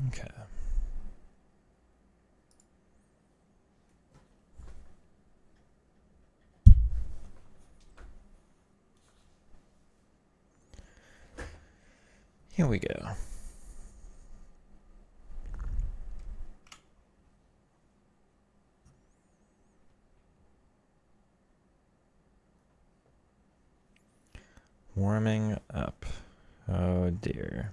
Okay. Here we go. Warming up. Oh dear.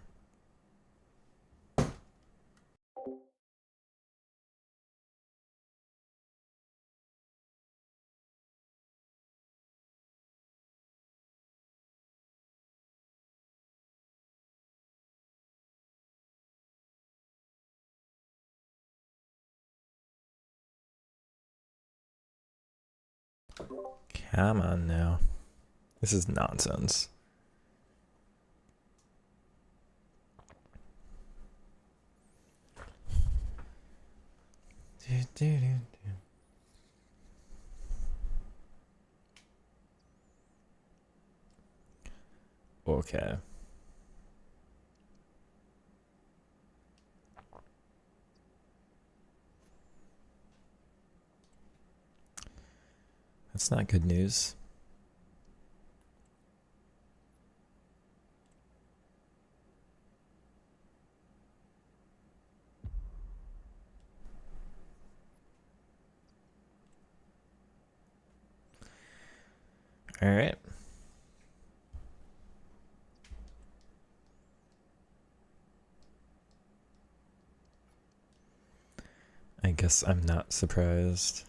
Come on now. This is nonsense. Okay. That's not good news. All right. I guess I'm not surprised.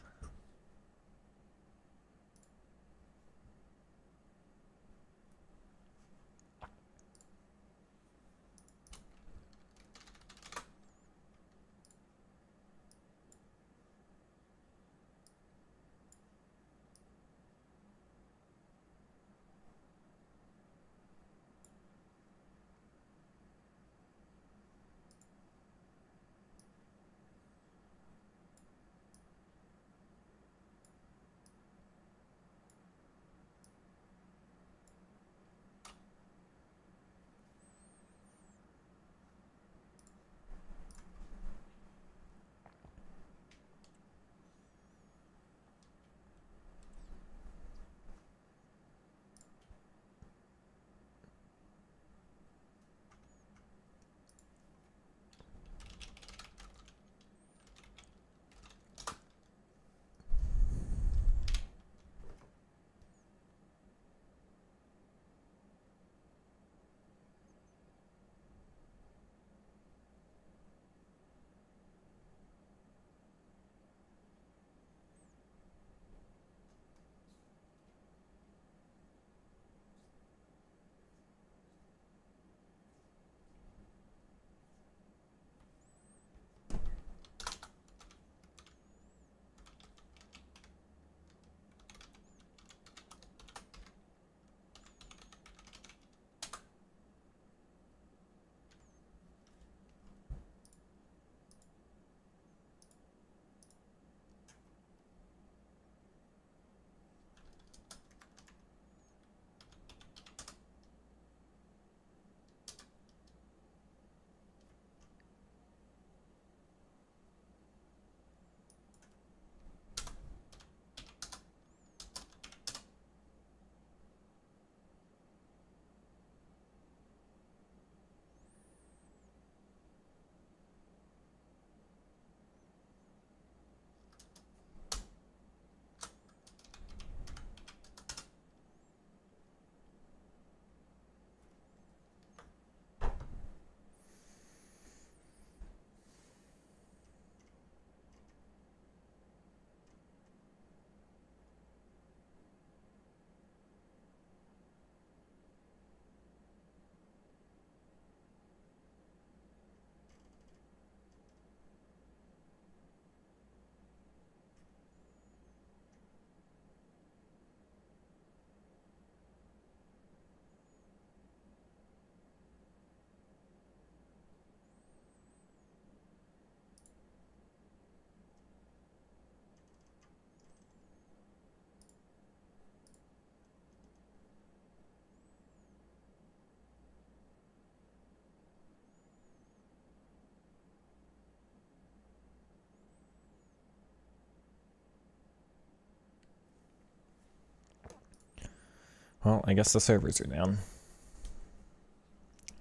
Well, I guess the servers are down.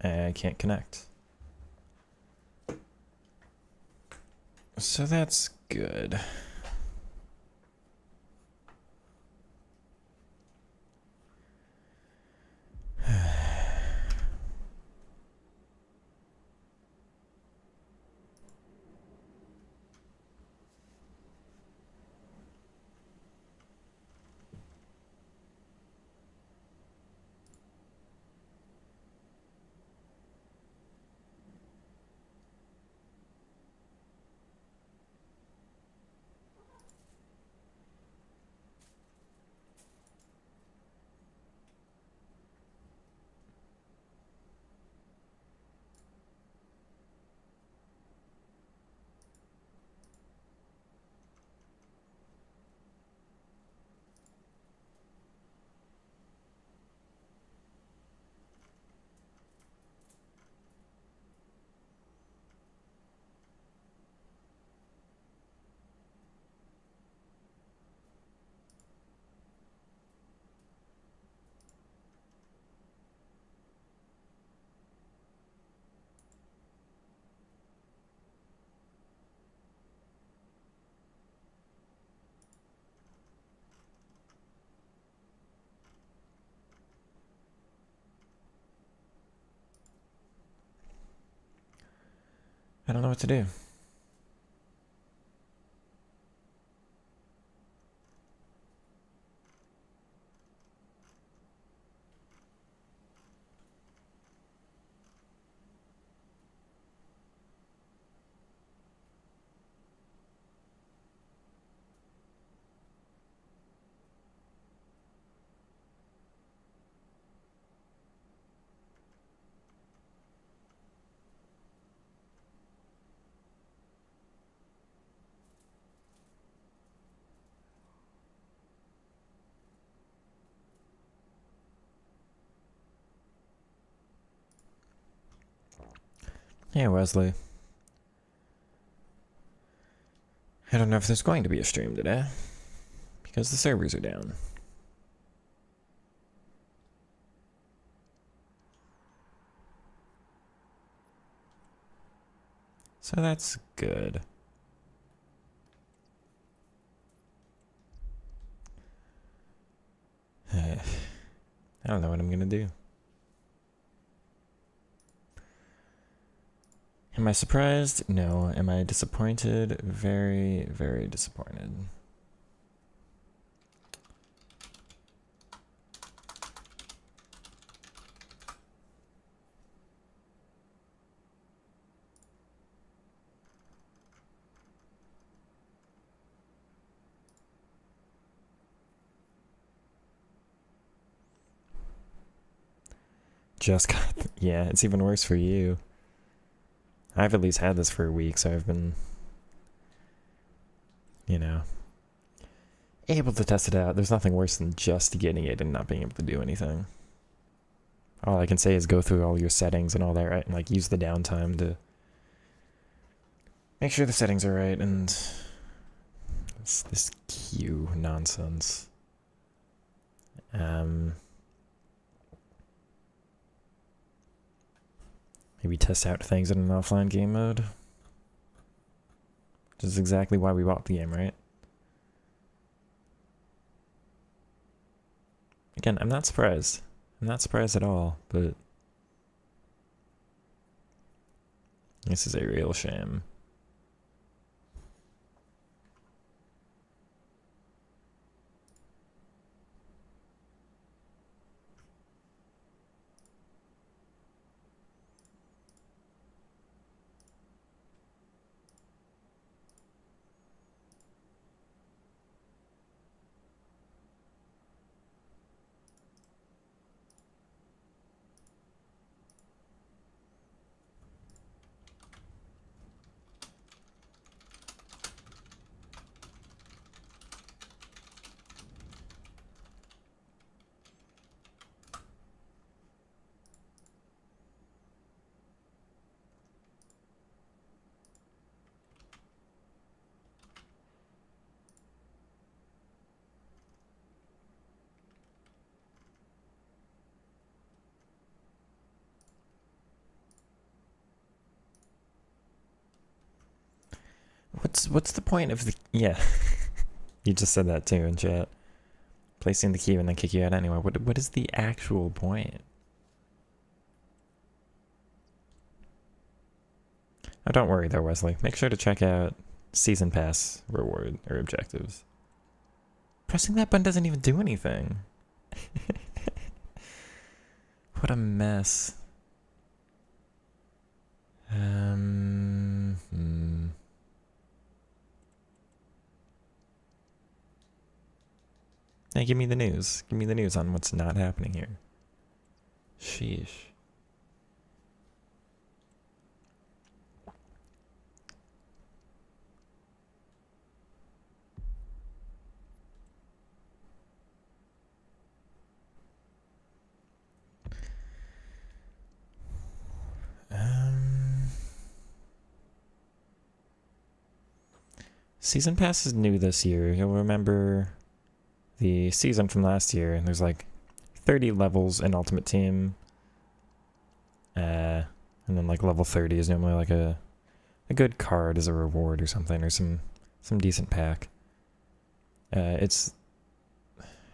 I can't connect. So that's good. I don't know what to do. Yeah, Wesley. I don't know if there's going to be a stream today, because the servers are down. So that's good. I don't know what I'm gonna do. Am I surprised? No. Am I disappointed? Very, very disappointed. Just got... Yeah, it's even worse for you. I've at least had this for a week, so I've been, you know, able to test it out. There's nothing worse than just getting it and not being able to do anything. All I can say is go through all your settings and all that, right? And like use the downtime to make sure the settings are right, and it's this queue nonsense. Maybe test out things in an offline game mode. Which is exactly why we bought the game, right? Again, I'm not surprised. I'm not surprised at all, but this is a real shame. What's the point of the... Yeah. You just said that too in chat. Placing the key and then kick you out anyway. What is the actual point? Oh, don't worry though, Wesley. Make sure to check out Season Pass reward or objectives. Pressing that button doesn't even do anything. What a mess. Hey, give me the news. Give me the news on what's not happening here. Sheesh. Season Pass is new this year. You'll remember the season from last year. There's like 30 levels in Ultimate Team. And then like level 30 is normally like a good card as a reward or something, or some decent pack. It's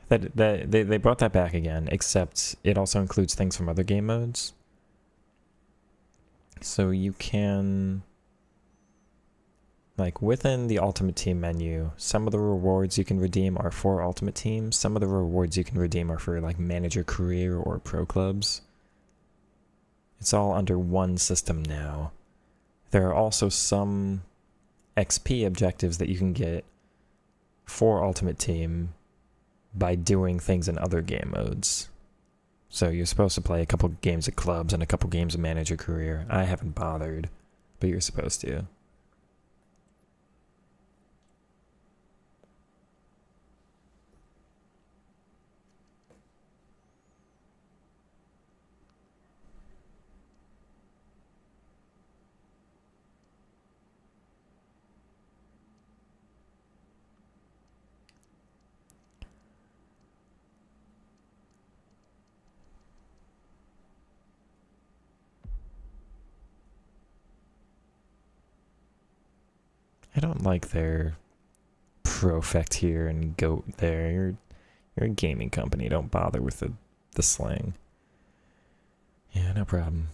that they brought that back again, except it also includes things from other game modes. So you can, like, within the Ultimate Team menu, some of the rewards you can redeem are for Ultimate Team. Some of the rewards you can redeem are for, like, Manager Career or Pro Clubs. It's all under one system now. There are also some XP objectives that you can get for Ultimate Team by doing things in other game modes. So you're supposed to play a couple games of clubs and a couple games of Manager Career. I haven't bothered, but you're supposed to. I don't like their Profect here and Goat there. You're a gaming company. Don't bother with the slang. Yeah, no problem.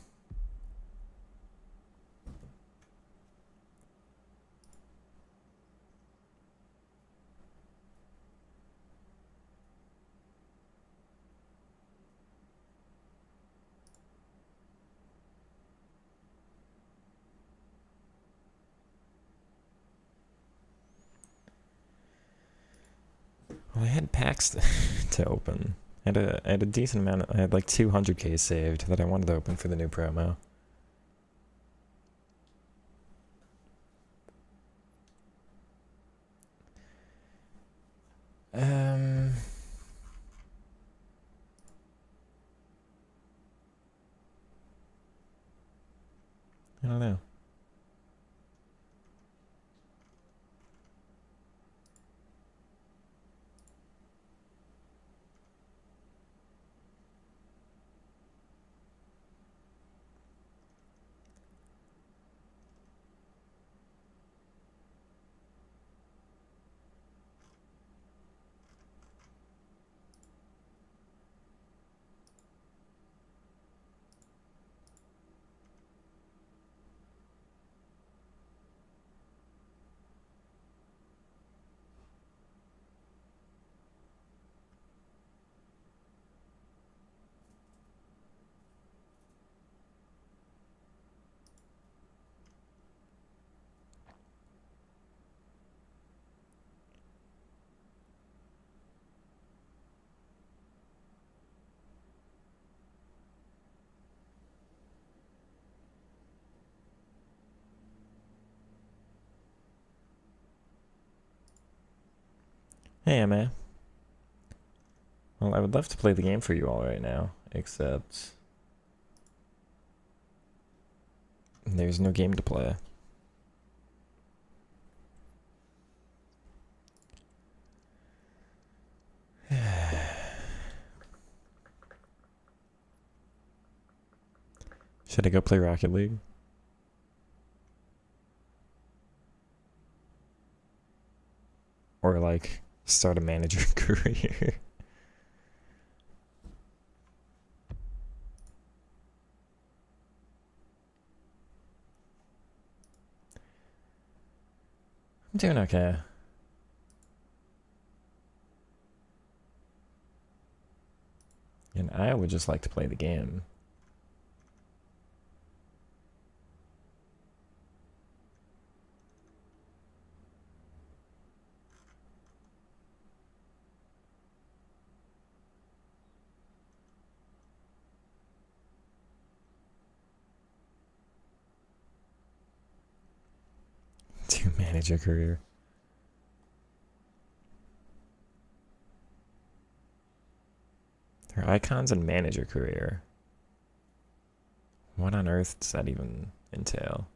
Well, I had packs to open. I had a decent amount. I had like 200k saved that I wanted to open for the new promo. I don't know. Hey, Emma. Well, I would love to play the game for you all right now, except there's no game to play. Should I go play Rocket League? or like start a manager career. I'm doing okay. And I would just like to play the game. To manage a career. There are icons and manager career. What on earth does that even entail?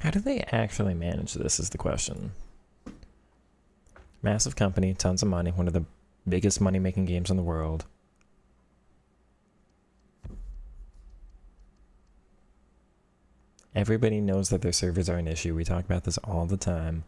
How do they actually manage this is the question. Massive company, tons of money, one of the biggest money-making games in the world. Everybody knows that their servers are an issue. We talk about this all the time.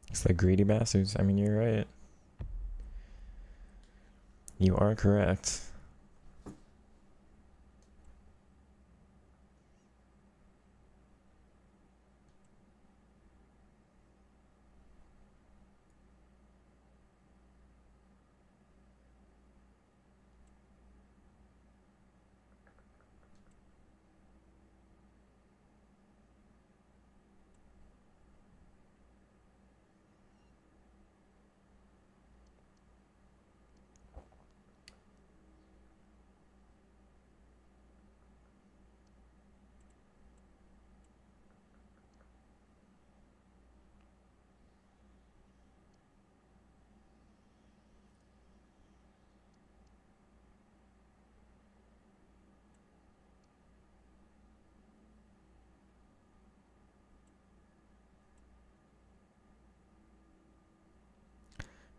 It's the greedy bastards. I mean, you're right. You are correct.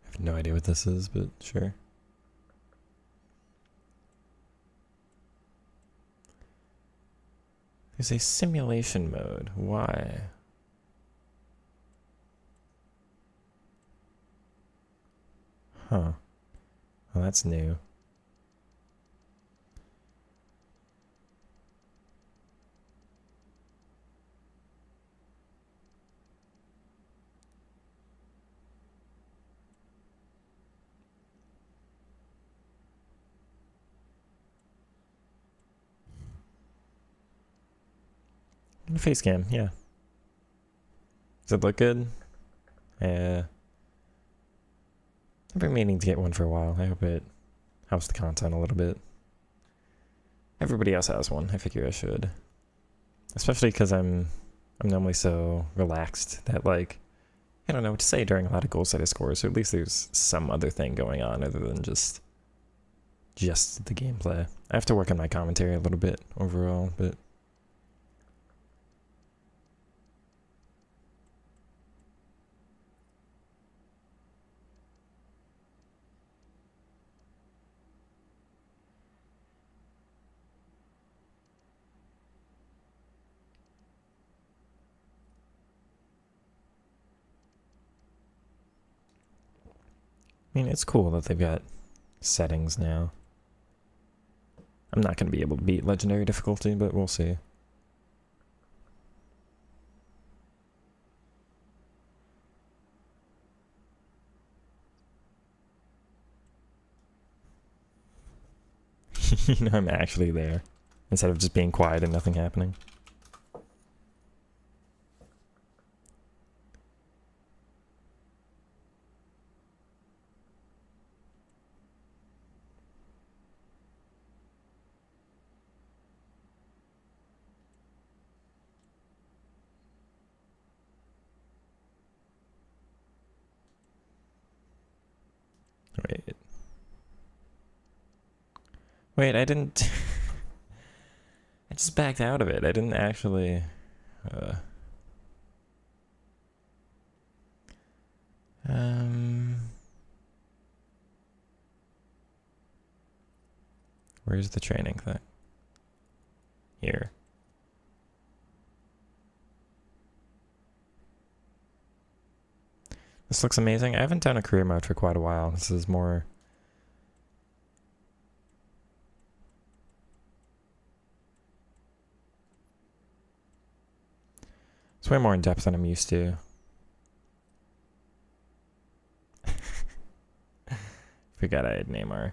I have no idea what this is, but sure. There's a simulation mode. Why? Huh. Well, that's new. Face cam, yeah. Does it look good? I've been meaning to get one for a while. I hope it helps the content a little bit. Everybody else has one. I figure I should. Especially because I'm normally so relaxed that, like, I don't know what to say during a lot of goal setter scores, so at least there's some other thing going on other than just the gameplay. I have to work on my commentary a little bit overall, but I mean, it's cool that they've got settings now. I'm not going to be able to beat legendary difficulty, but we'll see. You know, I'm actually there, instead of just being quiet and nothing happening. Wait. Wait, I didn't... I just backed out of it. I didn't actually... Where's the training thing? Here. This looks amazing. I haven't done a career mode for quite a while. This is more... It's way more in depth than I'm used to. Forgot I had Neymar.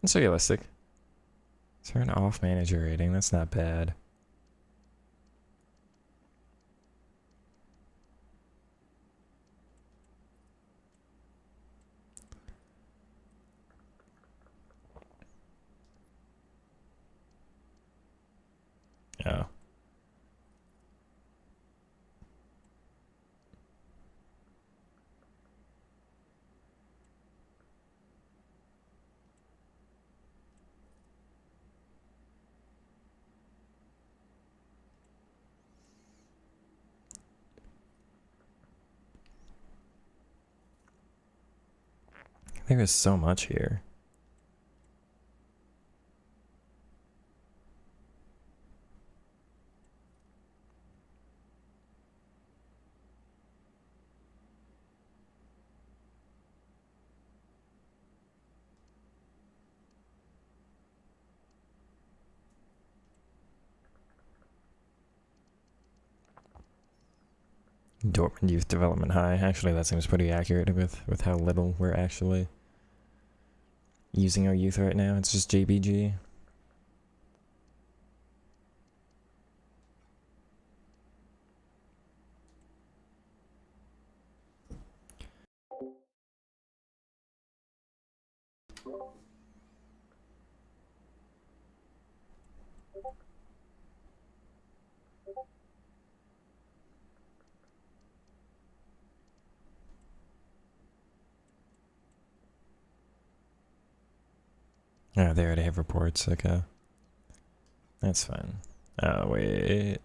It's realistic. Is there an off manager rating? That's not bad. Oh. There is so much here. Dortmund Youth Development High. Actually, that seems pretty accurate with how little we're actually using our youth right now. It's just JBG. Oh, they already have reports. Okay. That's fine. Oh, wait.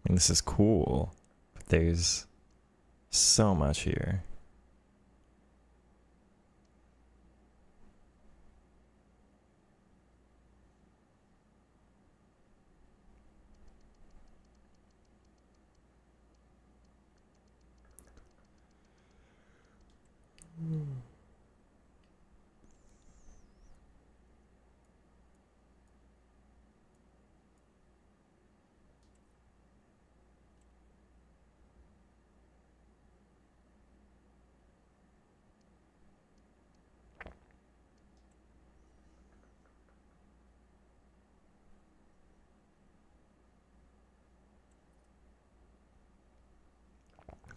I mean, this is cool, but there's so much here.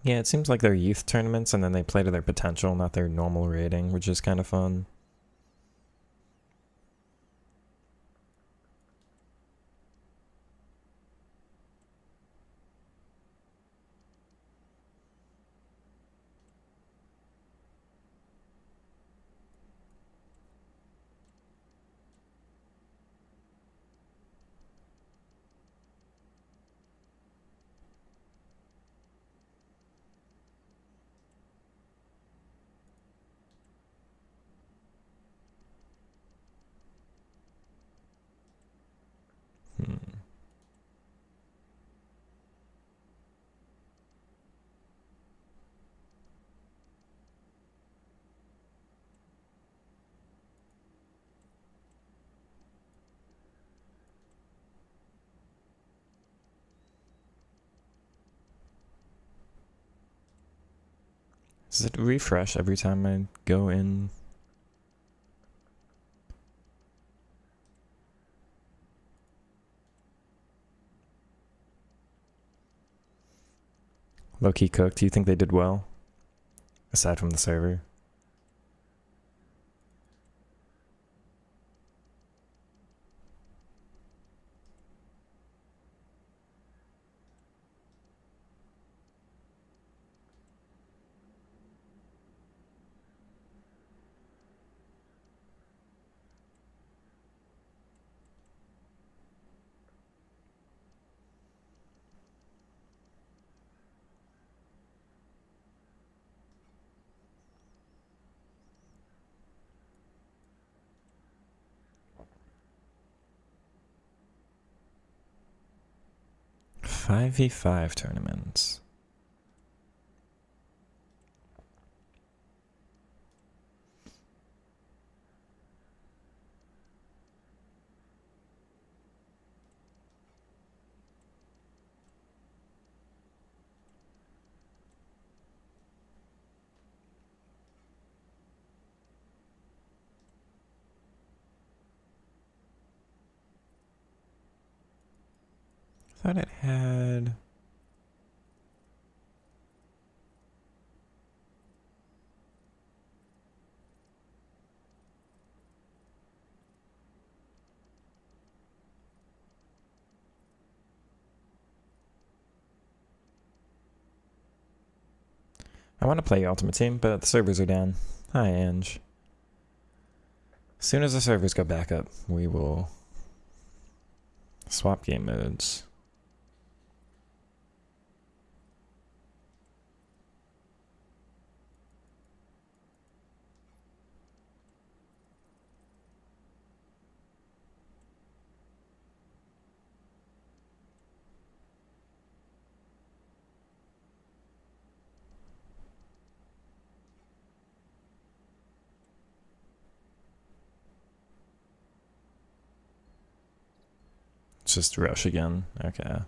Yeah, it seems like they're youth tournaments and then they play to their potential, not their normal rating, which is kind of fun. Does it refresh every time I go in? Low-key cooked. Do you think they did well? Aside from the server? Five v 5 tournaments. I thought it had... I want to play Ultimate Team, but the servers are down. Hi, Ange. As soon as the servers go back up, we will swap game modes. Just rush again. Okay.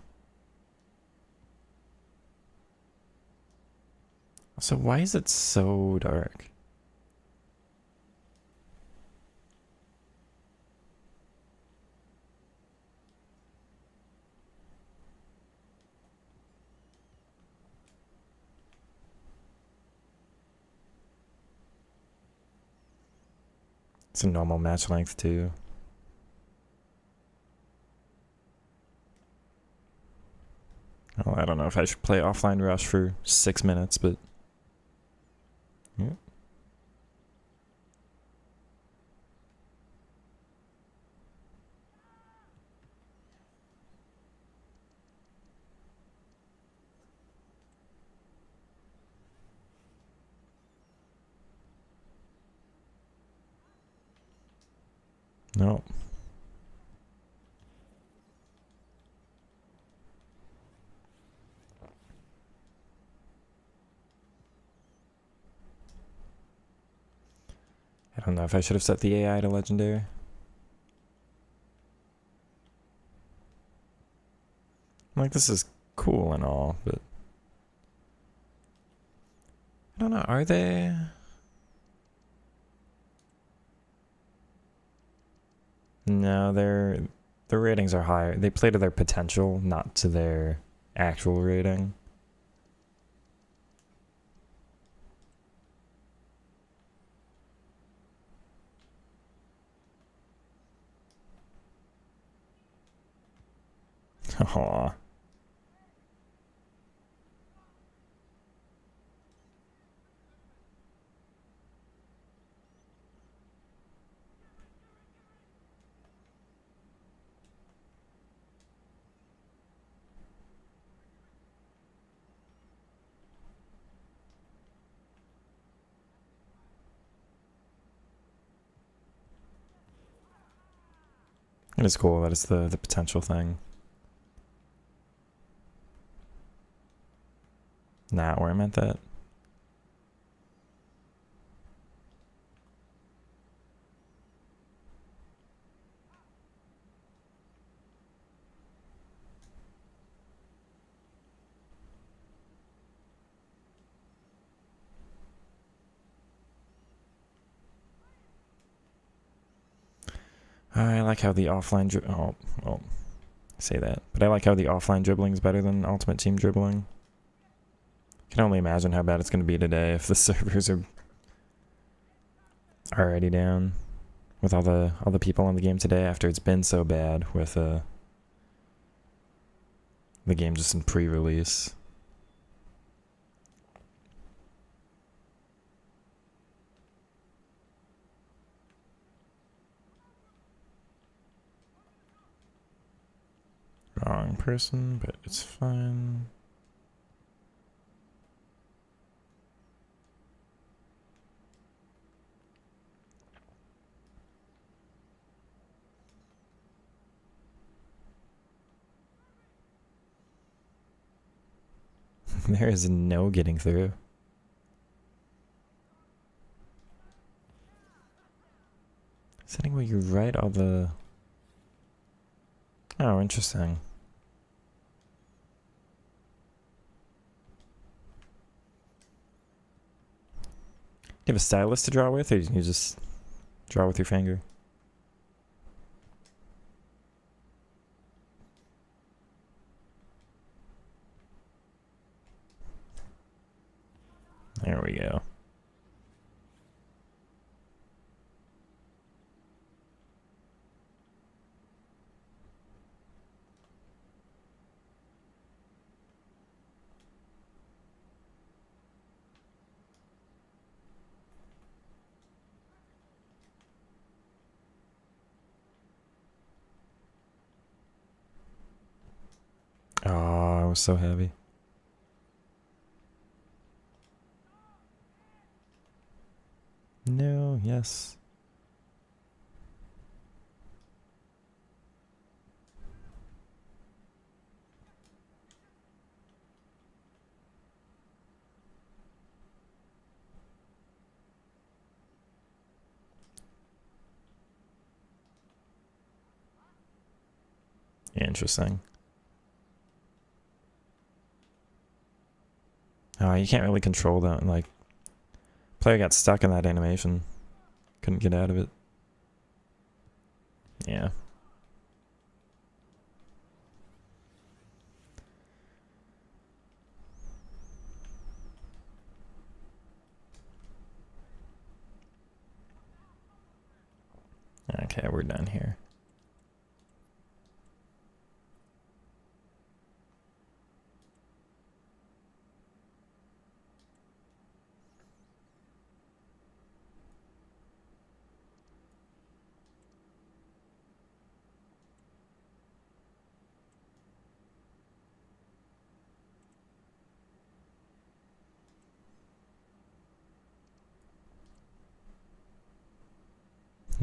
So why is it so dark? It's a normal match length too. Well, I don't know if I should play offline rush for 6 minutes, but yeah. No. I don't know if I should have set the AI to legendary. Like, this is cool and all, but I don't know, are they? No, their ratings are higher. They play to their potential, not to their actual rating. Aww. It is cool that it's the potential thing. Not where I meant that. I like how the offline well, say that, but I like how the offline dribbling is better than Ultimate Team dribbling. I can only imagine how bad it's going to be today if the servers are already down with all the people on the game today after it's been so bad with the game just in pre-release. Wrong person, but it's fine. There is no getting through. Setting where you write all the... Oh, interesting. Do you have a stylus to draw with, or you just draw with your finger? There we go. Oh, I was so heavy. No, yes. Interesting. Oh, you can't really control that. Like, player got stuck in that animation. Couldn't get out of it. Yeah. Okay, we're done here.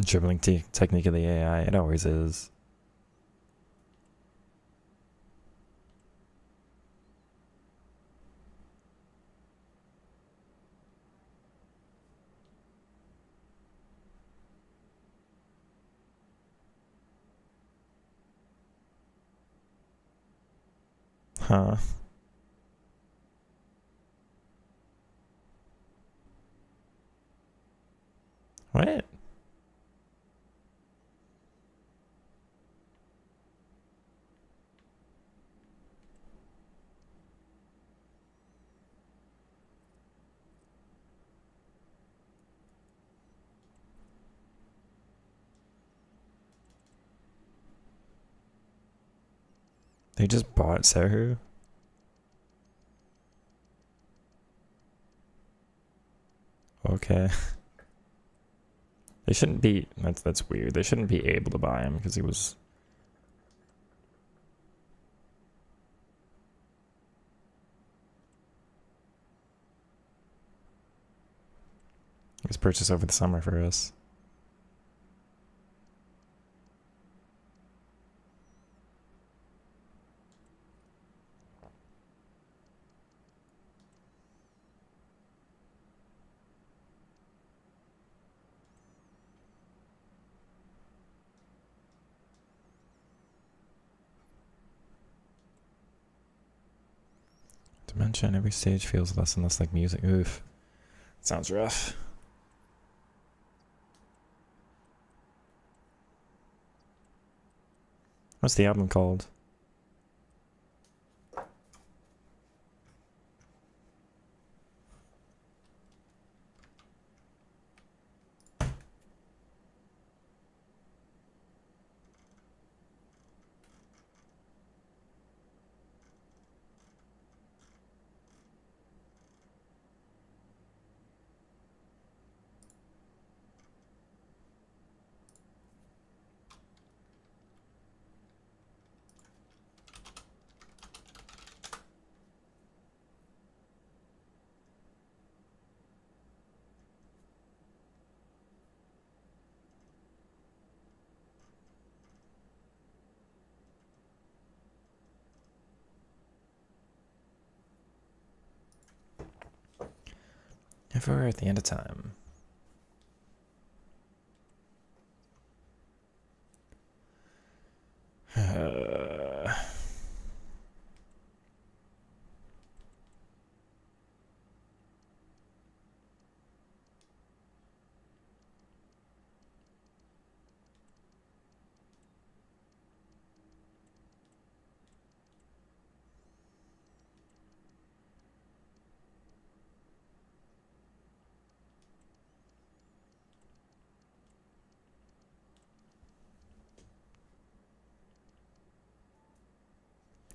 Dribbling technique of the AI, it always is. Huh. What? They just bought Sehu? Okay. They shouldn't be... That's weird. They shouldn't be able to buy him because he was... He was purchased over the summer for us. Dimension, every stage feels less and less like music. Oof. Sounds rough. What's the album called? If we're at the end of time.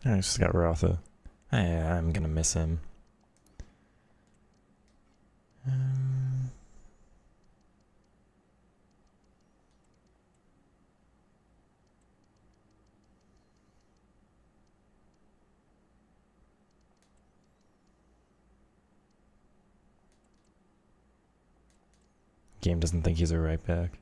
I just got Rotha. I'm gonna miss him. Game doesn't think he's a right back.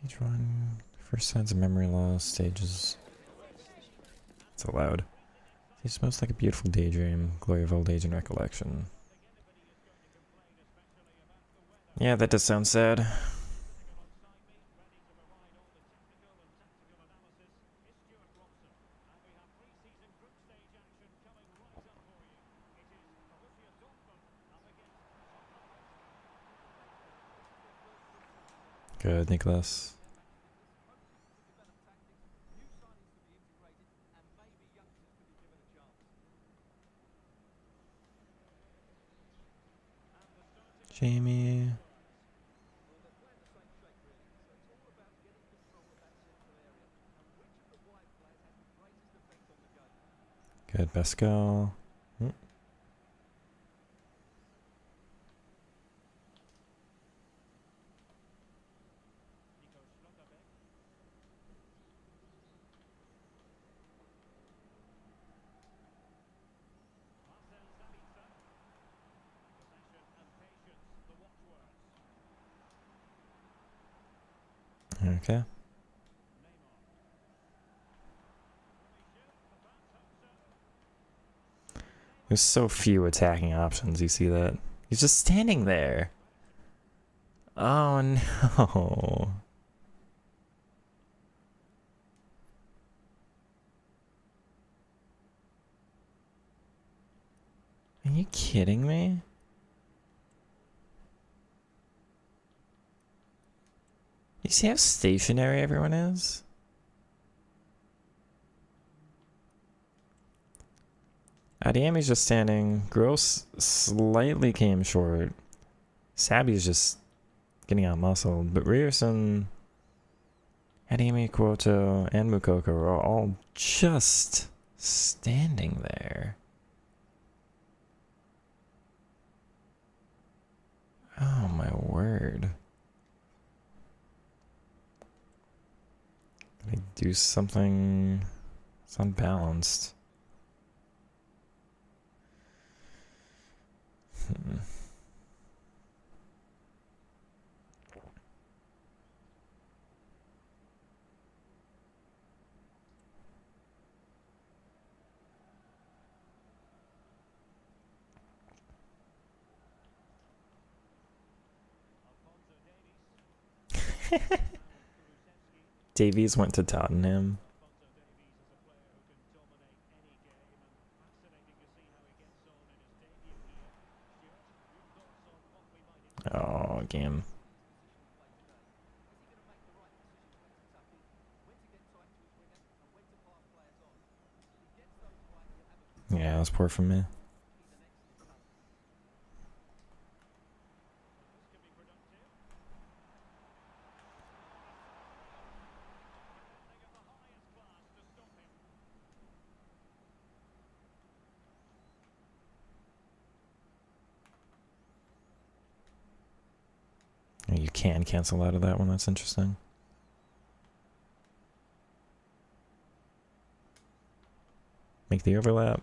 Stage 1, first signs of memory loss, stages. It's allowed. It's most like a beautiful daydream, glory of old age and recollection. Yeah, that does sound sad. Good, Nicholas. Jamie. Good, Besco. Okay. There's so few attacking options, you see that? He's just standing there. Oh no. Are you kidding me? You see how stationary everyone is? Adeyemi's just standing. Gross slightly came short. Sabby's just getting out muscled. But Ryerson, Adeyemi, Quoto, and Mukoko are all just standing there. Oh my word. I do something. It's unbalanced. Davies went to Tottenham. Oh, game. Yeah, that's poor from me. You can cancel out of that one. That's interesting. Make the overlap.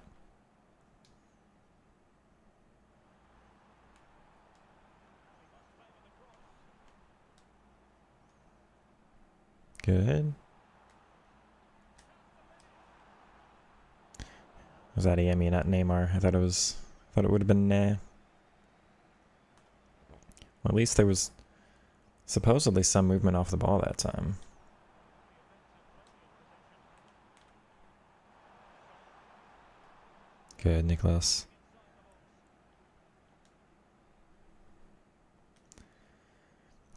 Good. Was that Emi, not Neymar? I thought it would have been Nah. Well, at least there was supposedly some movement off the ball that time. Good, Nicholas.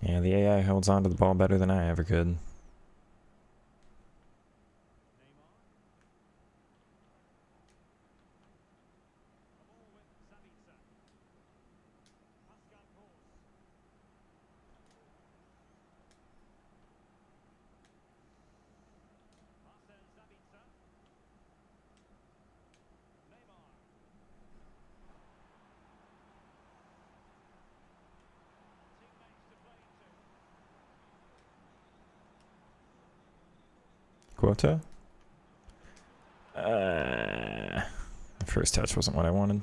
Yeah, the AI holds on to the ball better than I ever could. Quota? The first touch wasn't what I wanted.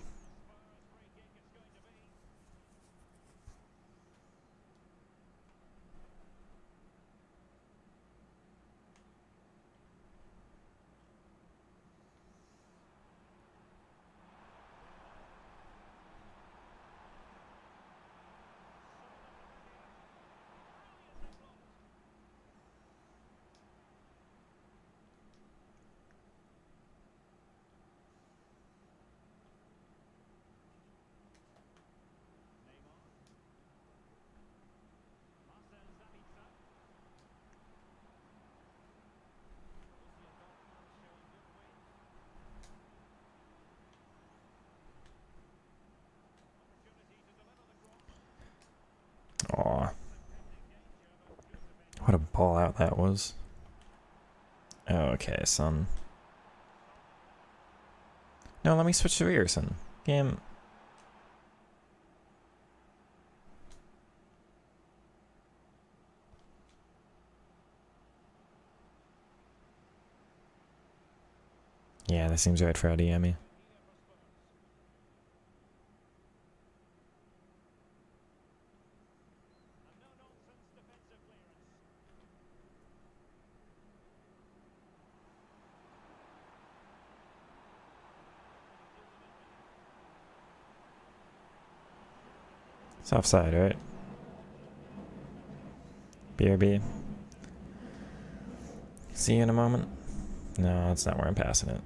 Aw. What a ball out that was. Okay, son. No, let me switch to Rierson. Game. Yeah, that seems right for Adeyemi. It's offside, right? BRB. See you in a moment. No, that's not where I'm passing it.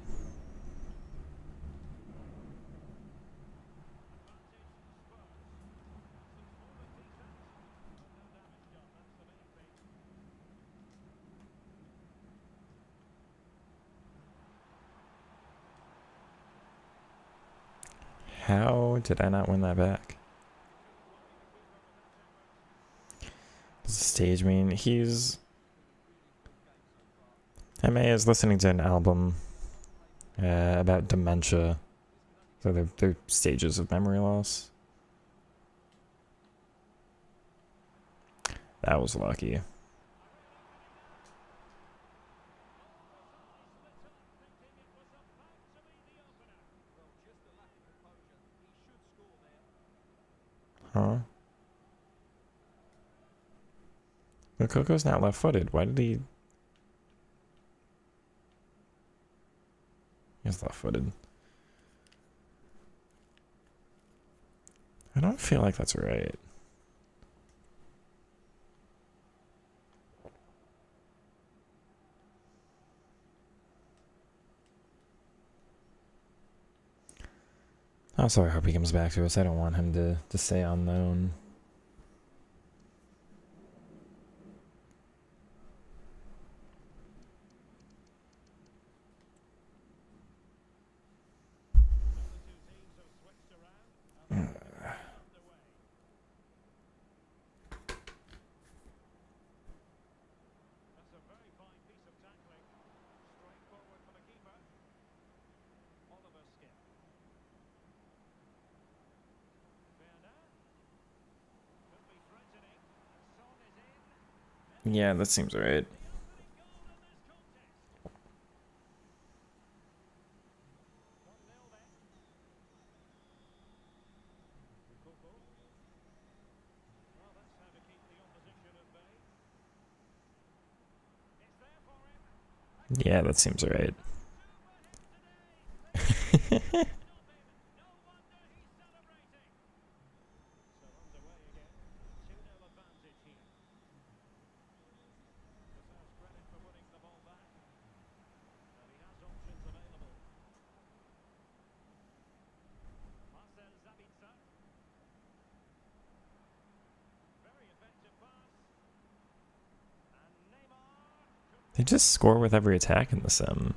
How did I not win that back? Does the stage mean he's... MA is listening to an album about dementia. So they're stages of memory loss. That was lucky. Huh? Moukokou's not left-footed. Why did he... He's left-footed. I don't feel like that's right. Also, I hope he comes back to us. I don't want him to stay unknown. Yeah, that seems right. Yeah, that seems right. They just score with every attack in the sim.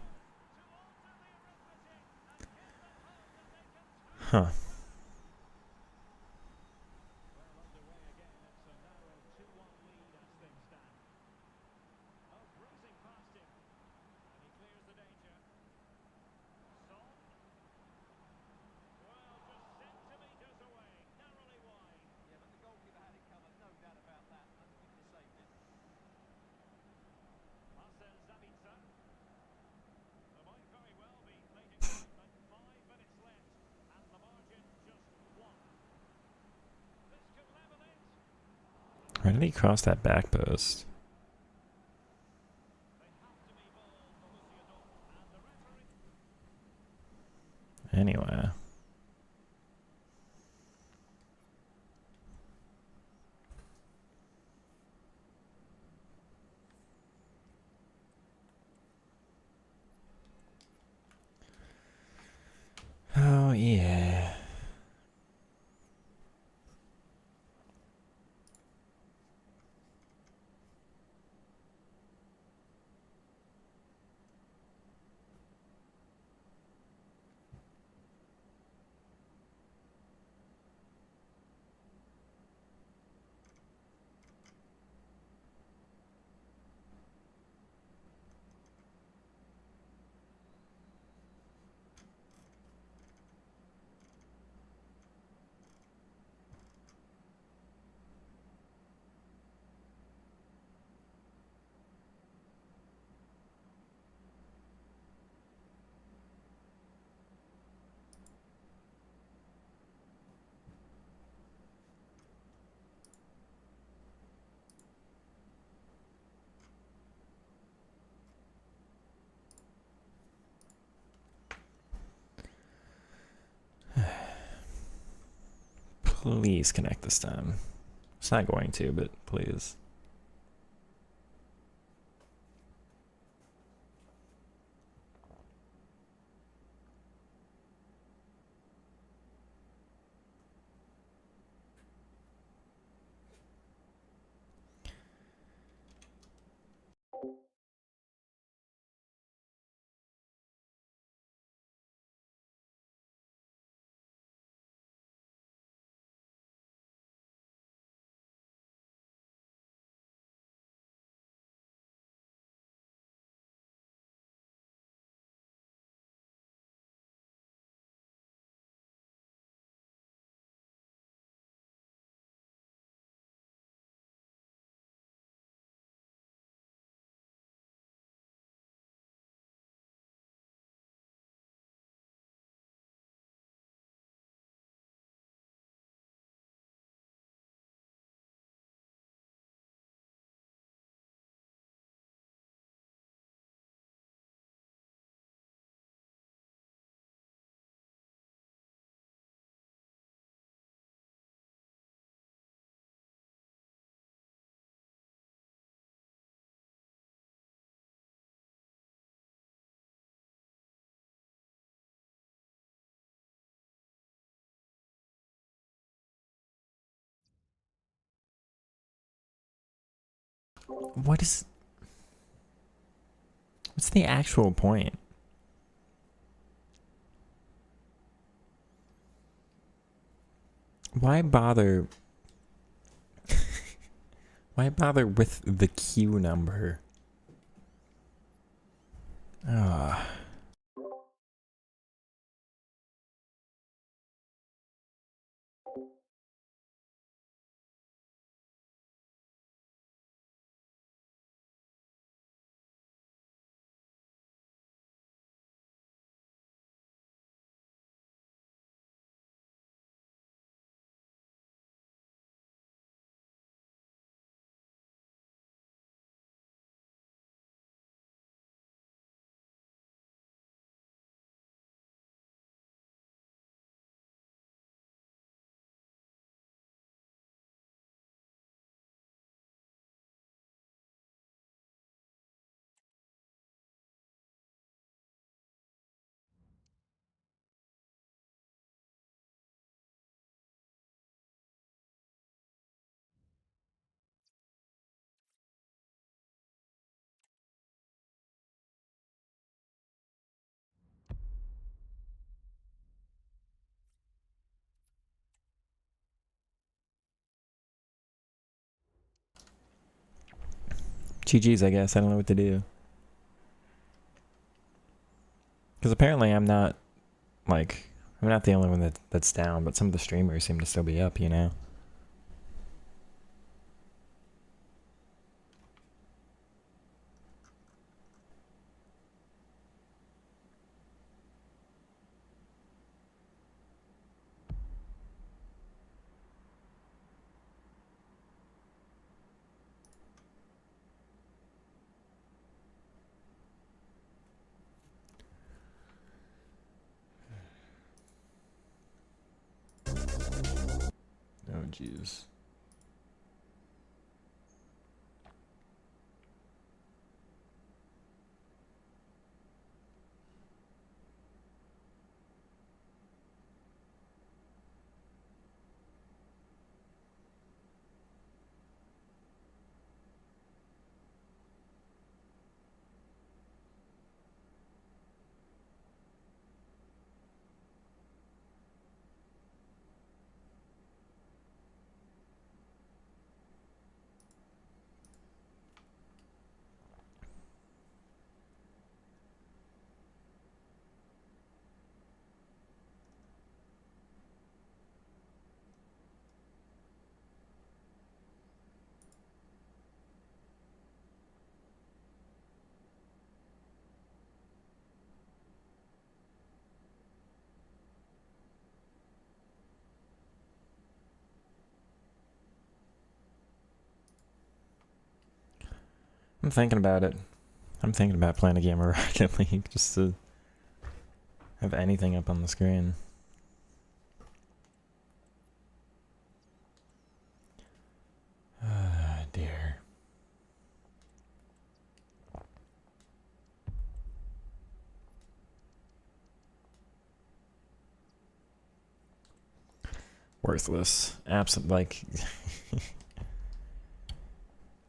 Huh. Why did he cross that back post? Anyway. Oh, yeah. Please connect this time. It's not going to, but please. What's the actual point? Why bother? Why bother with the queue number? Ah. GG's, I guess. I don't know what to do. Because apparently I'm not, like, I'm not the only one that's down, but some of the streamers seem to still be up, you know? Oh, jeez. I'm thinking about it. I'm thinking about playing a game of Rocket League just to have anything up on the screen. Ah, dear. Worthless. Absent, like...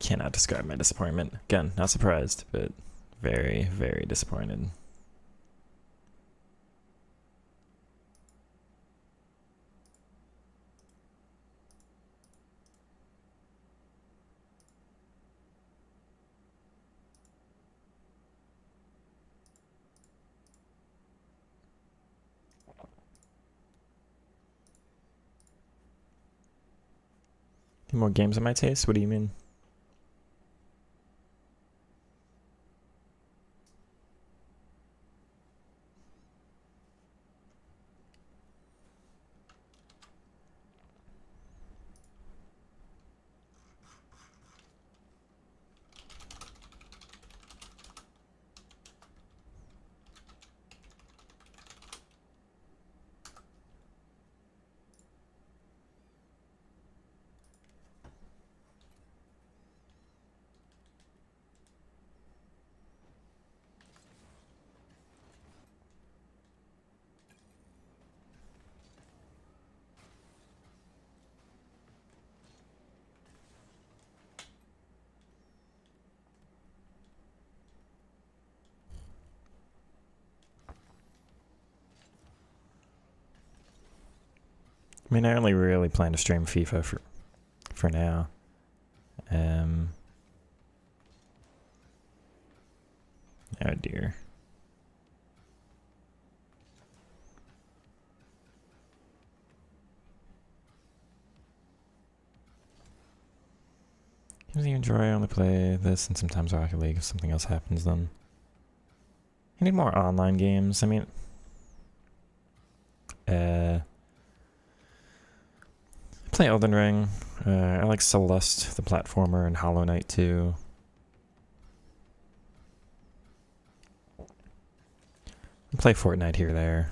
Cannot describe my disappointment. Again, not surprised, but very, very disappointed. Any more games on my taste? What do you mean? I mean, I only really plan to stream FIFA for now. Oh dear. Games you enjoy, I only play this and sometimes Rocket League. If something else happens, then I need more online games. I mean, I play Elden Ring. I like Celeste, the platformer, and Hollow Knight too. I play Fortnite here or there.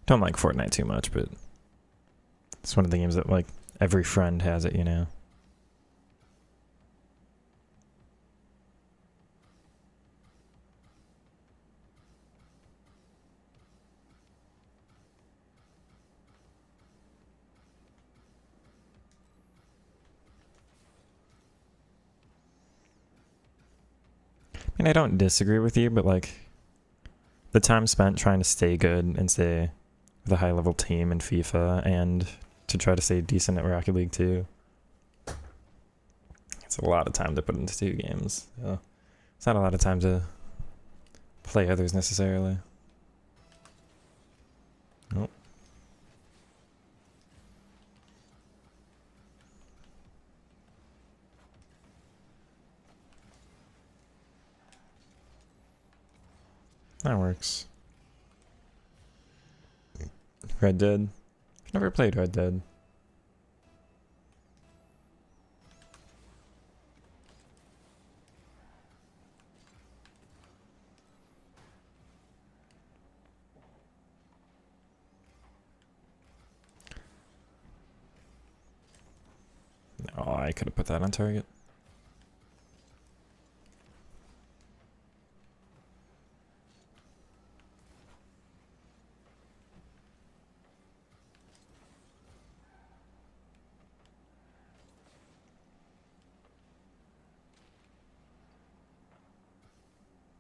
Don't like Fortnite too much, but it's one of the games that, like, every friend has it, you know? I mean, I don't disagree with you, but, like, the time spent trying to stay good and stay with a high-level team in FIFA and to try to stay decent at Rocket League too. It's a lot of time to put into two games. So it's not a lot of time to play others necessarily. Nope. That works. Red Dead. Never played Red Dead. Oh, I could have put that on target.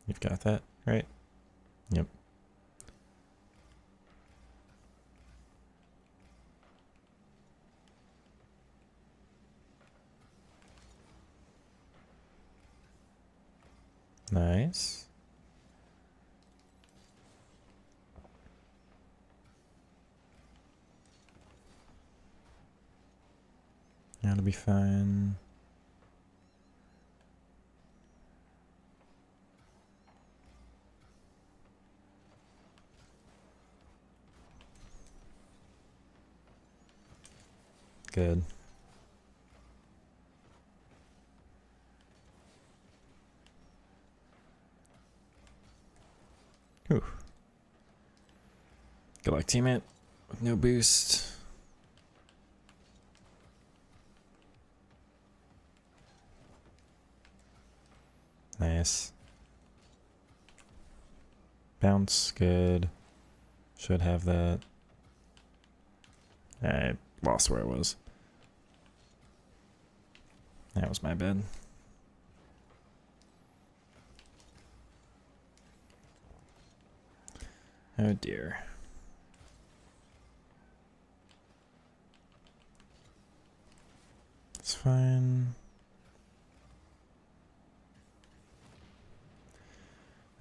You've got that, right? Yep. Nice. That'll be fine. Good. Ooh. Good luck, teammate. With no boost. Nice. Bounce, good. Should have that. I lost where I was. That was my bad. Oh dear. It's fine.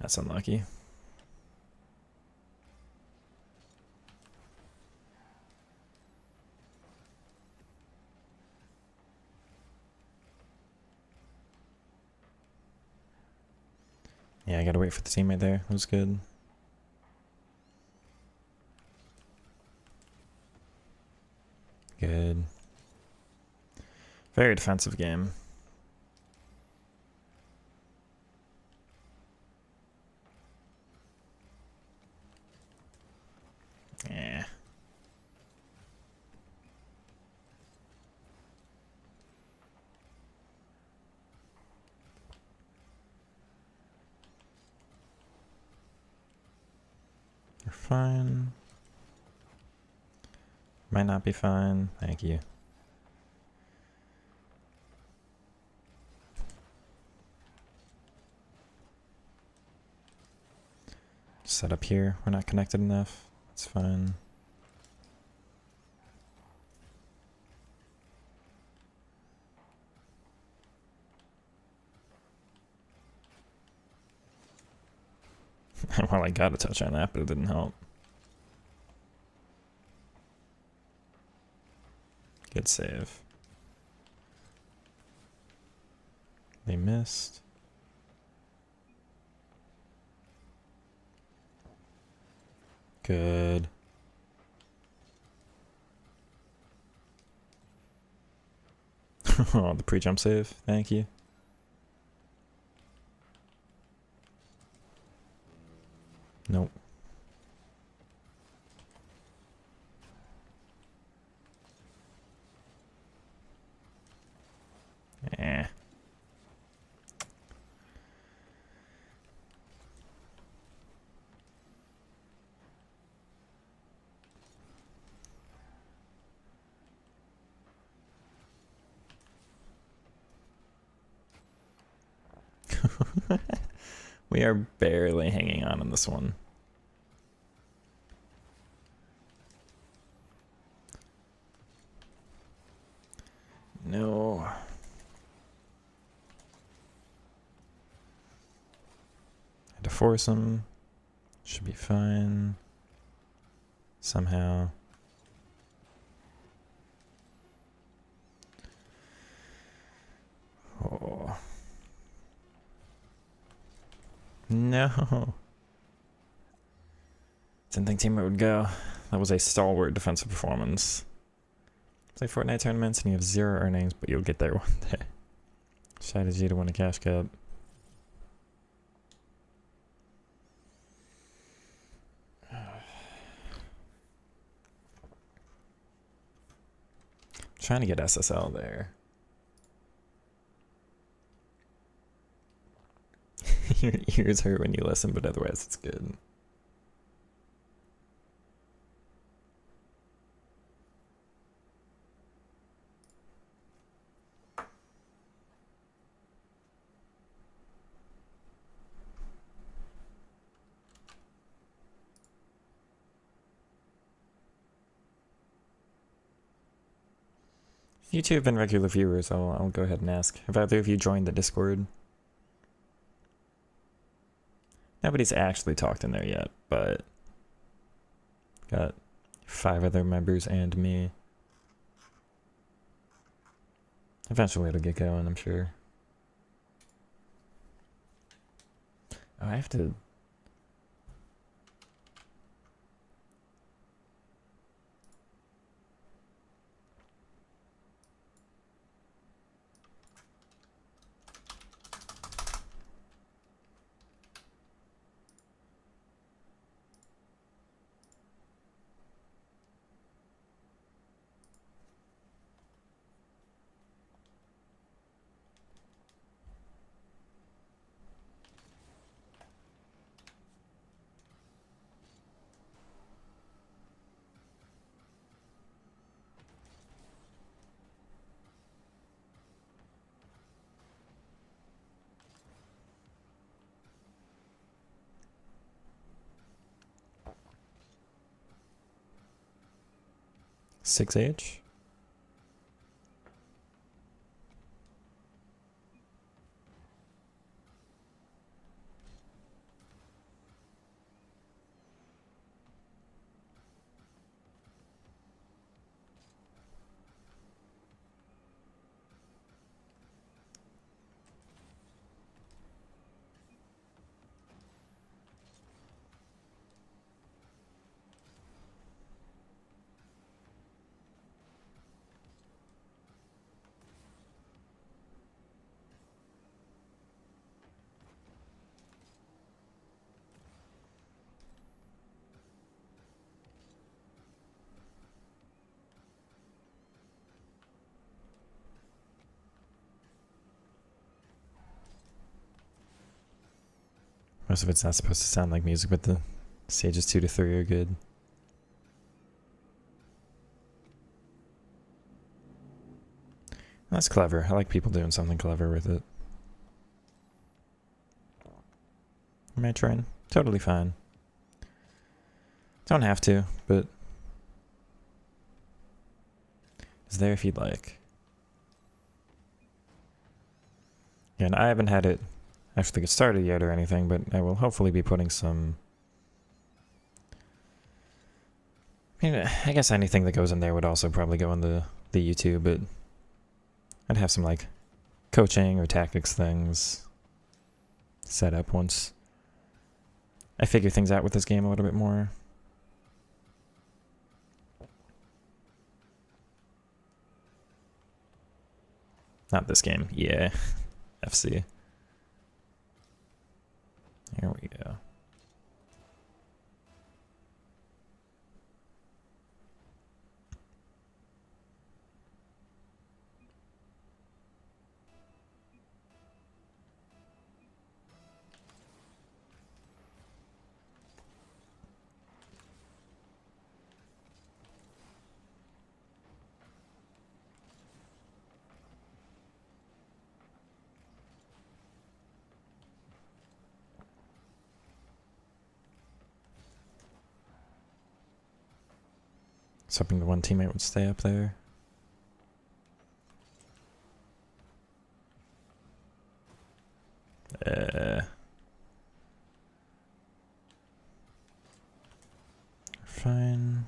That's unlucky. Yeah, I gotta wait for the teammate there. It was good. Good. Very defensive game. Yeah. You're fine. Might not be fine. Thank you. Set up here. We're not connected enough. That's fine. Well, I got a touch on that, but it didn't help. Good save. They missed. Good. Oh, the pre-jump save. Thank you. Nope. Eh. We are barely hanging on in this one. No. Had to force him. Should be fine. Somehow. Oh. No. Didn't think teammate would go. That was a stalwart defensive performance. Play Fortnite tournaments and you have 0 earnings, but you'll get there one day. Strategy to win a cash cup. Trying to get SSL there. Your ears hurt when you listen, but otherwise it's good. You two have been regular viewers, I'll go ahead and ask. Have either of you joined the Discord? Nobody's actually talked in there yet, but got 5 other members and me. Eventually it'll get going, I'm sure. Oh, I have to... (6H) Most of it's not supposed to sound like music, but the stages 2 to 3 are good. That's clever. I like people doing something clever with it. Am I trying? Totally fine. Don't have to, but it's there if you'd like. And I haven't had it actually get started yet or anything, but I will hopefully be putting some... I mean, I guess anything that goes in there would also probably go on the YouTube, but I'd have some, like, coaching or tactics things set up once I figure things out with this game a little bit more. Not this game, yeah. FC. Here we go. I was hoping the one teammate would stay up there. Fine.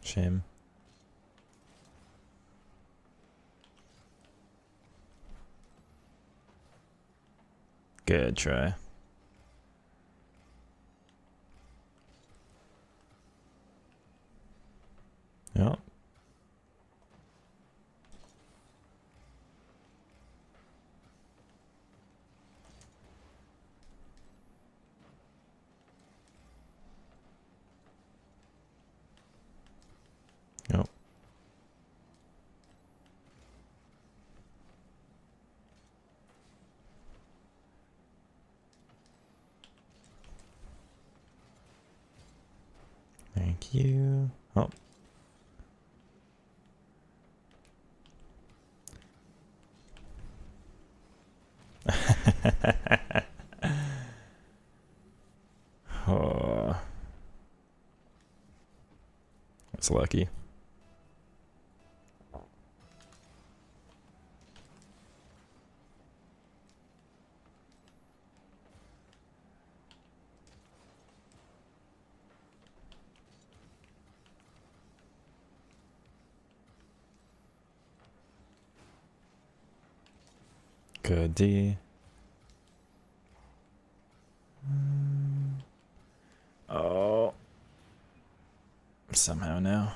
Shame. Good try. Yep. Yep. Thank you. Oh. Oh. That's lucky. Good D. Oh. Somehow now.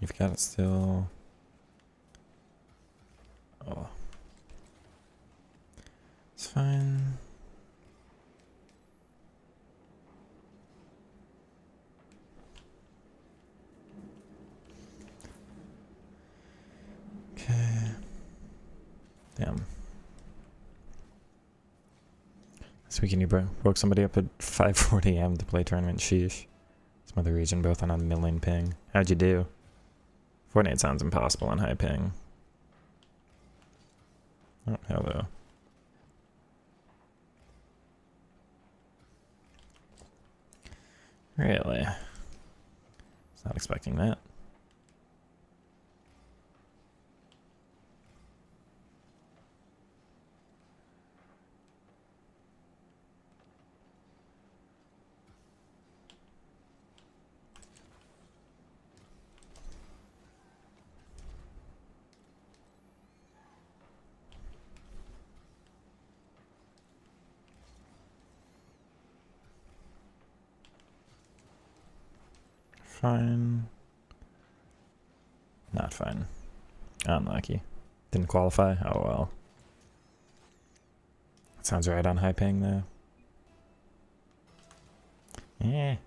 You've got it still. Oh. It's fine. Okay. Damn. This weekend you woke somebody up at 5:40 AM to play tournament. Sheesh. Some other region, both on a million ping. How'd you do? Fortnite sounds impossible on high ping. Oh, hello. Really? I was not expecting that. Fine. Not fine. Unlucky. Didn't qualify? Oh well. That sounds right on high ping though. Yeah.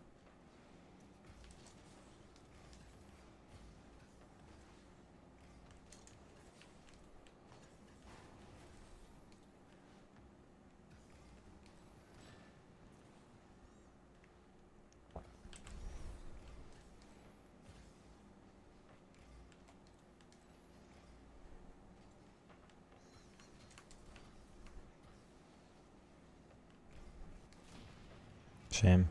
Shame.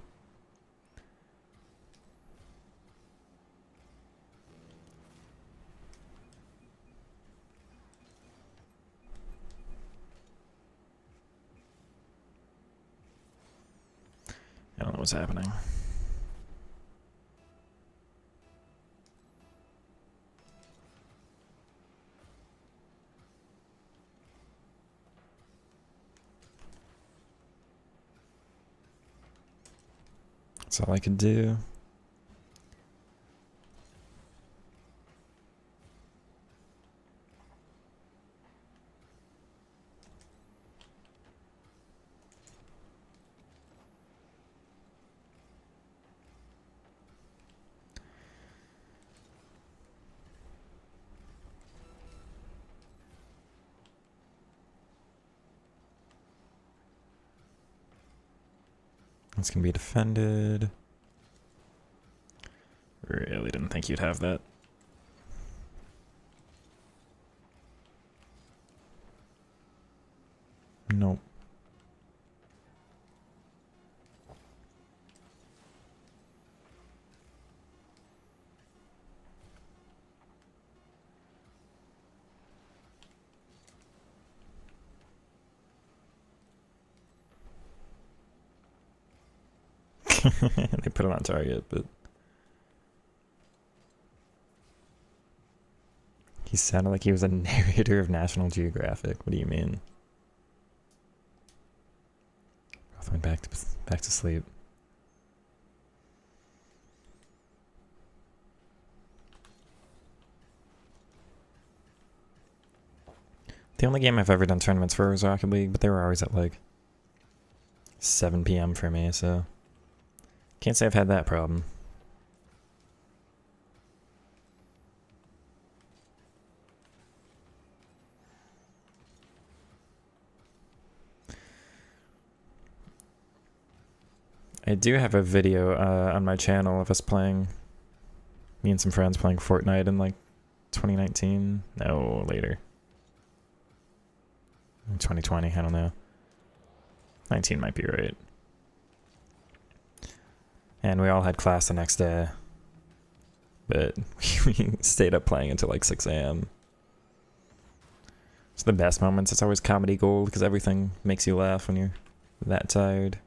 I don't know what's happening. That's all I could do. It's gonna be defended. Really didn't think you'd have that. Nope. They put it on target, but he sounded like he was a narrator of National Geographic. What do you mean? Both went back to sleep. The only game I've ever done tournaments for was Rocket League, but they were always at like 7 p.m. for me, so can't say I've had that problem. I do have a video on my channel of us playing, me and some friends playing Fortnite in like 2019. No, later. 2020, I don't know. 19 might be right. And we all had class the next day. But we stayed up playing until like 6 a.m. It's the best moments. It's always comedy gold because everything makes you laugh when you're that tired.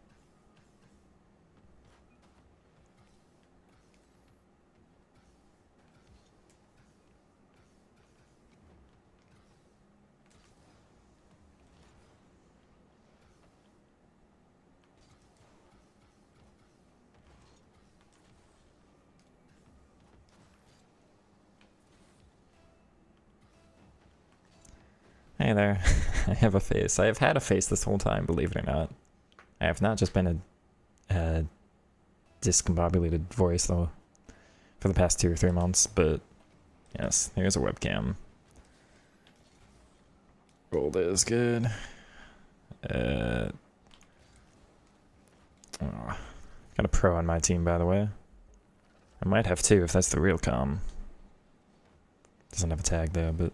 Hey there, I have a face. I have had a face this whole time, believe it or not. I have not just been a discombobulated voice, though, for the past 2 or 3 months, but yes, there's a webcam. Gold is good. Got a pro on my team, by the way. I might have 2 if that's the real com. Doesn't have a tag though, but...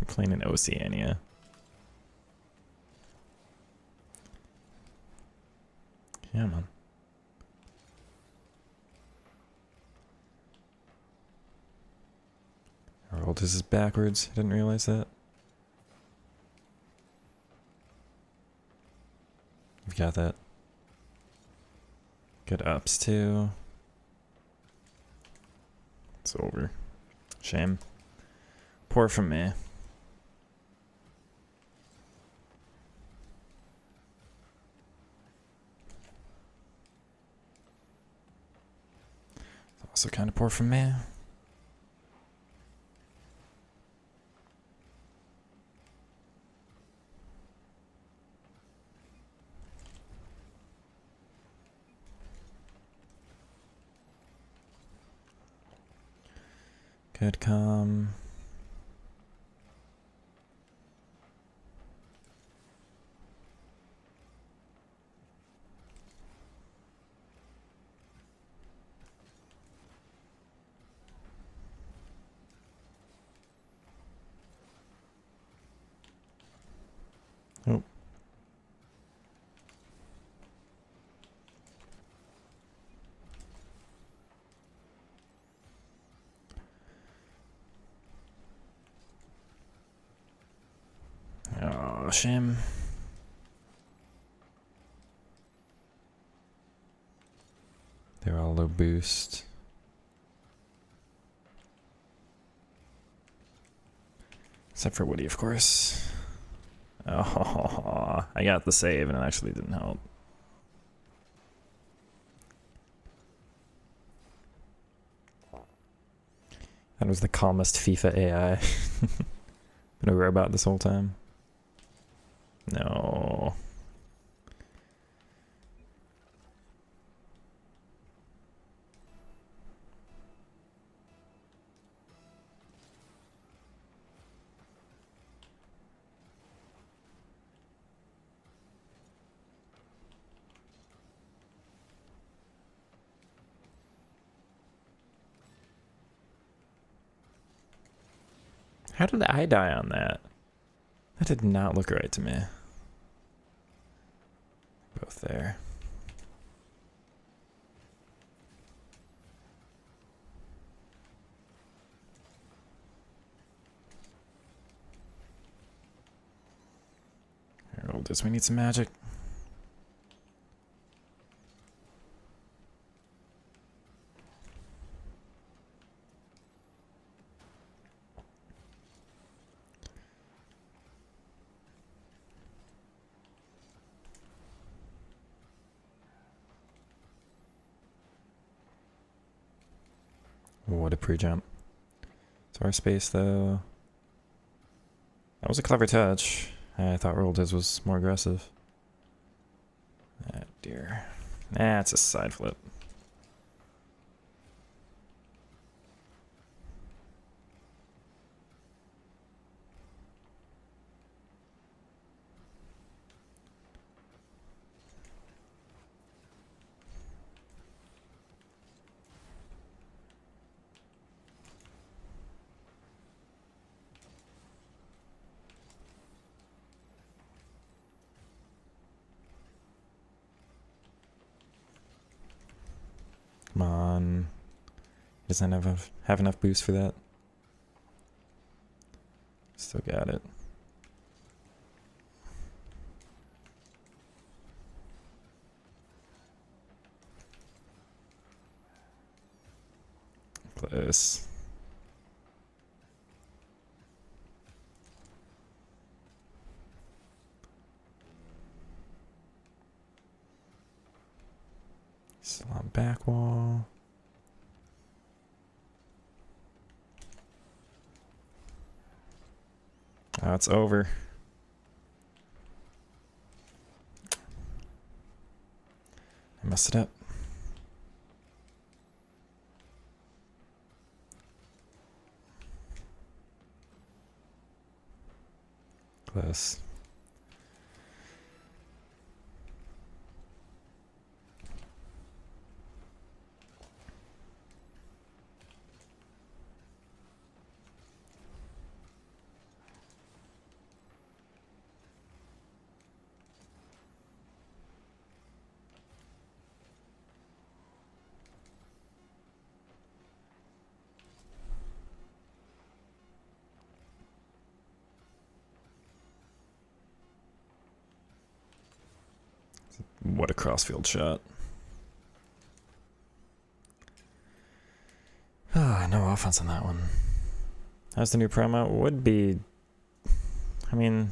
Playing in Oceania. Yeah, man. Our old is backwards. I didn't realize that. We've got that. Good ups too. It's over. Shame. Poor from me. Also kind of poor from me. Good com. Oh, shame. They're all low boost. Except for Woody, of course. Oh, I got the save and it actually didn't help. That was the calmest FIFA AI. Been a robot this whole time. No. How did I die on that? That did not look right to me. Both there. Herald, does we need some magic? What a pre-jump. It's our space, though. That was a clever touch. I thought Roldez was more aggressive. Ah, dear. Ah, it's a side flip. Come on. He doesn't have enough boost for that. Still got it. Close. Still on back wall. Oh, it's over. I messed it up. Close. What a crossfield shot. Ah, no offense on that one. How's the new promo? Would be... I mean,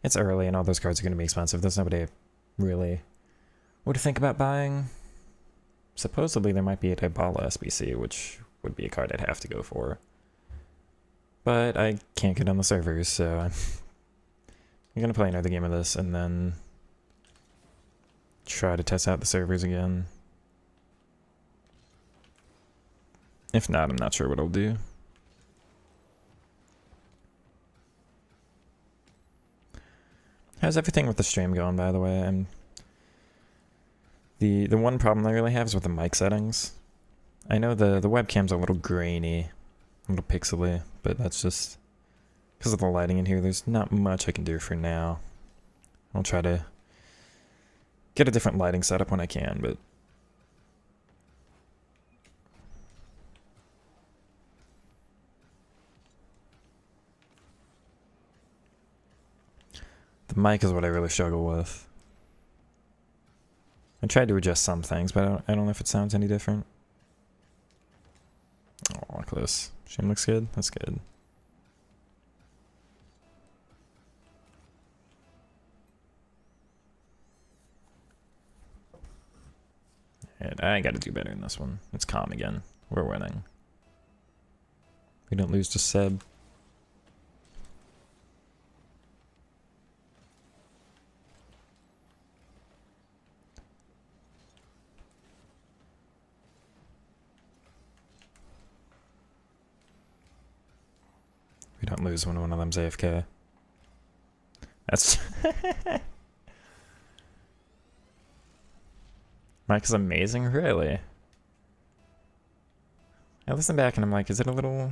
it's early and all those cards are going to be expensive. There's nobody really would think about buying. Supposedly there might be a Dybala SBC, which would be a card I'd have to go for. But I can't get on the servers, so I'm going to play another game of this and then try to test out the servers again. If not, I'm not sure what I'll do. How's everything with the stream going, by the way? The one problem I really have is with the mic settings. I know the webcam's a little grainy, a little pixely, but that's just because of the lighting in here. There's not much I can do for now. I'll try to get a different lighting setup when I can, but The mic is what I really struggle with. I tried to adjust some things, but I don't know if it sounds any different. Oh, close. Shame looks good. That's good. And I gotta do better in this one. It's calm again. We're winning. We don't lose to Seb. We don't lose when one of them's AFK. That's... Mike is amazing, really? I listen back and I'm like, is it a little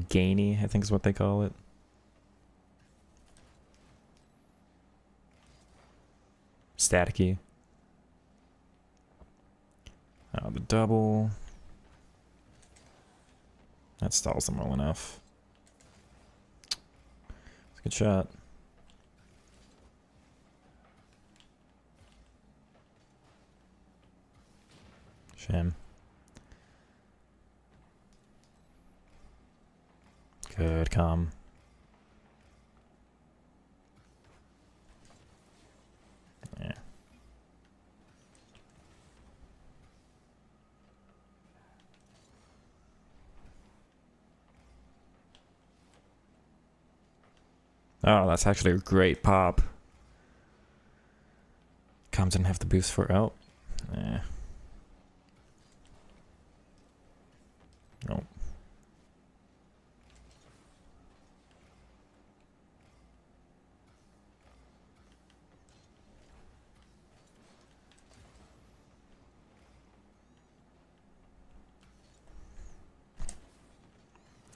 gainy, I think is what they call it. Staticky. Oh, the double. That stalls them well enough. It's a good shot. Shame. Good calm. Yeah. Oh, that's actually a great pop. Comms didn't have the boost for out. Yeah. Nope.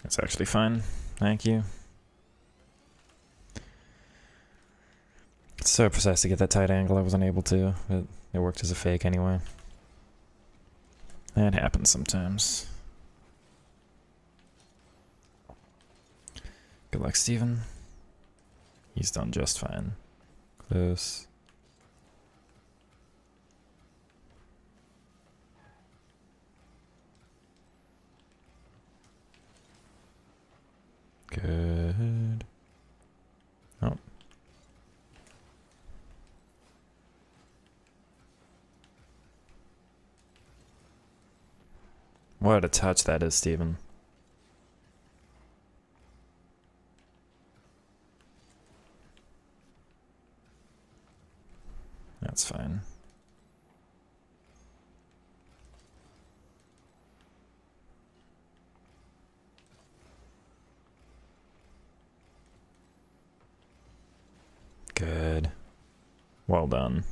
That's actually fine. Thank you. It's so precise to get that tight angle, I wasn't able to, but it worked as a fake anyway. That happens sometimes. Good luck, Steven. He's done just fine. Close. Good. Oh. What a touch that is, Steven. That's fine. Good. Well done.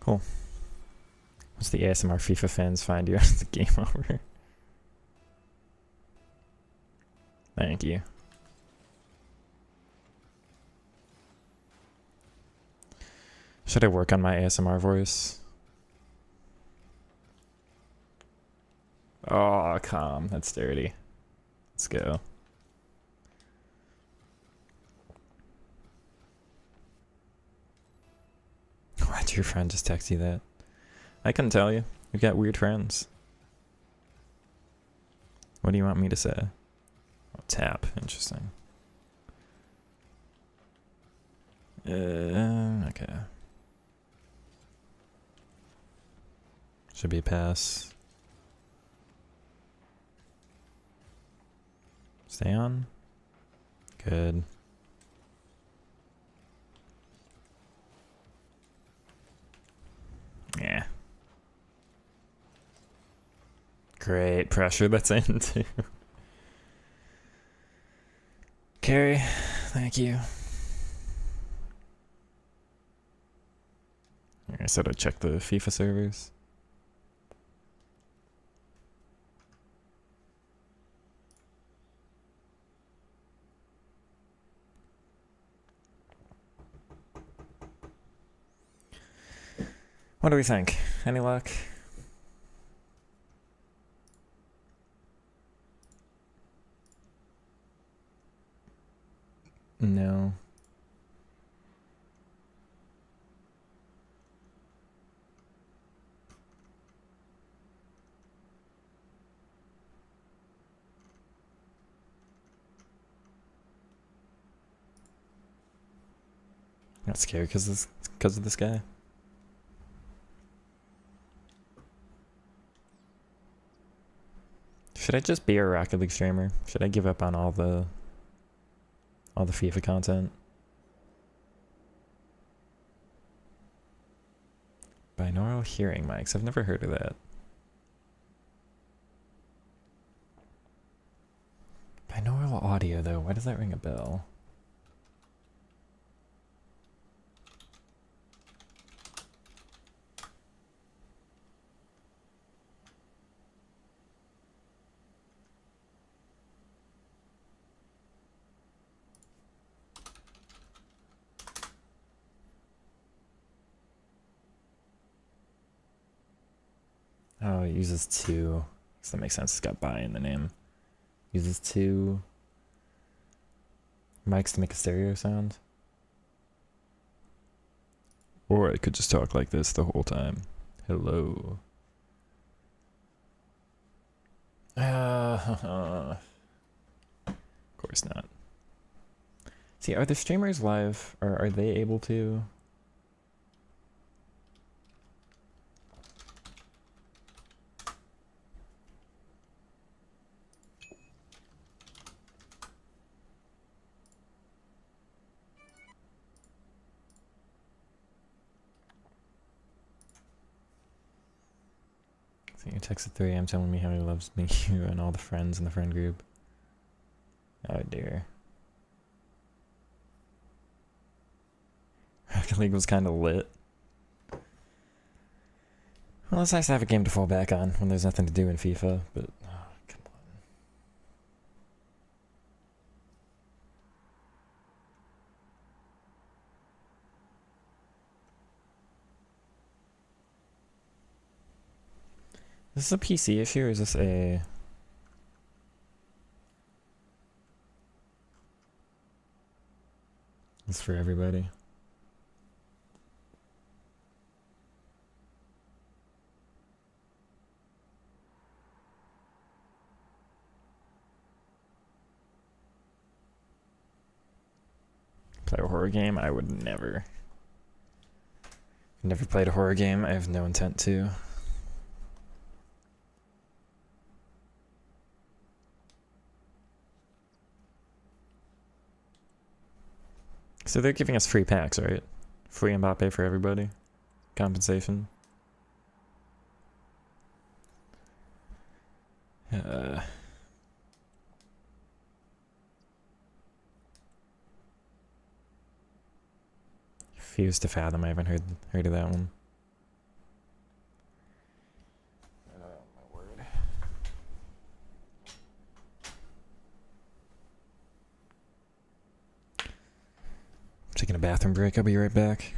Cool. Once the ASMR FIFA fans find you, it's the game over. Thank you. Should I work on my ASMR voice? Oh, calm. That's dirty. Let's go. Why'd your friend just text you that? I couldn't tell you. We've got weird friends. What do you want me to say? Oh, tap. Interesting. Okay. Should be a pass. Stay on. Good. Yeah. Great pressure that's in too. Carry, thank you. I said I'd check the FIFA servers. What do we think? Any luck? No. Not scared because of this guy. Should I just be a Rocket League streamer? Should I give up on all the FIFA content? Binaural hearing mics. I've never heard of that. Binaural audio though, why does that ring a bell? Oh, it uses two. So that makes sense. It's got bi in the name. Uses two mics to make a stereo sound. Or I could just talk like this the whole time. Hello. Of course not. See, are the streamers live? Or are they able to? So you text at 3 a.m. telling me how he loves me, you, and all the friends in the friend group. Oh dear. Rocket League was kind of lit. Well, it's nice to have a game to fall back on when there's nothing to do in FIFA, but oh, come on. Is this a PC issue or is this a... It's for everybody. Play a horror game? I would never. Never played a horror game. I have no intent to. So they're giving us free packs, right? Free Mbappe for everybody. Compensation. Refuse to fathom. I haven't heard of that one. Oh my word. Taking a bathroom break. I'll be right back.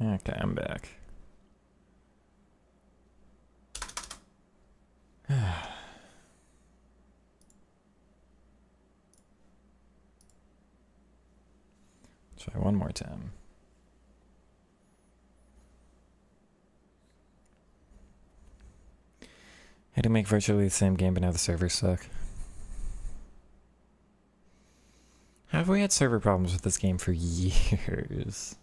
Okay, I'm back. Try one more time. Had to make virtually the same game, but now the servers suck. Have we had server problems with this game for years?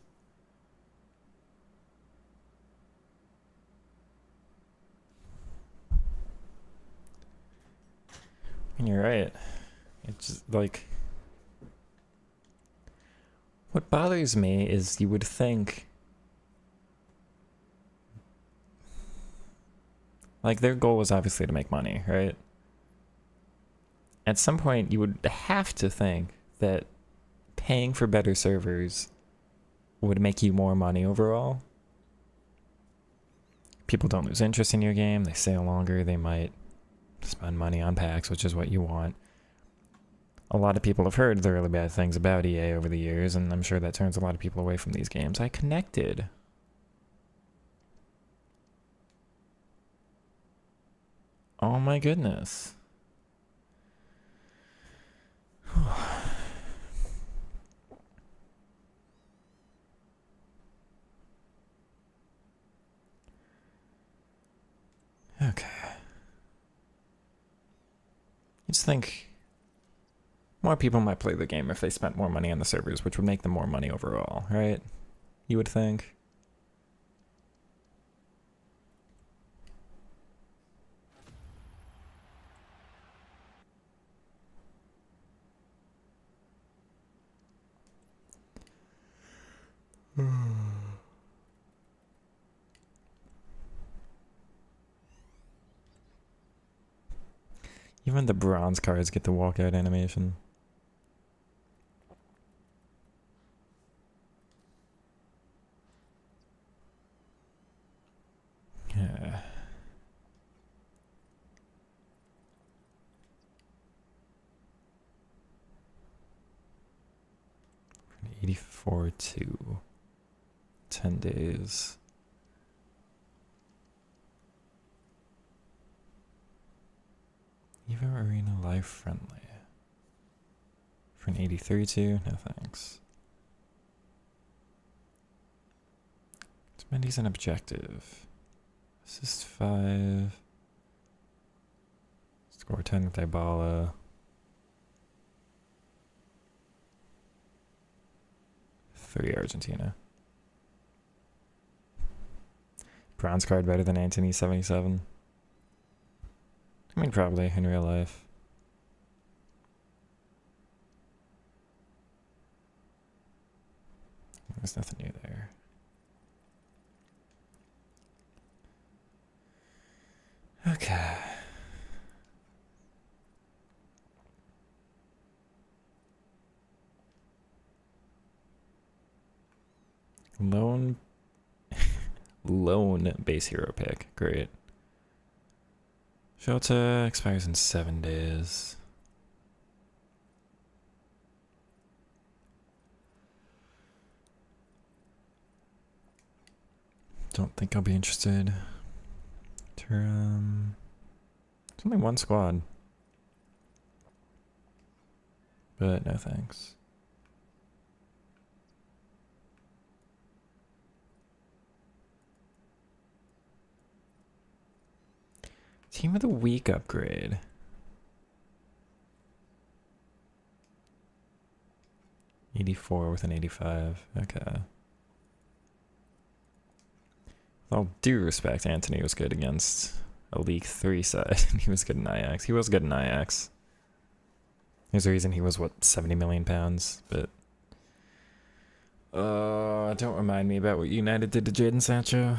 And you're right. It's just like... What bothers me is you would think... Like, their goal was obviously to make money, right? At some point, you would have to think that paying for better servers would make you more money overall. People don't lose interest in your game, they stay longer, they might spend money on packs, which is what you want. A lot of people have heard the really bad things about EA over the years, and I'm sure that turns a lot of people away from these games. I connected. Oh my goodness. Okay. You just think more people might play the game if they spent more money on the servers, which would make them more money overall, right? You would think. Even the bronze cards get the walkout animation. Yeah. 84-2. 10 days. Evo Arena Live Friendly. For an 83-2? No thanks. Mendy's an objective. Assist 5. Score 10 with Dybala. 3 Argentina. Bronze card better than Antony 77. I mean, probably in real life. There's nothing new there. Okay. Lone base hero pick. Great. Shota expires in 7 days. Don't think I'll be interested. It's only one squad. But no thanks. Team of the Week upgrade. '84 with an 85. Okay. With all due respect, Antony was good against a League 3 side. He was good in Ajax. He was good in Ajax. There's a reason he was, what, 70 million pounds? But don't remind me about what United did to Jadon Sancho.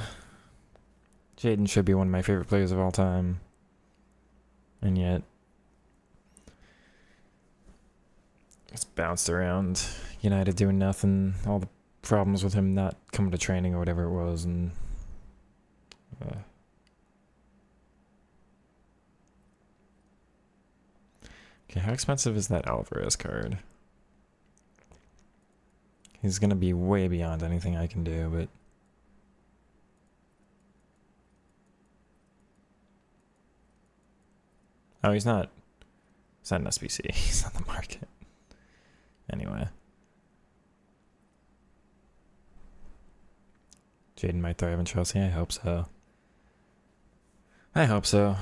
Jadon should be one of my favorite players of all time. And yet, it's bounced around. United doing nothing. All the problems with him not coming to training or whatever it was. And okay, how expensive is that Alvarez card? He's going to be way beyond anything I can do, but Oh, he's not. He's not an SBC. He's on the market. Anyway. Jaden might thrive in Chelsea. I hope so. I hope so.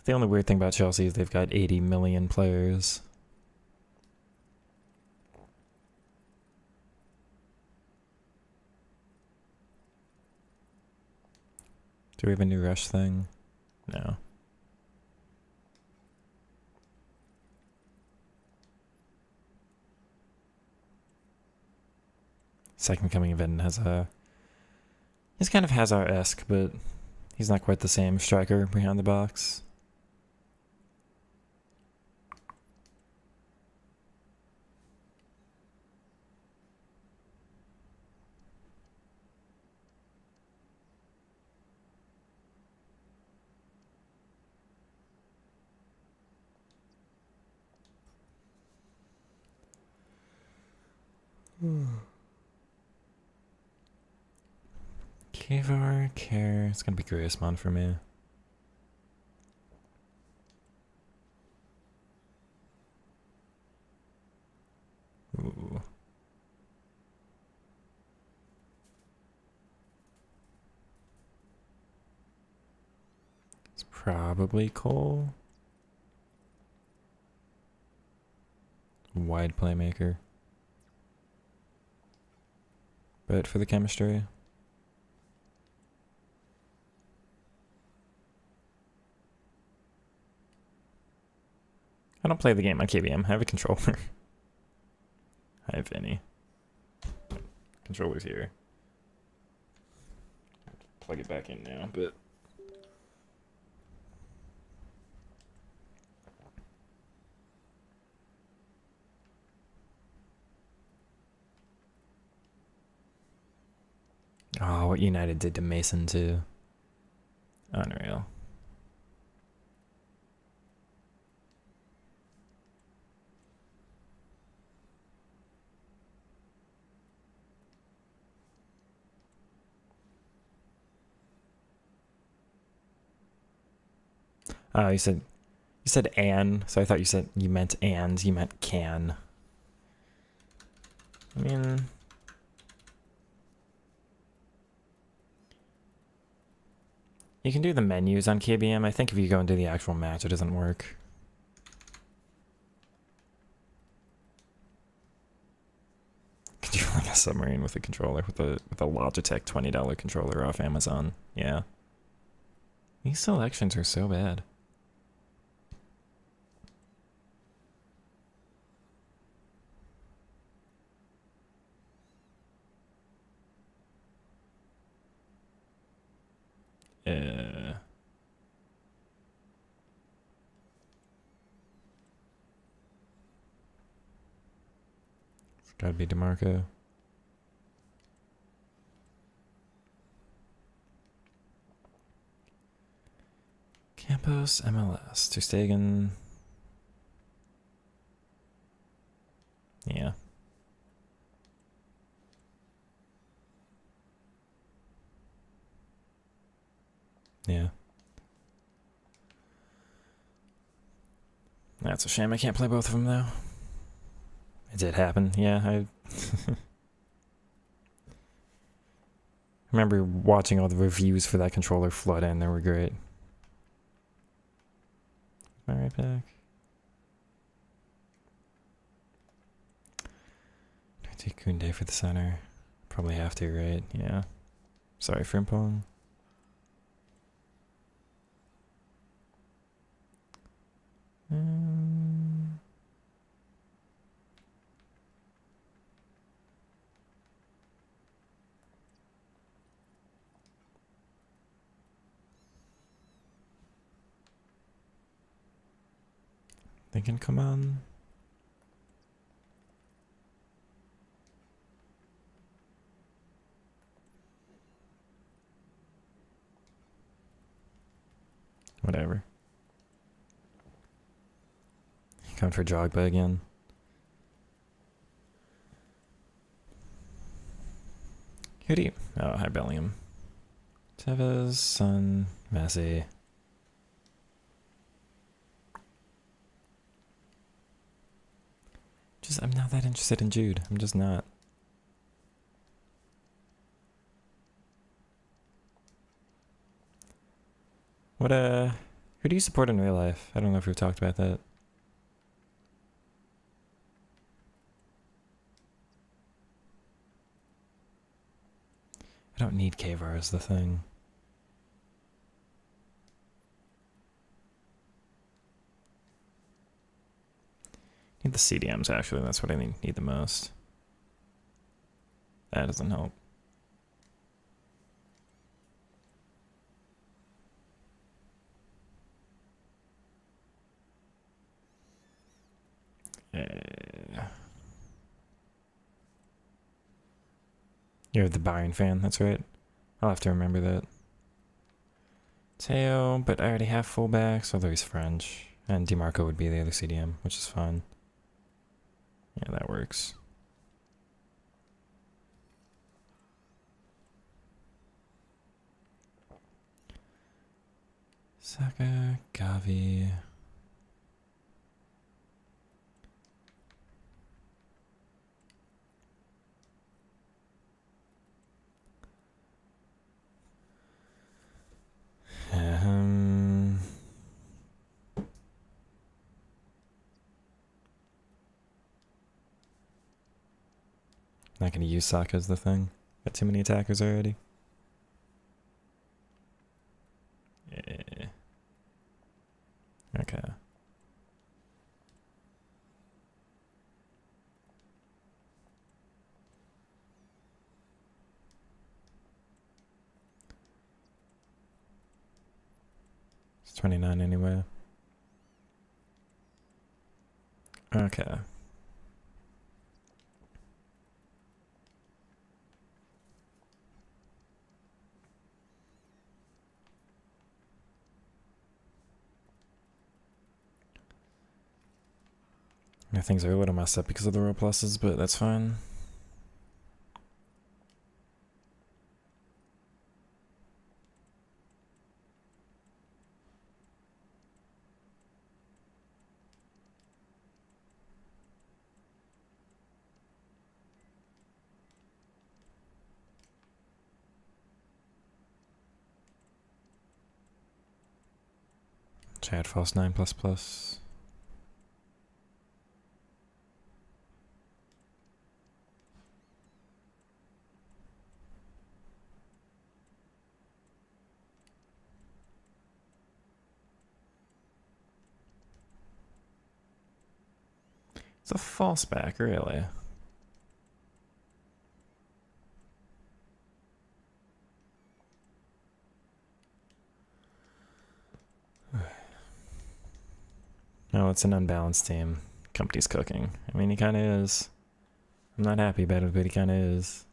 The only weird thing about Chelsea is they've got 80 million players. Do we have a new rush thing? No. Second Coming of Eden has a... He's kind of Hazard-esque, but he's not quite the same striker behind the box. Kavar, Care. It's gonna be Griezmann for me. Ooh. It's probably Cole. Wide playmaker. But for the chemistry. I don't play the game on KBM. I have a controller. I have any. Controller's here. Plug it back in now, but... Oh, what United did to Mason too. Unreal. Oh, you said "an," so I thought you meant "and." You meant "can." I mean, you can do the menus on KBM. I think if you go into the actual match, it doesn't work. Could you like a submarine with a controller with a Logitech $20 controller off Amazon? Yeah. These selections are so bad. It's gotta be DeMarco. Campos, MLS, Ter Stegen. Yeah. Yeah. That's a shame I can't play both of them though. It did happen, yeah. I remember watching all the reviews for that controller flood in, they were great. Am I right back? Do I take Koundé for the center? Probably have to, right? Yeah. Sorry, Frimpong. They can come on. Whatever. Coming for Jogba again. Who do you? Oh, hi Bellingham. Tevez, Son, Messi. I'm not that interested in Jude. I'm just not. What, who do you support in real life? I don't know if we've talked about that. I don't need Kavar as the thing. Need the CDMs, actually. That's what I need the most. That doesn't help. You're the Bayern fan, that's right. I'll have to remember that. Teo, but I already have fullbacks, although he's French. And DeMarco would be the other CDM, which is fine. Yeah, that works. Saka, Gavi. Not gonna use Saka as the thing. Got too many attackers already. Yeah. Okay. It's 29 anyway. Okay. Yeah, things are a little messed up because of the row pluses, but that's fine. Chad false 9++. It's a false back, really. No, it's an unbalanced team. Company's cooking. I mean, he kind of is. I'm not happy about it, but he kind of is.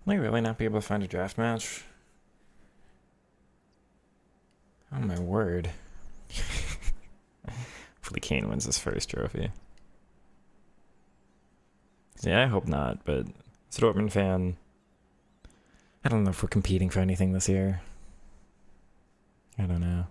Will I really not be able to find a draft match? Oh my word. Hopefully Kane wins his first trophy. Yeah, I hope not, but as a Dortmund fan, I don't know if we're competing for anything this year. I don't know.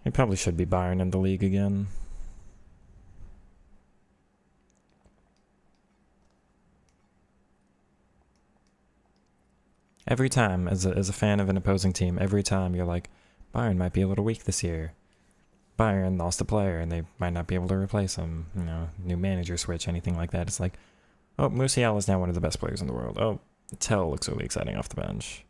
He probably should be Bayern in the league again. Every time, as a fan of an opposing team, every time you're like, Bayern might be a little weak this year. Bayern lost a player and they might not be able to replace him. You know, new manager switch, anything like that. It's like, oh, Musiala is now one of the best players in the world. Oh, Tell looks really exciting off the bench.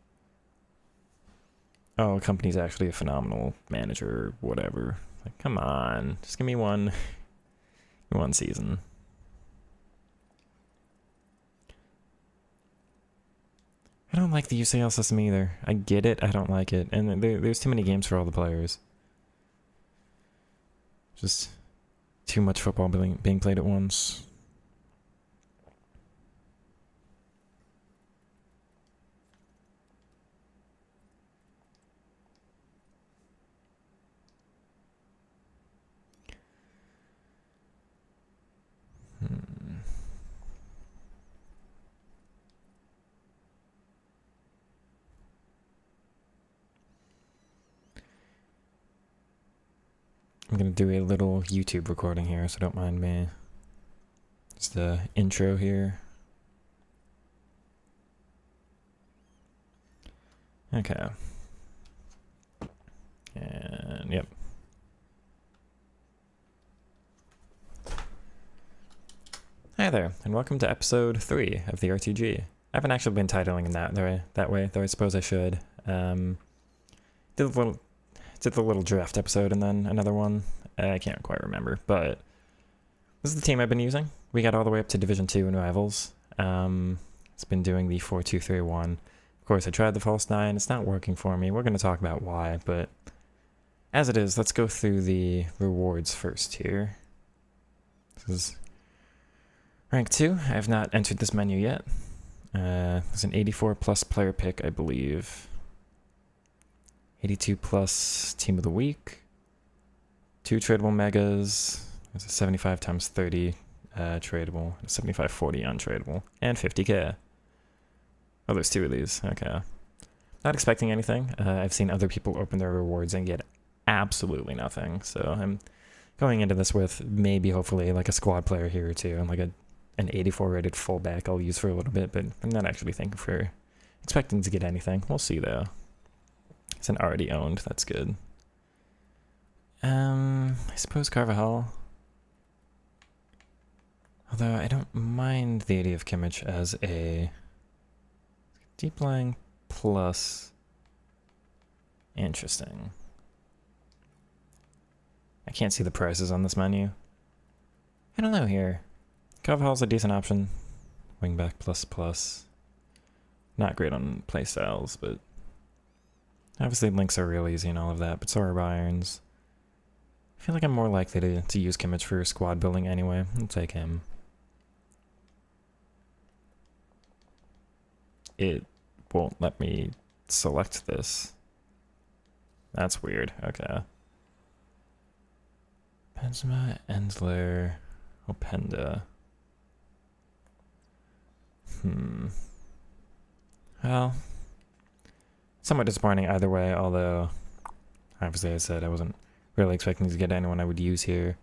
Oh, Company's actually a phenomenal manager or whatever. Like, come on. Just give me one season. I don't like the UCL system either. I get it, I don't like it. And there's too many games for all the players. Just too much football being played at once. I'm gonna do a little YouTube recording here, so don't mind me. It's the intro here. Okay. And yep. Hi there, and welcome to episode 3 of the RTG. I haven't actually been titling in that way, though I suppose I should. Did the little draft episode and then another one. I can't quite remember, but this is the team I've been using. We got all the way up to Division 2 in Rivals. It's been doing the 4-2-3-1. Of course, I tried the false 9. It's not working for me. We're going to talk about why, but as it is, let's go through the rewards first here. This is rank 2. I have not entered this menu yet. There's an 84 plus player pick, I believe. 82 plus team of the week. 2 tradable megas. There's a 75 times 30 tradable. A 75-40 untradable. And 50k. Oh, there's 2 of these. Okay. Not expecting anything. I've seen other people open their rewards and get absolutely nothing. So I'm going into this with maybe, hopefully, like a squad player here or two. And like an 84 rated fullback I'll use for a little bit. But I'm not actually expecting to get anything. We'll see, though. It's an already owned. That's good. I suppose Carvajal. Although I don't mind the idea of Kimmich as a deep lying plus. Interesting. I can't see the prices on this menu. I don't know here. Carvajal's a decent option. Wingback plus. Not great on playstyles, but obviously links are real easy and all of that, but so are Bayern's. I feel like I'm more likely to use Kimmich for squad building anyway. I'll take him. It won't let me select this. That's weird. Okay. Benzema, Endler, Openda. Well, somewhat disappointing either way, although obviously I said I wasn't really expecting to get anyone I would use here.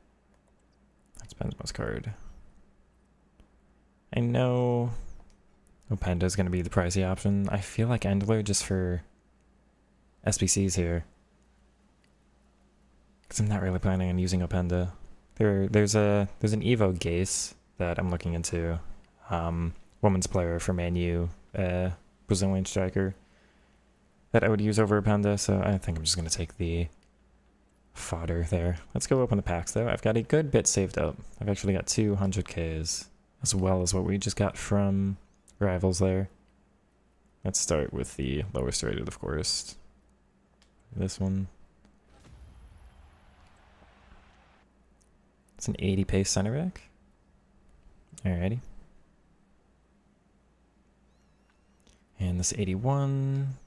That's Benzema's card. I know Openda is going to be the pricey option. I feel like Endler just for SBCs here, because I'm not really planning on using Openda. There's an Evo Gase that I'm looking into. Women's player for Man U, Brazilian striker, that I would use over Openda, so I think I'm just going to take the fodder there. Let's go open the packs, though. I've got a good bit saved up. I've actually got 200Ks, as well as what we just got from Rivals there. Let's start with the lowest rated, of course. This one. It's an 80 pace center back. Alrighty. And this 81.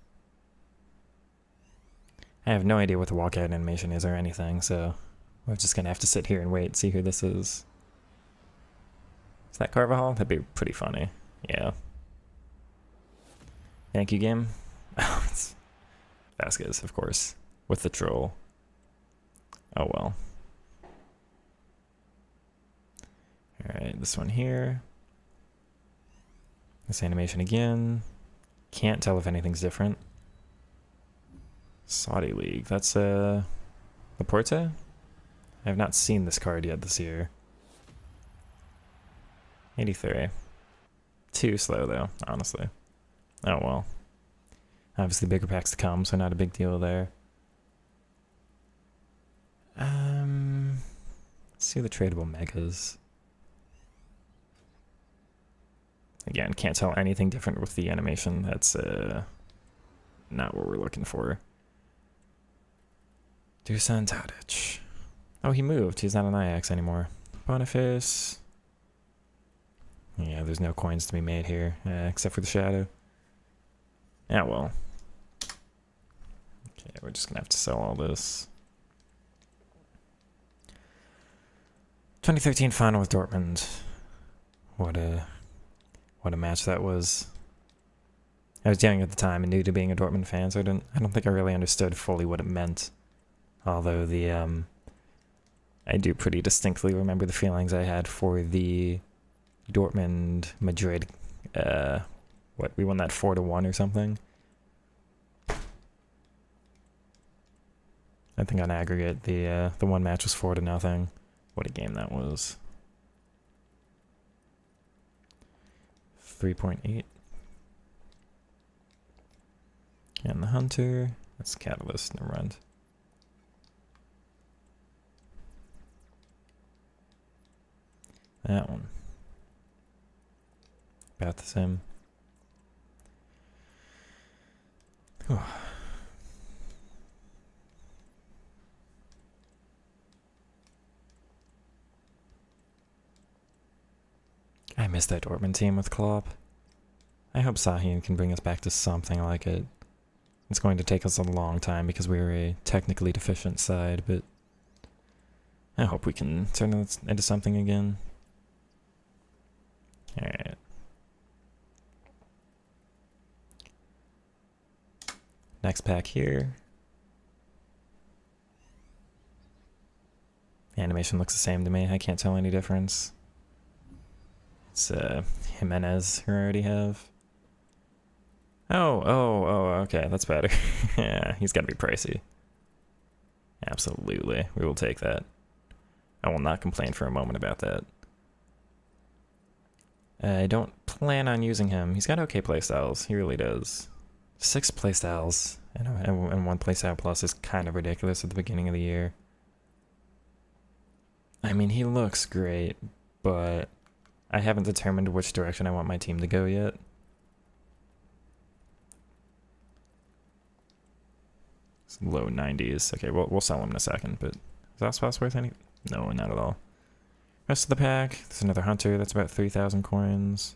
I have no idea what the walkout animation is or anything, so we're just gonna have to sit here and wait and see who this is. Is that Carvajal? That'd be pretty funny. Yeah. Thank you, game. Oh, it's Vasquez, of course, with the troll. Oh well. Alright, this one here. This animation again. Can't tell if anything's different. Saudi League. That's Laporte? I have not seen this card yet this year. 83. Too slow though, honestly. Oh well. Obviously bigger packs to come, so not a big deal there. Let's see the tradable megas. Again, can't tell anything different with the animation. That's not what we're looking for. Dusan Tadic. Oh, he moved. He's not an Ajax anymore. Boniface. Yeah, there's no coins to be made here, except for the shadow. Yeah, well. Okay, we're just gonna have to sell all this. 2013 final with Dortmund. What a match that was. I was young at the time and new to being a Dortmund fan, so I don't think I really understood fully what it meant. Although I do pretty distinctly remember the feelings I had for the Dortmund Madrid. We won that 4-1 or something. I think on aggregate the one match was 4-0. What a game that was. 3.8. And the Hunter. That's Catalyst. Never mind. That one. About the same. Whew. I miss that Dortmund team with Klopp. I hope Sahin can bring us back to something like it. It's going to take us a long time because we're a technically deficient side, but I hope we can turn it into something again. Alright. Next pack here. Animation looks the same to me. I can't tell any difference. It's Jimenez who I already have. Oh, okay, that's better. Yeah, he's gotta be pricey. Absolutely, we will take that. I will not complain for a moment about that. I don't plan on using him. He's got okay playstyles, he really does. 6 playstyles and 1 playstyle plus is kind of ridiculous at the beginning of the year. I mean, he looks great, but I haven't determined which direction I want my team to go yet. It's low 90s. Okay, we'll sell him in a second, but is that spot worth any? No, not at all. Rest of the pack, there's another Hunter. That's about 3,000 coins.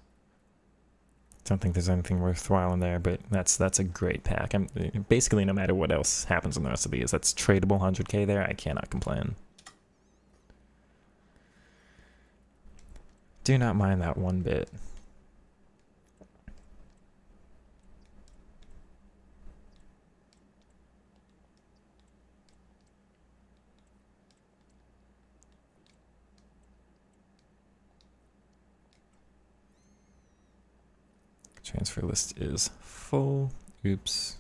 Don't think there's anything worthwhile in there, but that's a great pack. Basically, no matter what else happens in the rest of these, that's tradable 100k there. I cannot complain. Do not mind that one bit. Transfer list is full. Oops.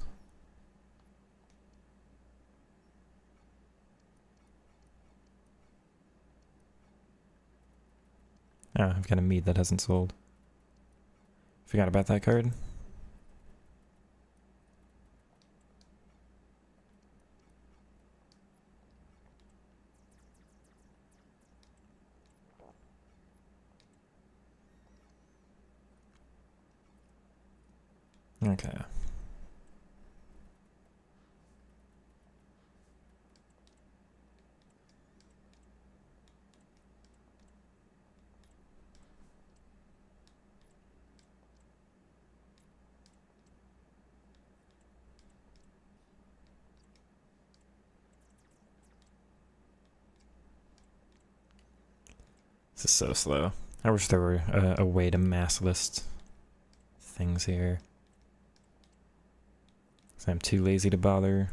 Oh, I've got a mead that hasn't sold. Forgot about that card. Okay. This is so slow. I wish there were a way to mass list things here. So I'm too lazy to bother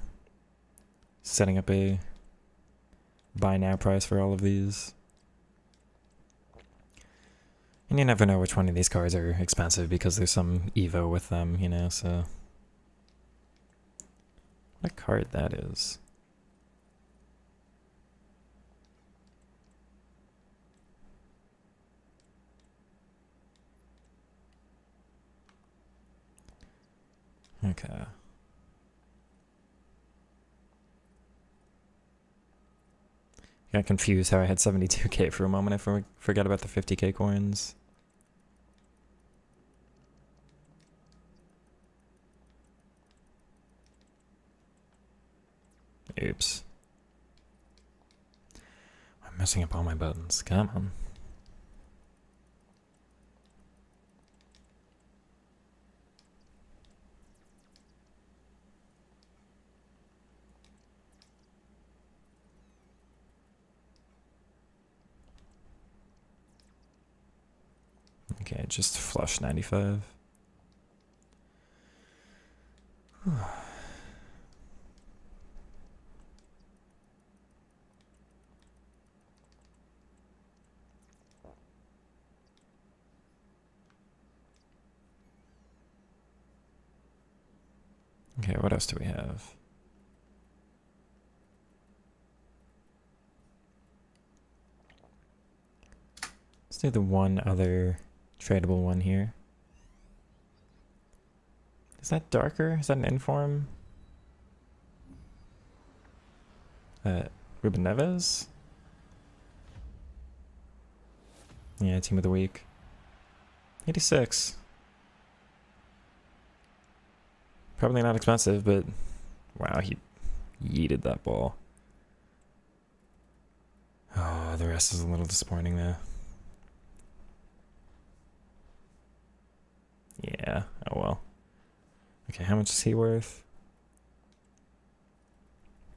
setting up a buy now price for all of these. And you never know which one of these cards are expensive because there's some Evo with them, you know, so. What card that is? Okay. Got confused how I had 72k for a moment. I forgot about the 50k coins. Oops. I'm messing up all my buttons. Come on. Okay, just flush 95. Okay, what else do we have? Let's do the one other tradable one here. Is that darker? Is that an inform? Ruben Neves? Yeah, team of the week. 86. Probably not expensive, but wow, he yeeted that ball. Oh, the rest is a little disappointing though. Yeah, oh well. Okay, how much is he worth?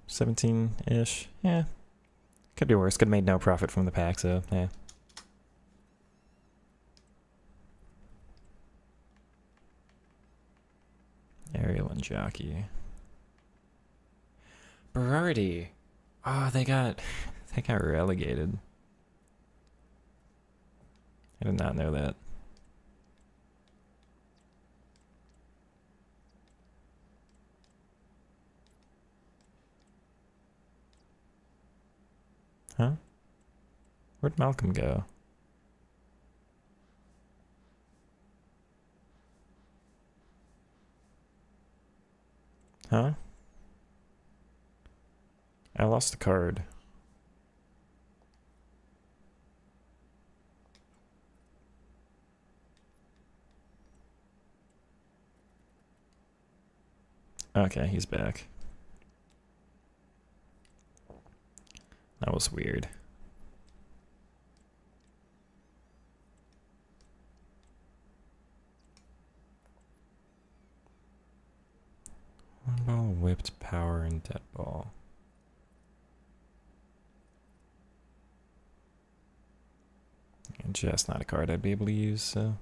17-ish? Yeah. Could be worse. Could have made no profit from the pack, so yeah. Ariel and Jockey. Berardi. Oh, they got relegated. I did not know that. Huh? Where'd Malcolm go? Huh? I lost the card. Okay, he's back. That was weird. One ball, whipped, power, and dead ball. And just not a card I'd be able to use, so.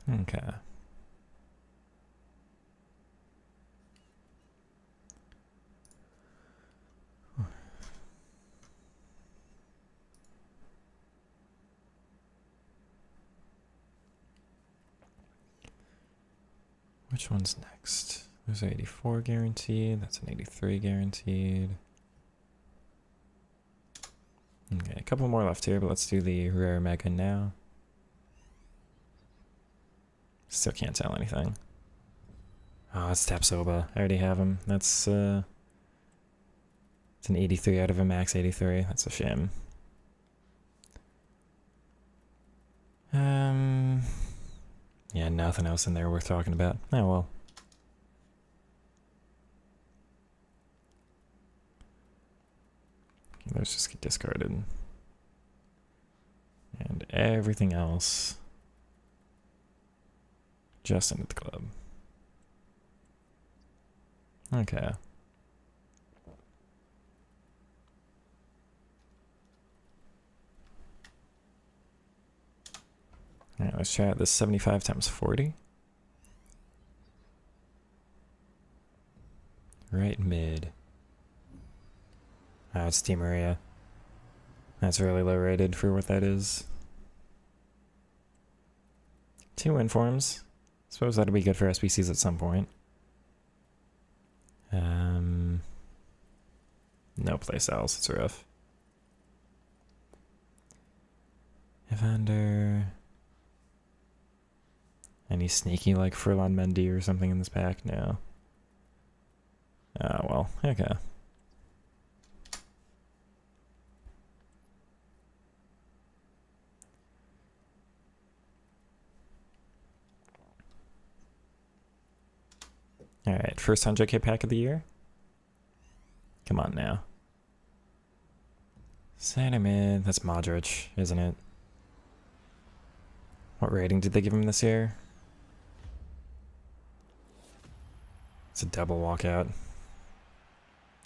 Okay. Which one's next? There's an 84 guaranteed. That's an 83 guaranteed. Okay, a couple more left here, but let's do the rare mega now. Still can't tell anything. Oh, it's Tapsoba. I already have him. That's It's an 83 out of a max 83. That's a shame. Yeah, nothing else in there worth talking about. Oh well. Those just get discarded. And everything else just into the club. Okay. Alright, let's try out this 75 times 40. Right mid. Oh, it's Di Maria. That's really low rated for what that is. 2 informs. Suppose that'll be good for SBCs at some point. No play styles, it's rough. Evander. Any sneaky like Furlan Mendy or something in this pack? No. Oh well, okay. Alright, first 100k pack of the year. Come on now. Center mid, that's Modric, isn't it? What rating did they give him this year? It's a double walkout.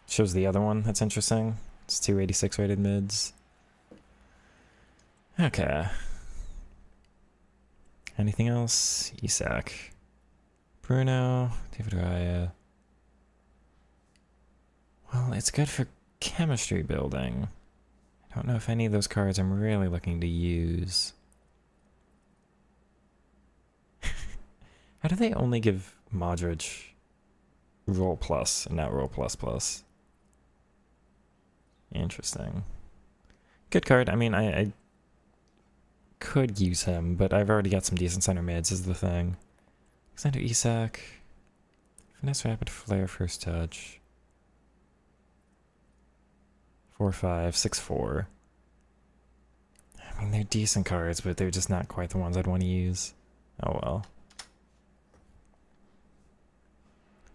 Shows the other one, that's interesting. It's 286 rated mids. Okay. Anything else? Isak. Bruno. David Raya. Well, it's good for chemistry building. I don't know if any of those cards I'm really looking to use. How do they only give Modric roll plus and not roll plus plus? Interesting. Good card. I mean, I could use him, but I've already got some decent center mids is the thing. Alexander Isak. Finesse Rapid Flare First Touch. 4-5, 6-4. I mean, they're decent cards, but they're just not quite the ones I'd want to use. Oh well.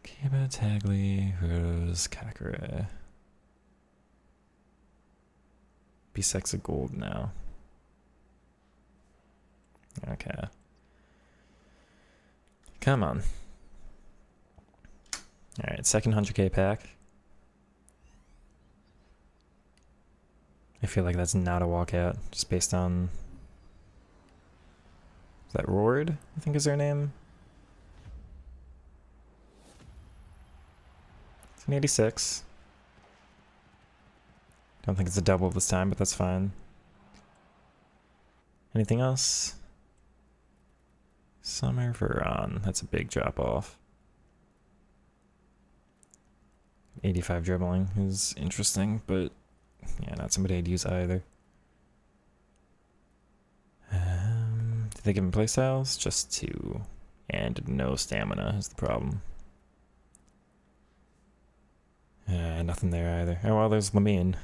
Kiba, Tagli, Rose, Kakare. B6 of gold now. Okay. Come on. Alright, second 100k pack. I feel like that's not a walkout, just based on... Is that Roard, I think is their name? It's an 86. Don't think it's a double this time, but that's fine. Anything else? Summer Veron, that's a big drop off. 85 dribbling is interesting, but yeah, not somebody I'd use either. Did they give him playstyles? Just 2. And no stamina is the problem. Nothing there either. Oh well, there's Lamine.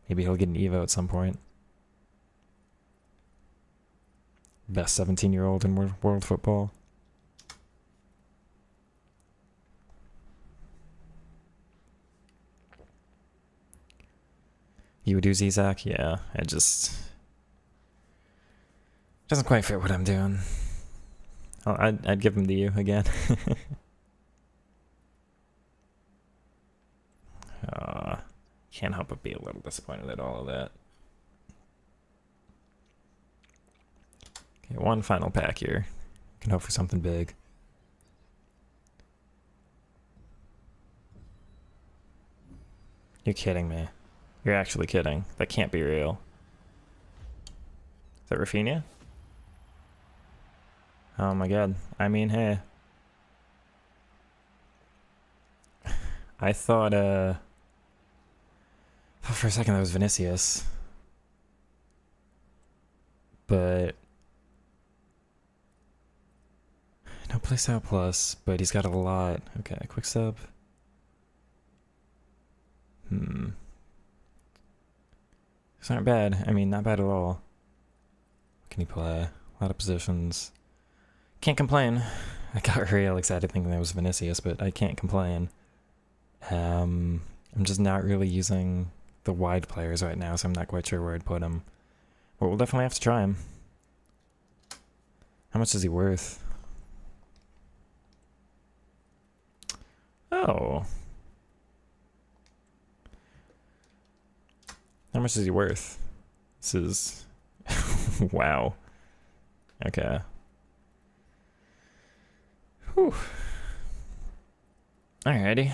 Maybe he'll get an Evo at some point. Best 17-year-old in world football. You would use Isak? Yeah, I just... Doesn't quite fit what I'm doing. I'd give him to you again. Can't help but be a little disappointed at all of that. Okay, one final pack here. Can hope for something big. You're kidding me. You're actually kidding. That can't be real. Is that Rafinha? Oh my god. I mean, hey. I thought for a second that was Vinicius. But no playstyle plus, but he's got a lot. Okay, quick sub. These aren't bad. I mean, not bad at all. What can he play? A lot of positions. Can't complain. I got real excited thinking that was Vinicius, but I can't complain. I'm just not really using the wide players right now, so I'm not quite sure where I'd put him. But we'll definitely have to try him. How much is he worth? Oh. How much is he worth? This is... wow. Okay. Whew. Alrighty.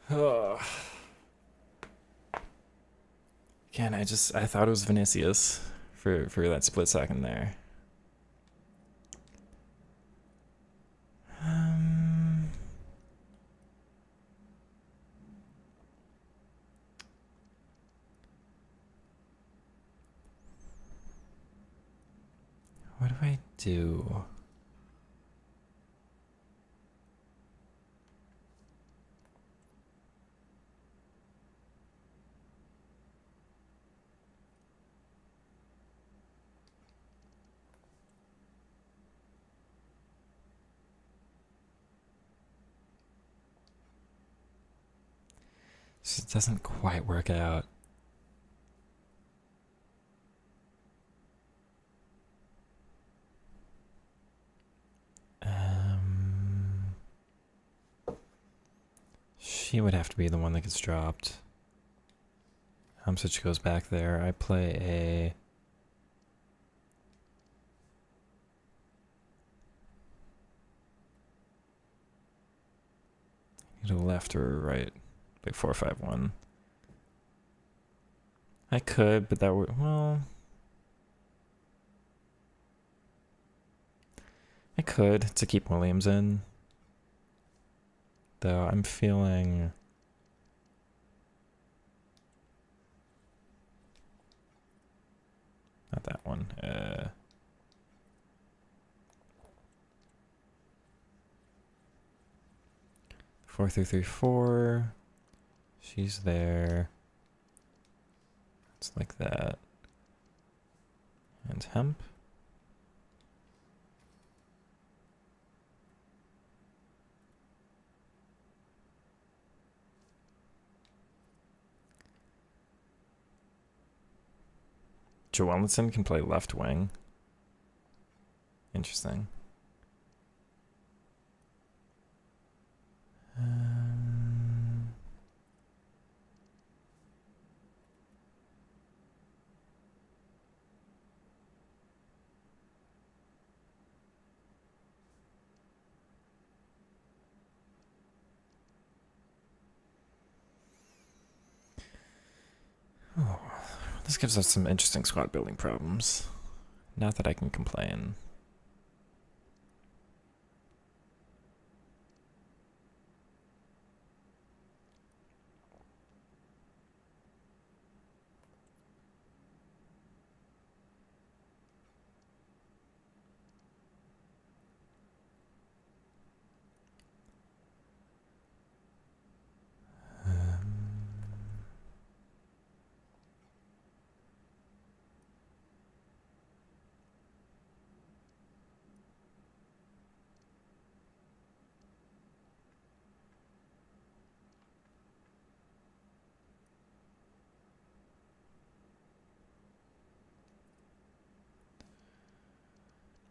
Oh. Again, I thought it was Vinicius for that split second there. What do I do? It doesn't quite work out. She would have to be the one that gets dropped. Hamsich goes back there. I play a... either left or right. Like 4-5-1. I could, but that would... well... I could, to keep Williams in. Though I'm feeling... not that one. 4-3-3-4. She's there. It's like that. And Hemp. Joelinson can play left wing. Interesting. Oh, this gives us some interesting squad building problems. Not that I can complain.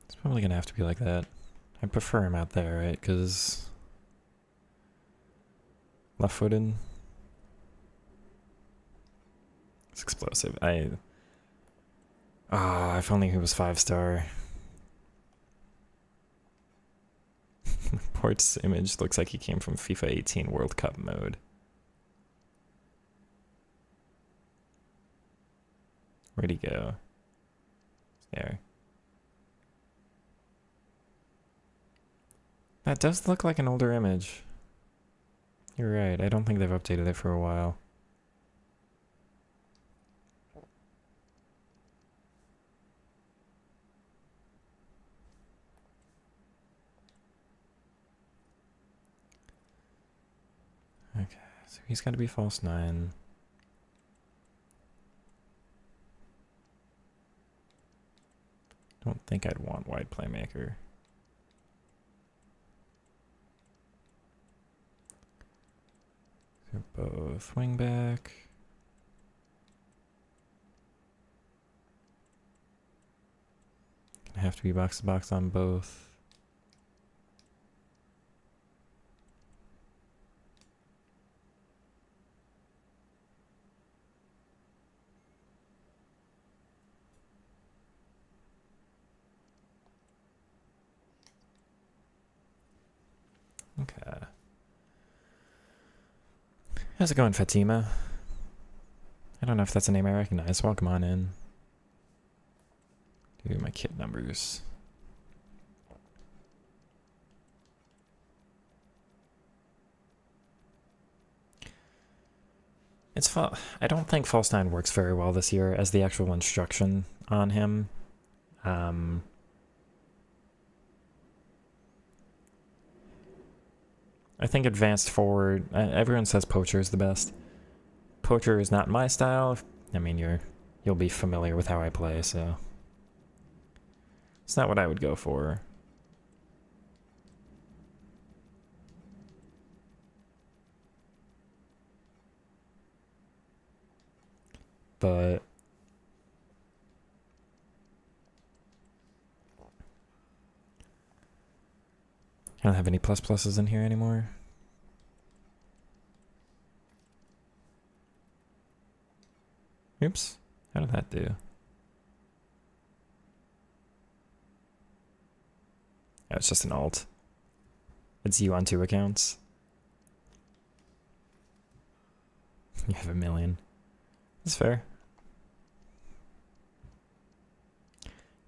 It's probably gonna have to be like that. I prefer him out there, right? Because left-footed. It's explosive. If only he was 5-star. Port's image looks like he came from FIFA 18 World Cup mode. Where'd he go? There. That does look like an older image. You're right, I don't think they've updated it for a while. Okay. So he's got to be false 9. Don't think I'd want wide playmaker. They're both wingback. Gonna have to be box to box on both. Okay. How's it going, Fatima? I don't know if that's a name I recognize. Welcome on in. Do my kit numbers. I don't think false 9 works very well this year as the actual instruction on him. I think advanced forward, everyone says poacher is the best. Poacher is not my style. I mean, you'll be familiar with how I play, so it's not what I would go for. But I don't have any pluses in here anymore. Oops. How did that do? Oh, it's just an alt. It's you on 2 accounts. You have 1 million. That's fair.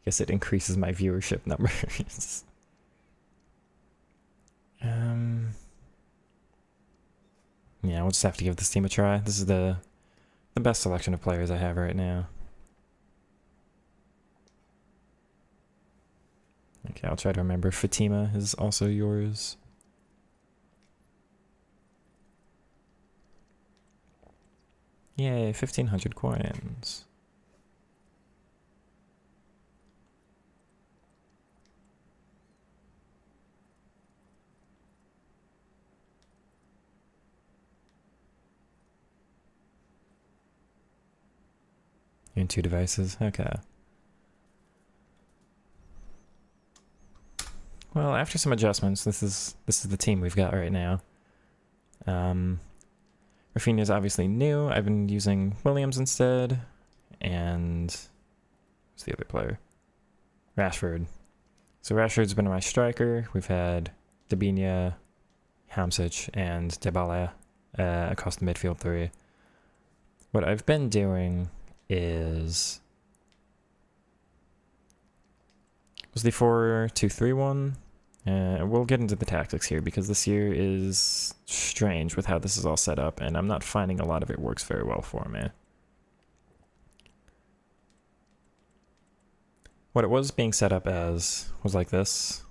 Guess it increases my viewership numbers. Yeah, we'll just have to give this team a try. This is the best selection of players I have right now. Okay, I'll try to remember Fatima is also yours. Yay, 1,500 coins. You're in 2 devices? Okay. Well, after some adjustments, this is the team we've got right now. Rafinha's obviously new. I've been using Williams instead. And who's the other player? Rashford. So Rashford's been my striker. We've had Dabinia, Hamsich, and Dybala across the midfield 3. What I've been doing is the 4-2-3-1. We'll get into the tactics here because this year is strange with how this is all set up, and I'm not finding a lot of it works very well for me. What it was being set up as was like this.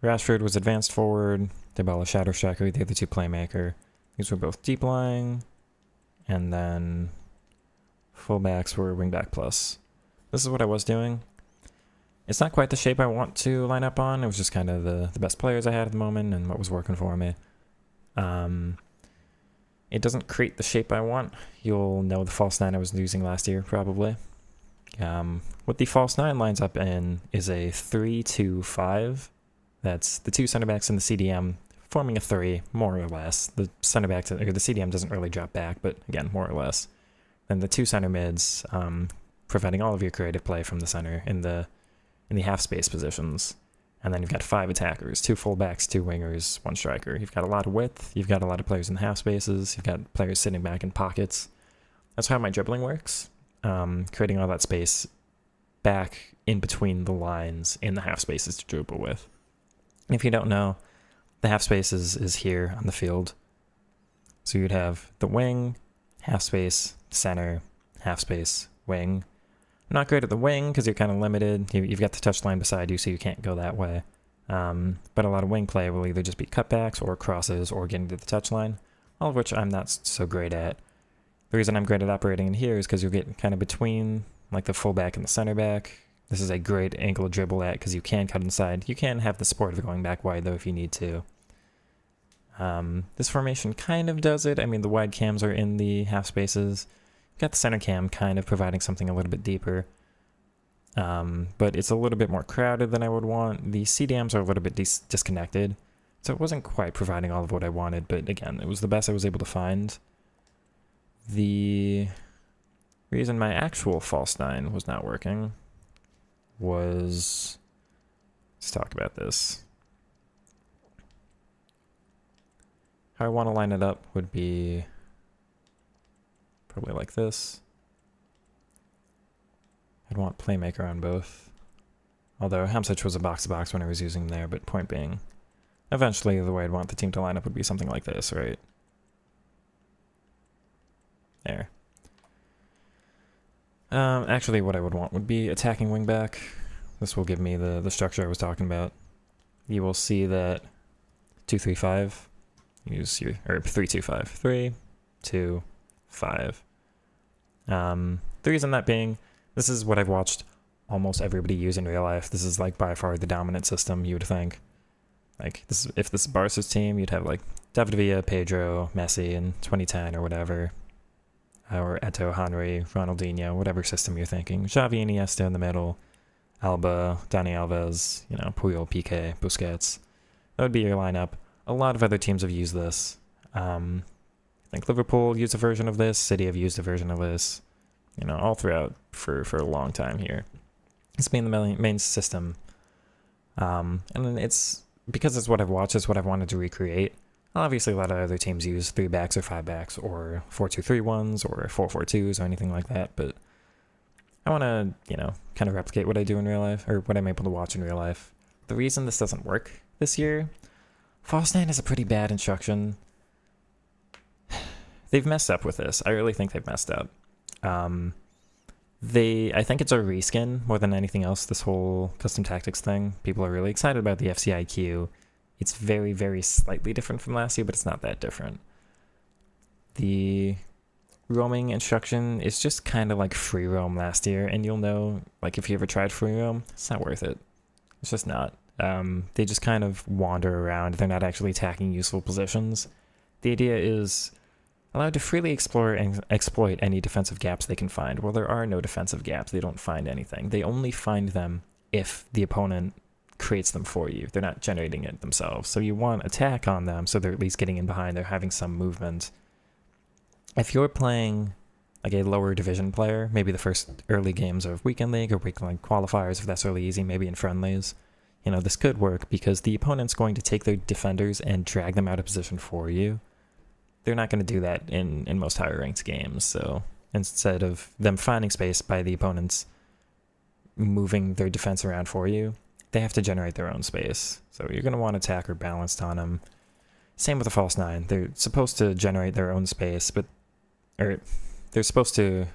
Rashford was advanced forward, Dybala shadow striker, the other 2 playmaker. These were both deep lying, and then fullbacks were wingback plus. This is what I was doing. It's not quite the shape I want to line up on. It was just kind of the best players I had at the moment and what was working for me. It doesn't create the shape I want. You'll know the false 9 I was using last year, probably. What the false 9 lines up in is a 3-2-5. That's the 2 center backs and the CDM forming a 3, more or less. The center back or the CDM doesn't really drop back, but again, more or less. Then the 2 center mids, providing all of your creative play from the center in the half space positions. And then you've got 5 attackers, 2 fullbacks, 2 wingers, 1 striker. You've got a lot of width. You've got a lot of players in the half spaces. You've got players sitting back in pockets. That's how my dribbling works. Creating all that space back in between the lines in the half spaces to dribble with. And if you don't know, the half space is here on the field. So you'd have the wing, half space, center, half space, wing. I'm not great at the wing because you're kind of limited. You've got the touchline beside you, so you can't go that way. But a lot of wing play will either just be cutbacks or crosses or getting to the touchline. all of which I'm not so great at. The reason I'm great at operating in here is because you'll get kind of between like the fullback and the center back. This is a great angle to dribble at because you can cut inside. You can have the support of going back wide though if you need to. This formation kind of does it. I mean, the wide cams are in the half spaces. You've got the center cam kind of providing something a little bit deeper. But it's a little bit more crowded than I would want. The CDMs are a little bit disconnected. So it wasn't quite providing all of what I wanted, but again, it was the best I was able to find. The reason my actual false 9 was not working was... Let's talk about this. How I want to line it up would be probably like this. I'd want Playmaker on both. Although Hamsich was a box-to-box when I was using them there, but point being, eventually the way I'd want the team to line up would be something like this, right? There. Actually, what I would want would be attacking wingback. This will give me the structure I was talking about. You will see that 2-3-5. Use your, or 3-2-5. 3, 2, 5. The reason that being, this is what I've watched almost everybody use in real life. This is like by far the dominant system, you would think. Like, this, if this is Barca's team, you'd have like David Villa, Pedro, Messi in 2010 or whatever. Or Eto'o, Henry, Ronaldinho, whatever system you're thinking. Xavi and Iniesta in the middle. Alba, Dani Alves, you know, Puyol, Piqué, Busquets. That would be your lineup. A lot of other teams have used this. I think Liverpool used a version of this. City have used a version of this. You know, all throughout for a long time here. It's been the main system. And it's, because it's what I've watched, it's what I've wanted to recreate. Obviously, a lot of other teams use 3 backs or 5 backs or 4-2-3-1s or 4-4-2s or anything like that, but I want to, you know, kind of replicate what I do in real life, or what I'm able to watch in real life. The reason this doesn't work this year, False 9 is a pretty bad instruction. They've messed up with this. I really think they've messed up. I think it's a reskin more than anything else, this whole custom tactics thing. People are really excited about the FCIQ. It's very, very slightly different from last year, but it's not that different. The roaming instruction is just kind of like free roam last year, and you'll know, like, if you ever tried free roam, it's not worth it. It's just not. They just kind of wander around. They're not actually attacking useful positions. The idea is allowed to freely explore and exploit any defensive gaps they can find. Well, there are no defensive gaps. They don't find anything. They only find them if the opponent creates them for you. They're not generating it themselves. So you want attack on them so they're at least getting in behind. They're having some movement. If you're playing like a lower division player, maybe the first early games of Weekend League or Weekend League qualifiers, if that's really easy, maybe in friendlies, you know, this could work because the opponent's going to take their defenders and drag them out of position for you. They're not going to do that in most higher ranked games. So instead of them finding space by the opponents moving their defense around for you, they have to generate their own space. So you're going to want attacker balanced on them. Same with the False 9. They're supposed to generate their own space, or they're supposed to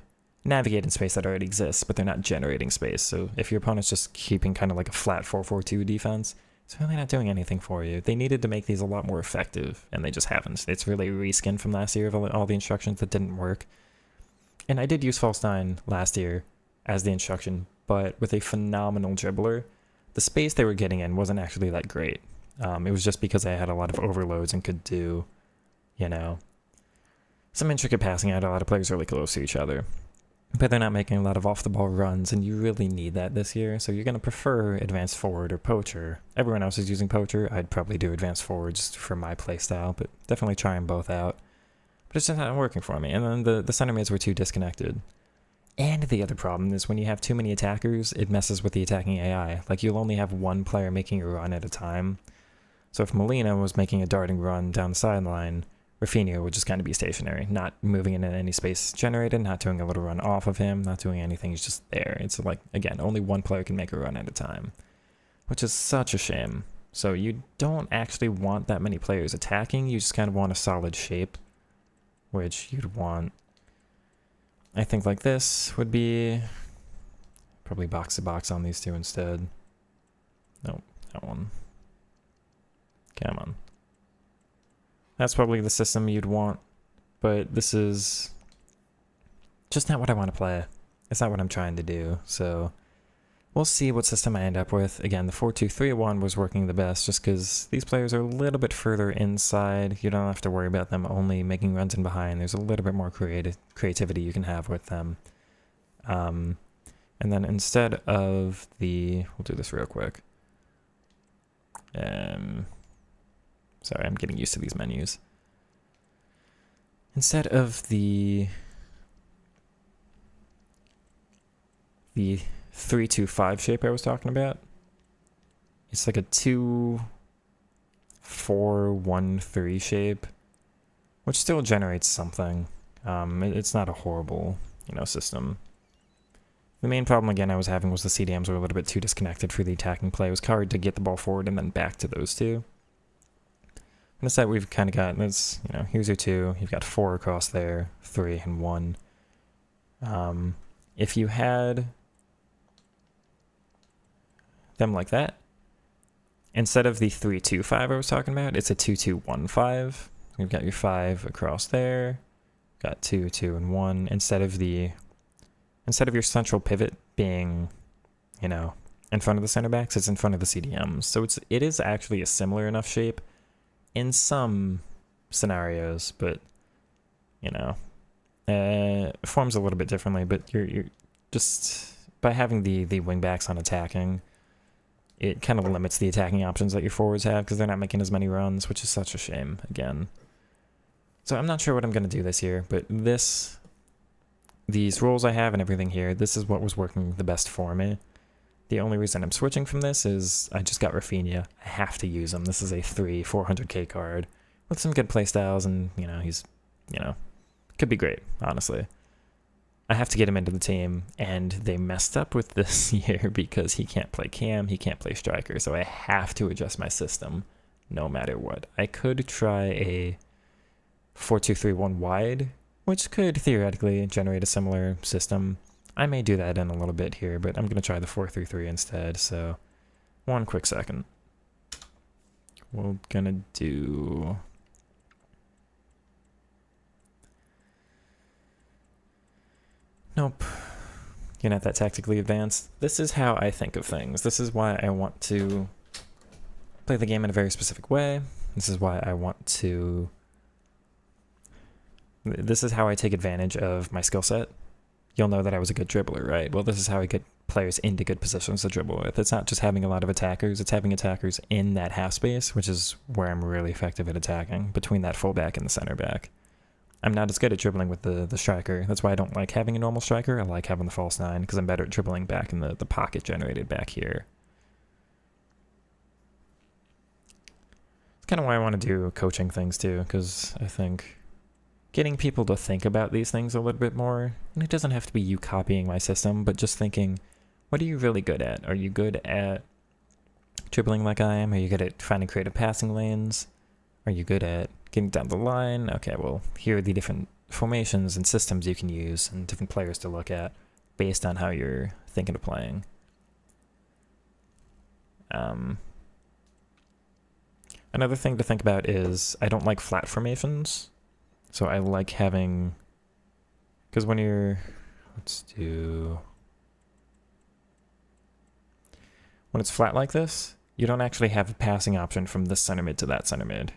navigate in space that already exists, but they're not generating space. So if your opponent's just keeping kind of like a flat 4-4-2 defense, it's really not doing anything for you. They needed to make these a lot more effective, and they just haven't. It's really a reskin from last year of all the instructions that didn't work. And I did use False 9 last year as the instruction, but with a phenomenal dribbler. The space they were getting in wasn't actually that great. It was just because I had a lot of overloads and could do, you know, some intricate passing. I had a lot of players really close to each other. But they're not making a lot of off-the-ball runs, and you really need that this year. So you're going to prefer Advanced Forward or Poacher. Everyone else is using Poacher. I'd probably do Advanced Forward just for my playstyle, but definitely try them both out. But it's just not working for me. And then the center mids were too disconnected. And the other problem is when you have too many attackers, it messes with the attacking AI. Like, you'll only have one player making a run at a time. So if Molina was making a darting run down the sideline, Rafinha would just kind of be stationary, not moving into any space generated, not doing a little run off of him, not doing anything. He's just there. It's like, again, only one player can make a run at a time, which is such a shame. So you don't actually want that many players attacking. You just kind of want a solid shape, which you'd want. I think like this would be probably box to box on these two instead. Nope, that one. Come on. That's probably the system you'd want, but this is just not what I want to play. It's not what I'm trying to do, so we'll see what system I end up with. Again, the 4-2-3-1 was working the best just because these players are a little bit further inside. You don't have to worry about them only making runs in behind. There's a little bit more creativity you can have with them. And then instead of the... We'll do this real quick. Sorry, I'm getting used to these menus. Instead of the 3-2-5 shape I was talking about, it's like a 2-4-1-3 shape, which still generates something. It's not a horrible, system. The main problem, again, I was having was the CDMs were a little bit too disconnected for the attacking play. It was hard to get the ball forward and then back to those two. And instead, we've kind of got this, here's your 2. You've got 4 across there, 3 and 1. If you had them like that, instead of the 3-2-5 I was talking about, it's a 2-2-1-5. You've got your 5 across there, got 2, 2, and 1. Instead of your central pivot being, in front of the center backs, it's in front of the CDMs. So it is actually a similar enough shape in some scenarios, but forms a little bit differently. But you're just by having the wing backs on attacking, it kind of limits the attacking options that your forwards have because they're not making as many runs, which is such a shame again. So I'm not sure what I'm going to do this year, but these roles I have and everything here, this is what was working the best for me. The only reason I'm switching from this is I just got Rafinha. I have to use him. This is a 400k card with some good playstyles, and, he's, could be great, honestly. I have to get him into the team, and they messed up with this year because he can't play cam, he can't play striker, so I have to adjust my system no matter what. I could try a 4-2-3-1 wide, which could theoretically generate a similar system. I may do that in a little bit here, but I'm going to try the 4-3-3 instead, so one quick second. We're going to do... Nope. You're not that tactically advanced. This is how I think of things. This is why I want to play the game in a very specific way. This is why I want to... This is how I take advantage of my skill set. You'll know that I was a good dribbler, right? Well, this is how I get players into good positions to dribble with. It's not just having a lot of attackers, it's having attackers in that half space, which is where I'm really effective at attacking, between that fullback and the center back. I'm not as good at dribbling with the striker. That's why I don't like having a normal striker. I like having the false 9, because I'm better at dribbling back in the pocket generated back here. It's kind of why I want to do coaching things too, because I think getting people to think about these things a little bit more, and it doesn't have to be you copying my system, but just thinking, what are you really good at? Are you good at dribbling like I am? Are you good at finding creative passing lanes? Are you good at getting down the line? Okay, well, here are the different formations and systems you can use and different players to look at based on how you're thinking of playing. Another thing to think about is I don't like flat formations. So I like having, because when you're, when it's flat like this, you don't actually have a passing option from this center mid to that center mid.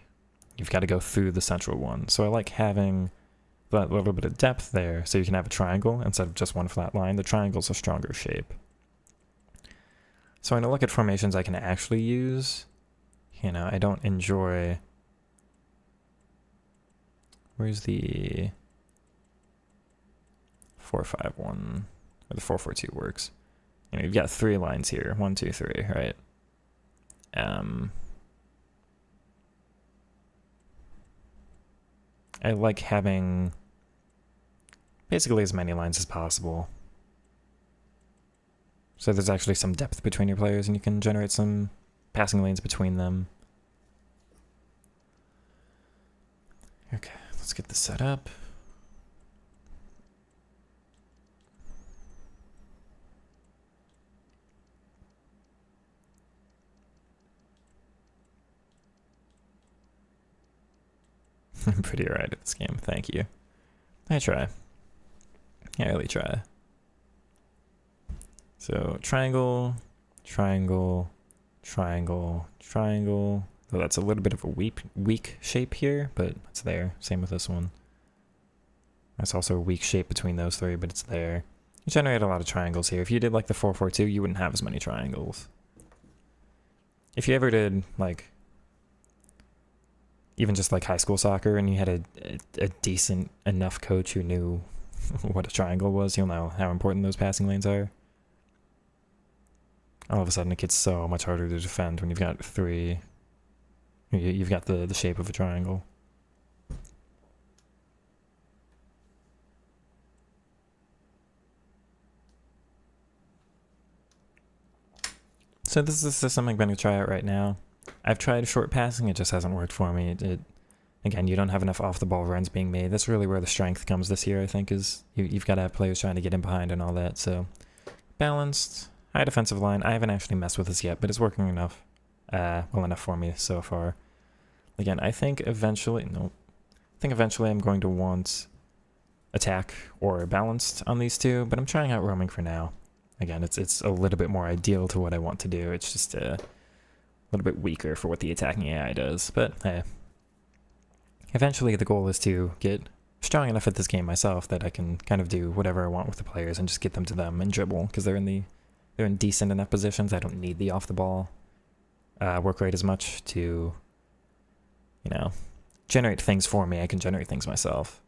You've got to go through the central one. So I like having that little bit of depth there so you can have a triangle instead of just one flat line. The triangle's a stronger shape. So when I look at formations I can actually use, I don't enjoy... Where's the 4-5-1 or the 4-4-2 works? You've got 3 lines here. 1, 2, 3, right? I like having basically as many lines as possible. So there's actually some depth between your players and you can generate some passing lanes between them. Okay. Let's get this set up. I'm pretty alright at this game, thank you. I try. I really try. So triangle, triangle, triangle, triangle. So that's a little bit of a weak shape here, but it's there. Same with this one. That's also a weak shape between those three, but it's there. You generate a lot of triangles here. If you did like the 4-4-2, you wouldn't have as many triangles. If you ever did like even just like high school soccer and you had a decent enough coach who knew what a triangle was, you'll know how important those passing lanes are. All of a sudden it gets so much harder to defend when you've got three. You've got the shape of a triangle. So this is the system I'm going to try out right now. I've tried short passing, it just hasn't worked for me. Again, you don't have enough off-the-ball runs being made. That's really where the strength comes this year, I think, is you've got to have players trying to get in behind and all that. So balanced, high defensive line. I haven't actually messed with this yet, but it's working enough. Well enough for me so far. Again, I think eventually I'm going to want attack or balanced on these two, but I'm trying out roaming for now. Again, it's a little bit more ideal to what I want to do. It's just a little bit weaker for what the attacking AI does, but hey. Eventually the goal is to get strong enough at this game myself that I can kind of do whatever I want with the players and just get them to them and dribble, because they're in decent enough positions. I don't need the off the ball work rate as much to, you know, generate things for me. I can generate things myself.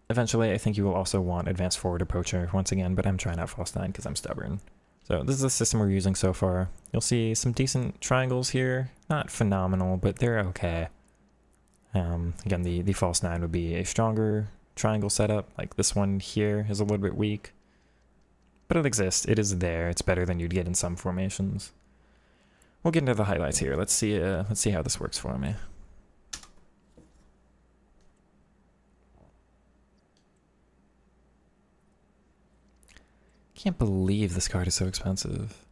Eventually, I think you will also want advanced forward approacher once again, but I'm trying out false 9 because I'm stubborn. So this is the system we're using so far. You'll see some decent triangles here. Not phenomenal, but they're okay. Again, the false 9 would be a stronger triangle setup. Like this one here is a little bit weak. But it exists. It is there. It's better than you'd get in some formations. We'll get into the highlights here. Let's see how this works for me. Can't believe this card is so expensive.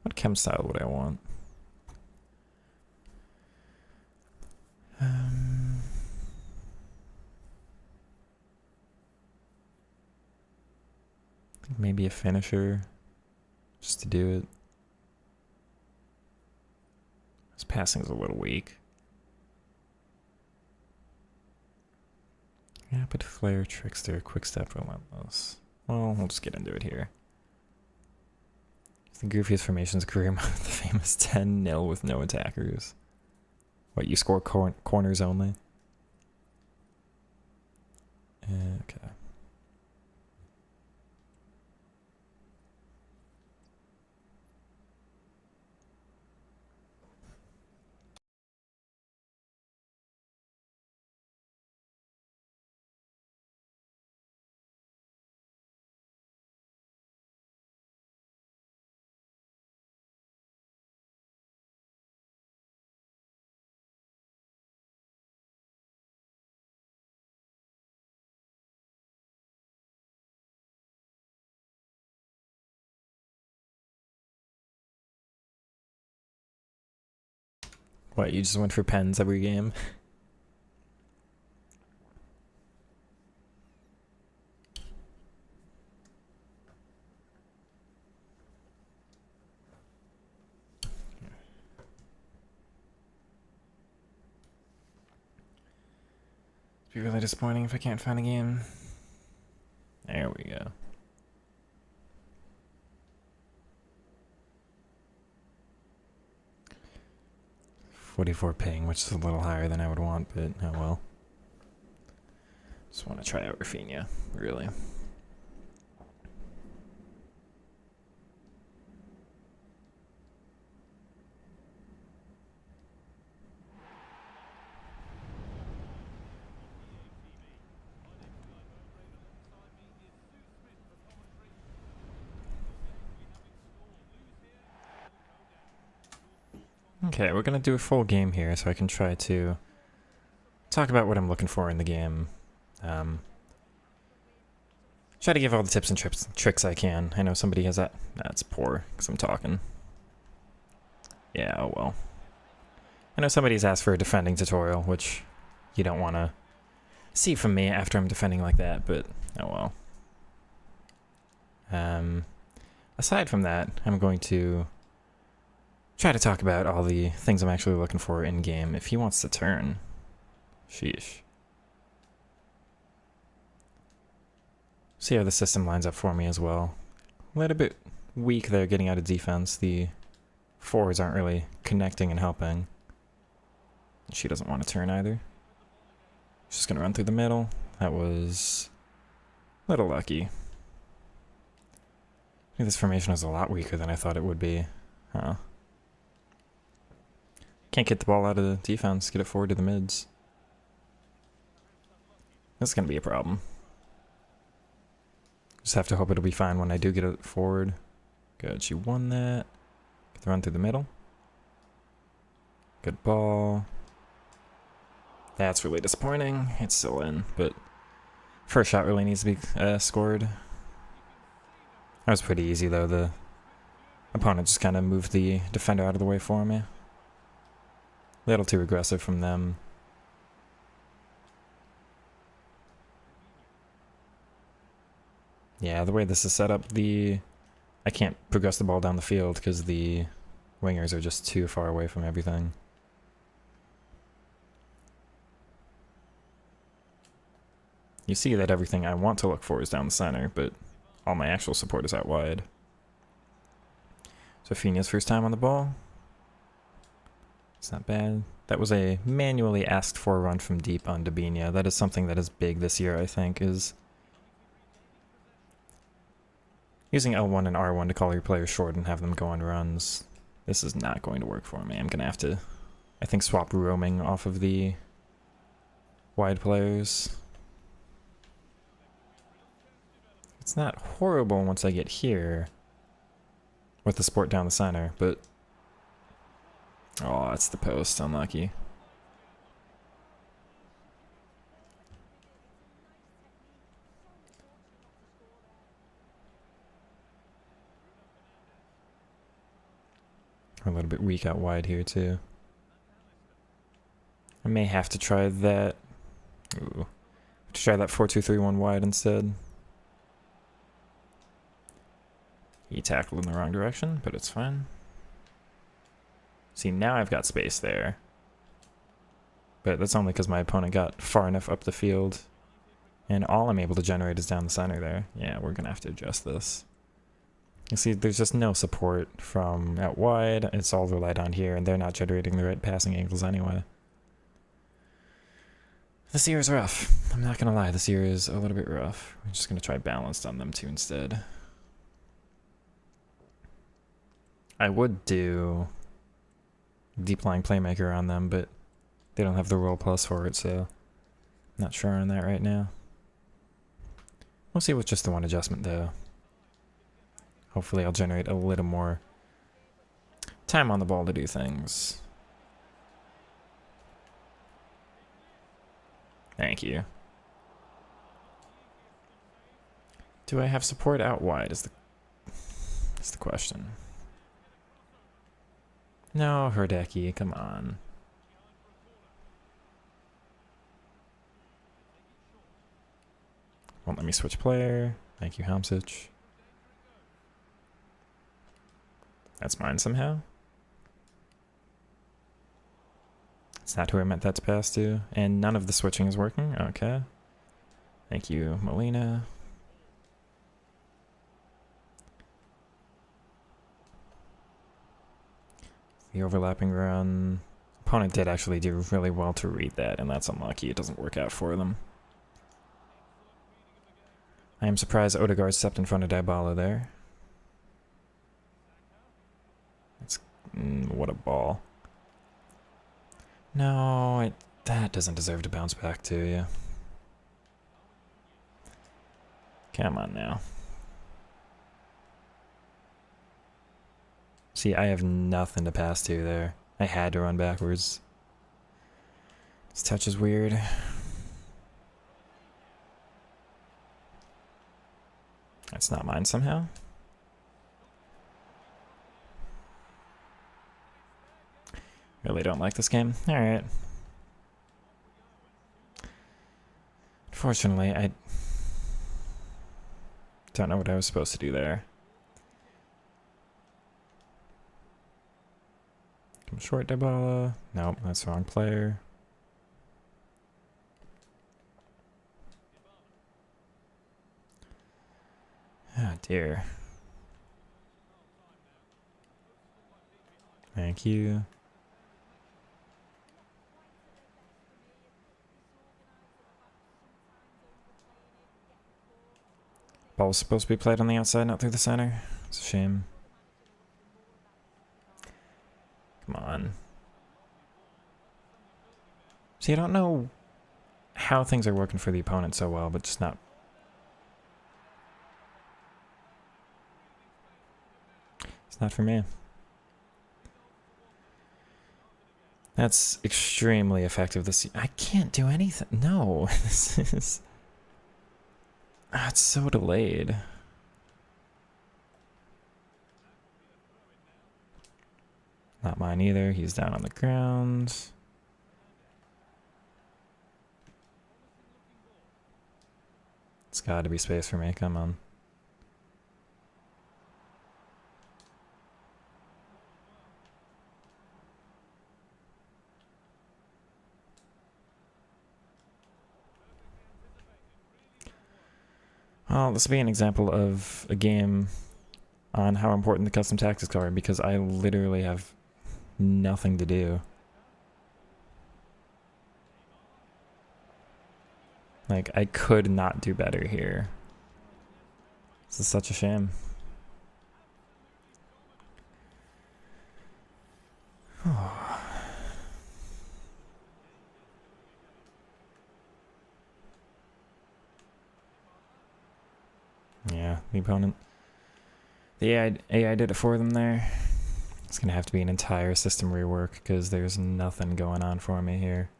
What chem style would I want? I think maybe a finisher, just to do it. This passing is a little weak. Rapid Flare, Trickster, Quick Step, Relentless. Well, we'll just get into it here. It's the goofiest formations career mode, the famous 10-0 with no attackers. What, you score corners only? Okay. What, you just went for pens every game? It'd be really disappointing if I can't find a game. There we go. $44 ping, which is a little higher than I would want, but oh well. Just want to try out Rafinha, really. Okay, we're gonna do a full game here so I can try to talk about what I'm looking for in the game. Try to give all the tips and tricks I can. I know somebody has that. That's poor, because I'm talking. Yeah, oh well. I know somebody's asked for a defending tutorial, which you don't want to see from me after I'm defending like that, but oh well. Aside from that, I'm going to try to talk about all the things I'm actually looking for in-game. If he wants to turn. Sheesh. See how the system lines up for me as well. A little bit weak there getting out of defense. The forwards aren't really connecting and helping. She doesn't want to turn either. She's just going to run through the middle. That was a little lucky. I think this formation is a lot weaker than I thought it would be. Huh. Can't get the ball out of the defense, get it forward to the mids. This is going to be a problem. Just have to hope it'll be fine when I do get it forward. Good, she won that. Get the run through the middle. Good ball. That's really disappointing. It's still in, but first shot really needs to be scored. That was pretty easy though. The opponent just kind of moved the defender out of the way for me. A little too aggressive from them. Yeah, the way this is set up, I can't progress the ball down the field because the wingers are just too far away from everything. You see that everything I want to look for is down the center, but all my actual support is out wide. So Finia's first time on the ball. It's not bad. That was a manually asked for run from deep on Dabinia. That is something that is big this year, I think, is using L1 and R1 to call your players short and have them go on runs. This is not going to work for me. I'm going to have to, I think, swap roaming off of the wide players. It's not horrible once I get here with the support down the center, but oh, that's the post. Unlucky. We're a little bit weak out wide here too. I may have to try that. Ooh. Try that 4-2-3-1 wide instead. He tackled in the wrong direction, but it's fine. See, now I've got space there. But that's only because my opponent got far enough up the field. And all I'm able to generate is down the center there. Yeah, we're going to have to adjust this. You see, there's just no support from out wide. It's all relied on here, and they're not generating the right passing angles anyway. This year is rough. I'm not going to lie, this year is a little bit rough. I'm just going to try balanced on them too instead. I would do deep lying playmaker on them, but they don't have the roll plus for it, so I'm not sure on that right now. We'll see with just the one adjustment though. Hopefully I'll generate a little more time on the ball to do things. Thank you. Do I have support out wide is the question. No, Herdecki, come on. Won't let me switch player. Thank you, Hamsic. That's mine somehow. It's not who I meant that to pass to. And none of the switching is working. Okay. Thank you, Molina. The overlapping run. Opponent did actually do really well to read that, and that's unlucky. It doesn't work out for them. I am surprised Odegaard stepped in front of Dybala there. That's what a ball. No, that doesn't deserve to bounce back to you. Come on now. See, I have nothing to pass to there. I had to run backwards. This touch is weird. It's not mine somehow. Really don't like this game. Alright. Unfortunately, I don't know what I was supposed to do there. Come short, Dybala. Nope, that's the wrong player. Oh dear. Thank you. Ball was supposed to be played on the outside, not through the center. It's a shame. Come on. See, I don't know how things are working for the opponent so well, but just not. It's not for me. That's extremely effective. I can't do anything. No, this is. It's so delayed. Not mine either. He's down on the ground. It's got to be space for me. Come on. Well, this will be an example of a game on how important the custom tactics are, because I literally have nothing to do. Like, I could not do better here. This is such a shame. Yeah, the opponent. The AI did it for them there. It's going to have to be an entire system rework because there's nothing going on for me here.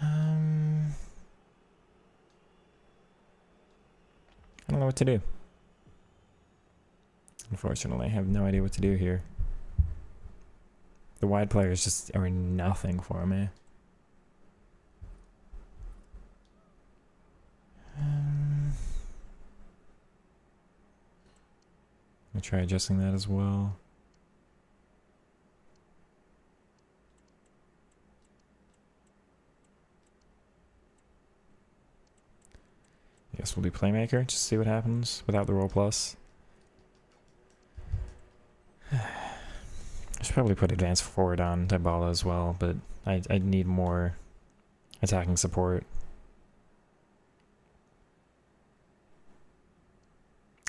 I don't know what to do. Unfortunately, I have no idea what to do here. The wide players just are nothing for me. I'll try adjusting that as well. I guess we'll do Playmaker, just see what happens without the roll plus. I should probably put Advance Forward on Dybala as well, but I need more attacking support.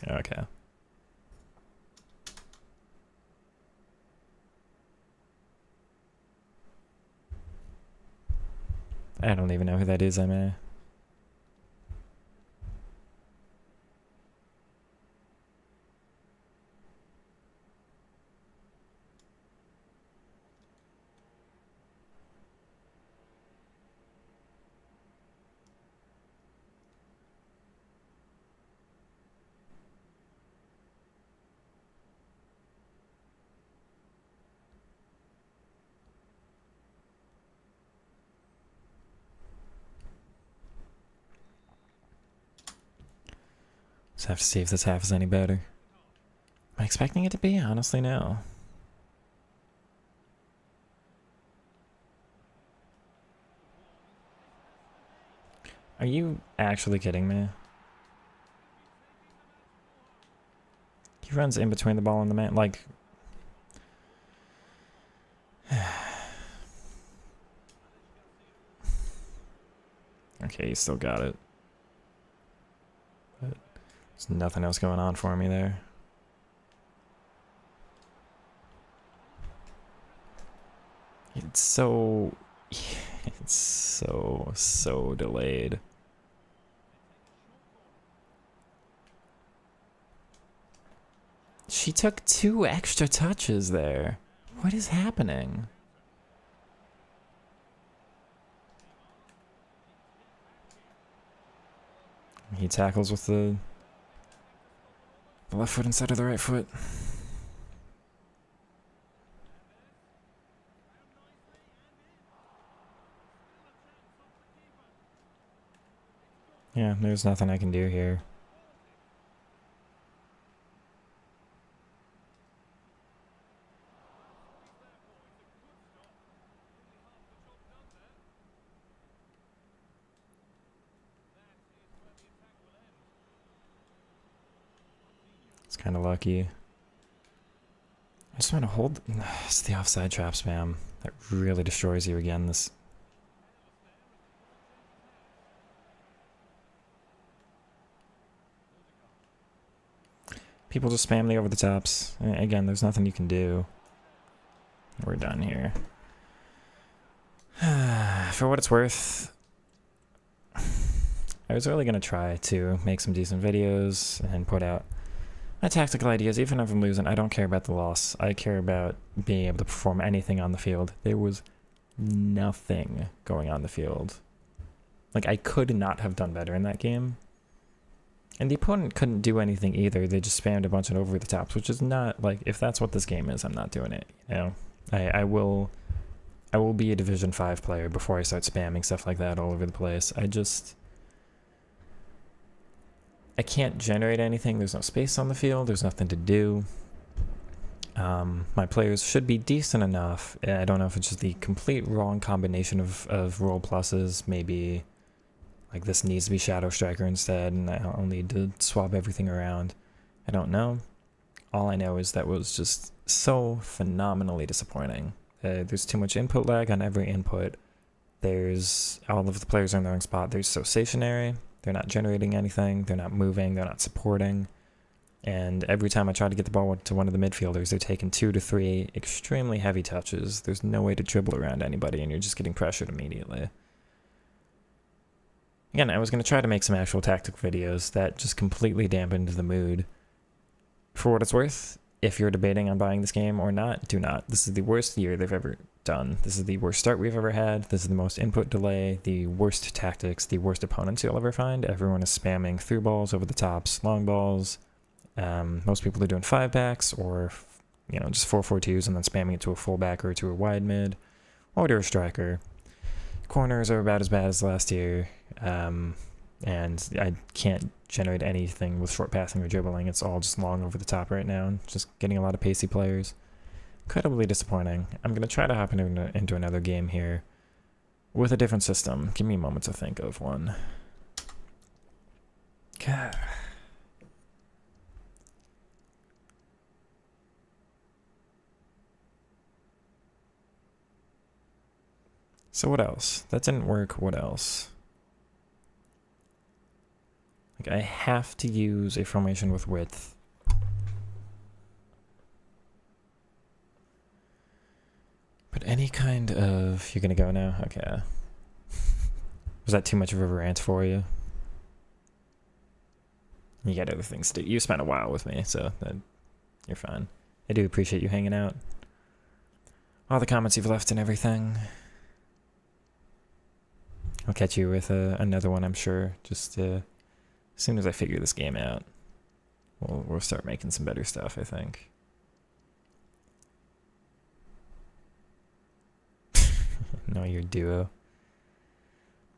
Okay. I don't even know who that is, MA. Just have to see if this half is any better. Am I expecting it to be? Honestly, no. Are you actually kidding me? He runs in between the ball and the man, like... Okay, he still got it. But there's nothing else going on for me there. It's so... It's so delayed. She took 2 extra touches there. What is happening? He tackles with the left foot instead of the right foot. Yeah, there's nothing I can do here. It's kind of lucky. I just want to hold. It's the offside trap spam that really destroys you again. This. People just spam the over the tops. Again, there's nothing you can do. We're done here. For what it's worth, I was really going to try to make some decent videos and put out my tactical ideas. Even if I'm losing, I don't care about the loss. I care about being able to perform anything on the field. There was nothing going on the field. Like, I could not have done better in that game. And the opponent couldn't do anything either. They just spammed a bunch of over the tops, which is not, like, if that's what this game is, I'm not doing it, you know? I will be a Division 5 player before I start spamming stuff like that all over the place. I can't generate anything. There's no space on the field. There's nothing to do. My players should be decent enough. I don't know if it's just the complete wrong combination of role pluses. Maybe like this needs to be Shadow Striker instead, and I'll need to swap everything around. I don't know. All I know is that was just so phenomenally disappointing. There's too much input lag on every input. There's all of the players are in the wrong spot. They're so stationary. They're not generating anything. They're not moving. They're not supporting. And every time I try to get the ball to one of the midfielders, they're taking 2 to 3 extremely heavy touches. There's no way to dribble around anybody, and you're just getting pressured immediately. Again, I was going to try to make some actual tactical videos that just completely dampened the mood. For what it's worth, if you're debating on buying this game or not, do not. This is the worst year they've ever done. This is the worst start we've ever had. This is the most input delay, the worst tactics, the worst opponents you'll ever find. Everyone is spamming through balls, over the tops, long balls. Most people are doing 5-backs or, you know, just 4-4-2s and then spamming it to a fullback or to a wide mid or to a striker. Corners are about as bad as last year, and I can't generate anything with short passing or dribbling. It's all just long over the top right now. Just getting a lot of pacey players. Incredibly disappointing. I'm going to try to hop into another game here with a different system. Give me a moment to think of one. God. So what else? That didn't work. What else? Like, I have to use a formation with width. But any kind of... You're gonna go now? Okay. Was that too much of a rant for you? You got other things to do. You spent a while with me, so you're fine. I do appreciate you hanging out. All the comments you've left and everything. I'll catch you with another one, I'm sure. Just as soon as I figure this game out, we'll start making some better stuff, I think. No, your duo.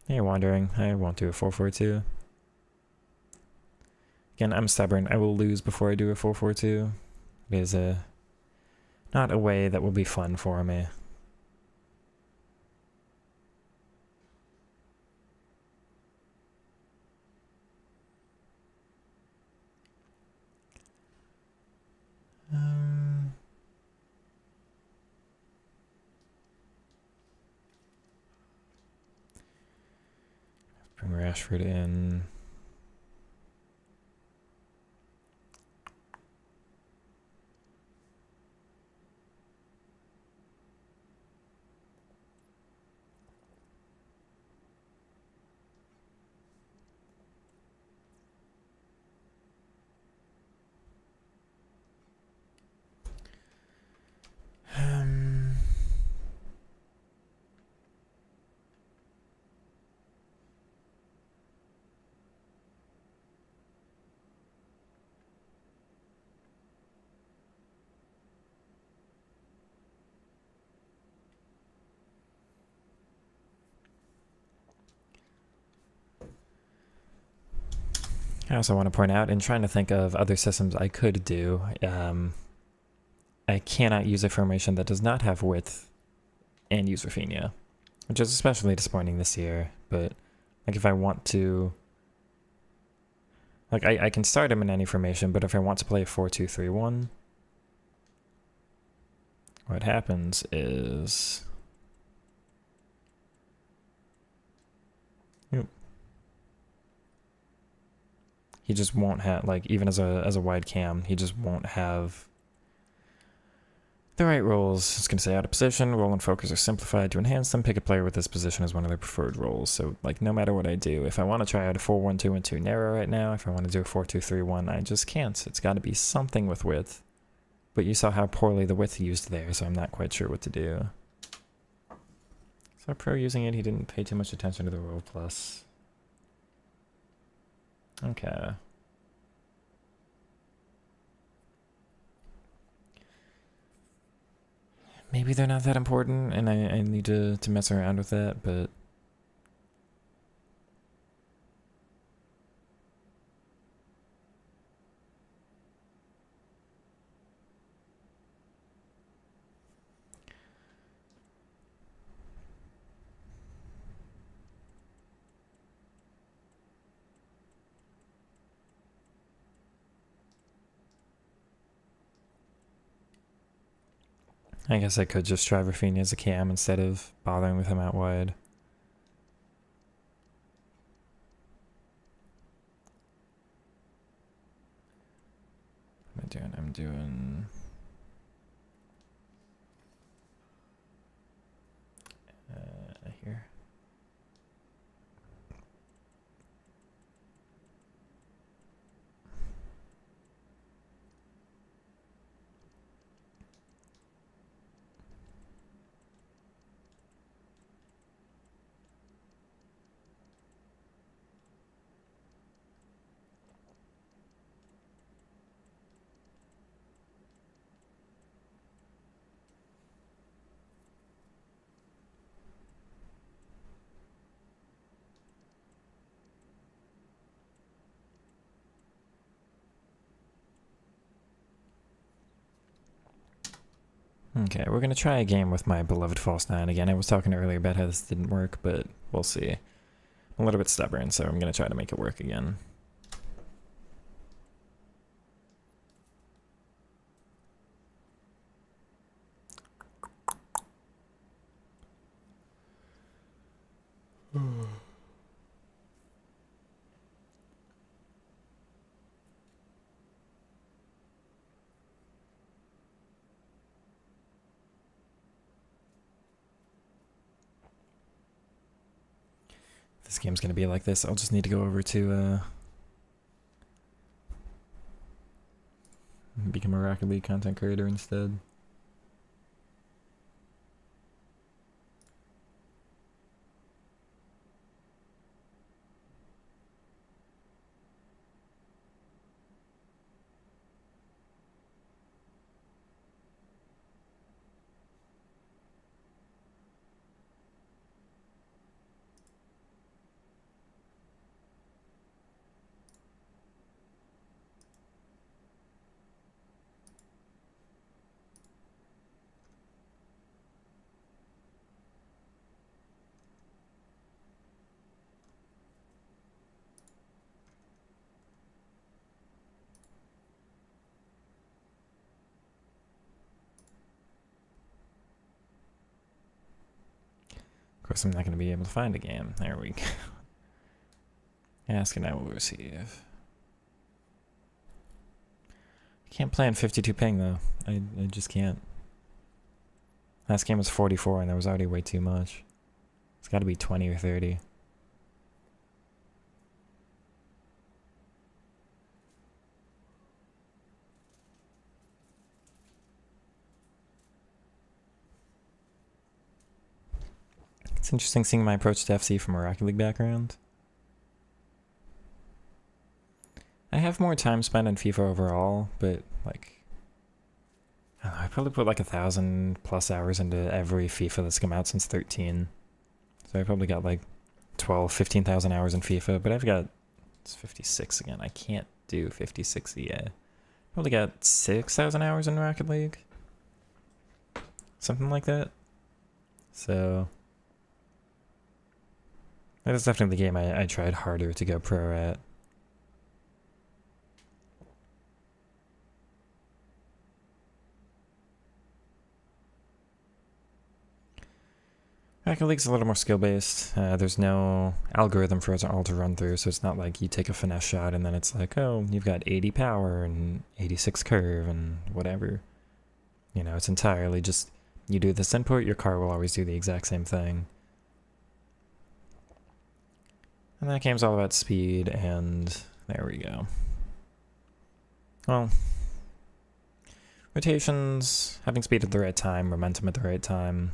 You're wondering. I won't do a 4-4-2. Again, I'm stubborn. I will lose before I do a 4-4-2. It is not a way that will be fun for me. Bring Rashford in. I also want to point out, in trying to think of other systems I could do, I cannot use a formation that does not have width and use Rafinha, which is especially disappointing this year. But like if I want to, like I can start him in any formation, but if I want to play a 4-2-3-1, what happens is, he just won't have, like, even as a wide cam, he just won't have the right roles. It's going to say out of position, roll and focus are simplified to enhance them. Pick a player with this position as one of their preferred roles. So, like, no matter what I do, if I want to try out a 4-1-2-1-2 narrow right now, if I want to do a 4-2-3-1, I just can't. It's got to be something with width. But you saw how poorly the width used there, so I'm not quite sure what to do. So pro using it, he didn't pay too much attention to the role plus. Okay. Maybe they're not that important, and I need to mess around with that, but... I guess I could just try Rafinha as a cam instead of bothering with him out wide. What am I doing? I'm doing... here. Okay, we're going to try a game with my beloved false nine again. I was talking earlier about how this didn't work, but we'll see. I'm a little bit stubborn, so I'm going to try to make it work again. This game's gonna be like this. I'll just need to go over to become a Rocket League content creator instead. Of course, I'm not going to be able to find a game. There we go. Ask and I will receive. I can't play on 52 ping though. I just can't. Last game was 44 and that was already way too much. It's got to be 20 or 30. It's interesting seeing my approach to FC from a Rocket League background. I have more time spent on FIFA overall, but like, I don't know, I probably put like 1,000+ hours into every FIFA that's come out since 13. So I probably got like 12, 15,000 hours in FIFA, but I've got It's 56 again. I can't do 56 EA. Probably got 6,000 hours in Rocket League. Something like that. So that is definitely the game I tried harder to go pro at. Rocket League's a little more skill-based. There's no algorithm for it all to run through, so it's not like you take a finesse shot and then it's like, oh, you've got 80 power and 86 curve and whatever. You know, it's entirely just, you do this input, your car will always do the exact same thing. And that game's all about speed, and there we go. Well, rotations, having speed at the right time, momentum at the right time.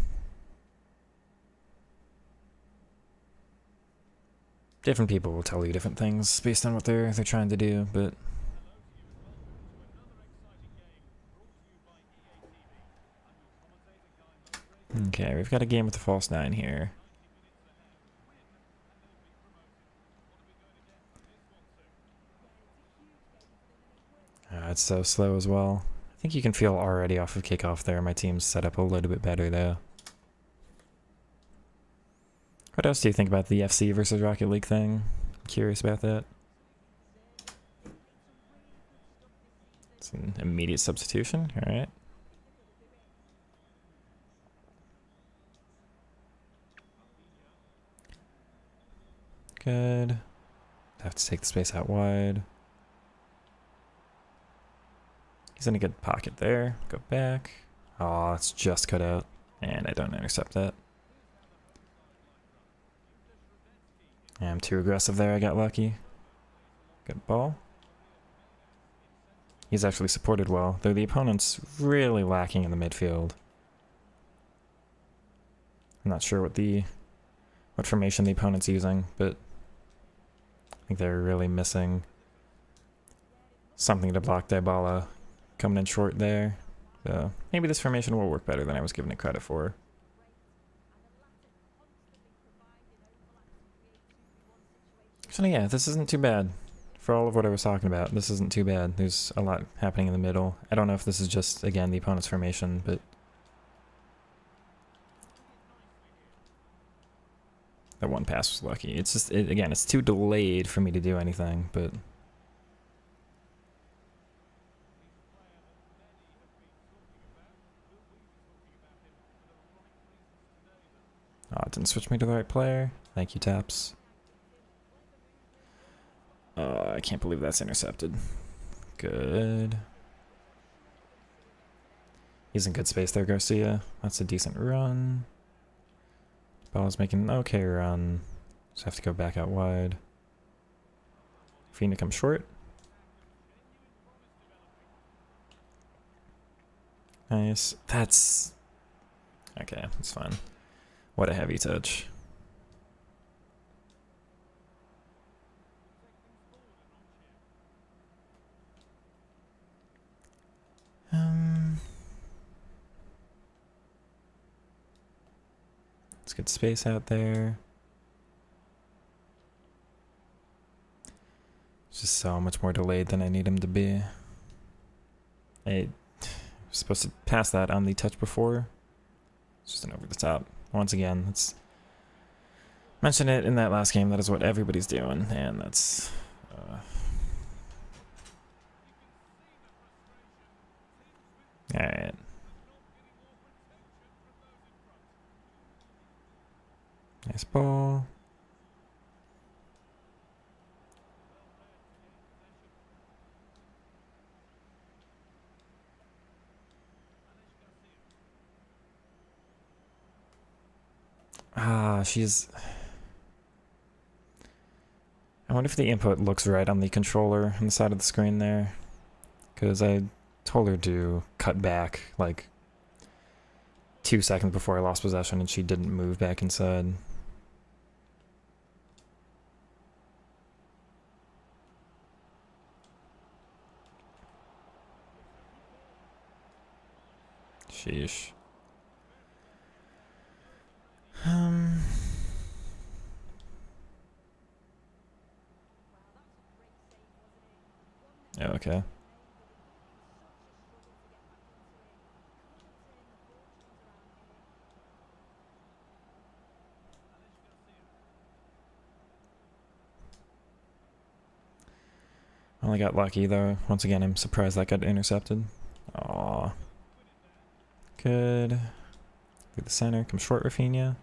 Different people will tell you different things based on what they're trying to do, but okay, we've got a game with the false 9 here. It's so slow as well. I think you can feel already off of kickoff there. My team's set up a little bit better though. What else do you think about the FC versus Rocket League thing? I'm curious about that. It's an immediate substitution, alright. Good. Have to take the space out wide. He's in a good pocket there. Go back. Oh, it's just cut out. And I don't intercept that. I'm too aggressive there, I got lucky. Good ball. He's actually supported well, though the opponent's really lacking in the midfield. I'm not sure what formation the opponent's using, but I think they're really missing something to block Dybala coming in short there. So maybe this formation will work better than I was giving it credit for. Actually, yeah, this isn't too bad. For all of what I was talking about, this isn't too bad. There's a lot happening in the middle. I don't know if this is just, again, the opponent's formation, but that one pass was lucky. It's just, again, it's too delayed for me to do anything, but oh, it didn't switch me to the right player. Thank you, Taps. I can't believe that's intercepted. Good. He's in good space there, Garcia. That's a decent run. Ball's making an okay run. Just have to go back out wide. Fina comes short. Nice. That's okay, that's fine. What a heavy touch. Let's get space out there. It's just so much more delayed than I need him to be. I was supposed to pass that on the touch before. It's just an over the top. Once again, let's mention it in that last game. That is what everybody's doing, and that's alright. Nice ball. She's... I wonder if the input looks right on the controller on the side of the screen there. Because I told her to cut back like 2 seconds before I lost possession and she didn't move back inside. Sheesh. Oh, okay. Only got lucky though. Once again, I'm surprised that got intercepted. Aw. Good. Through the center. Come short, Rafinha.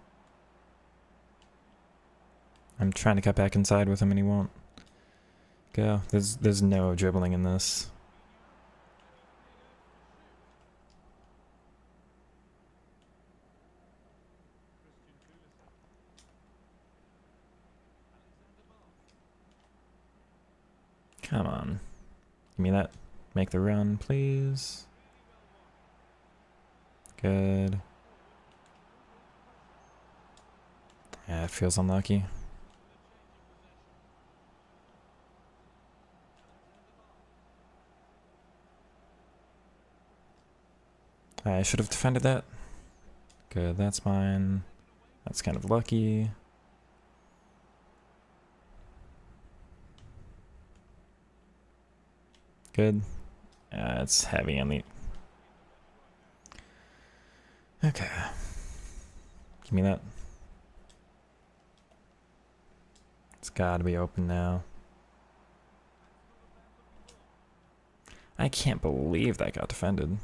I'm trying to cut back inside with him and he won't. Go. There's no dribbling in this. Come on. Give me that. Make the run, please. Good. Yeah, it feels unlucky. I should have defended that. Good, that's mine. That's kind of lucky. Good. It's heavy on the... Okay. Give me that. It's gotta be open now. I can't believe that got defended.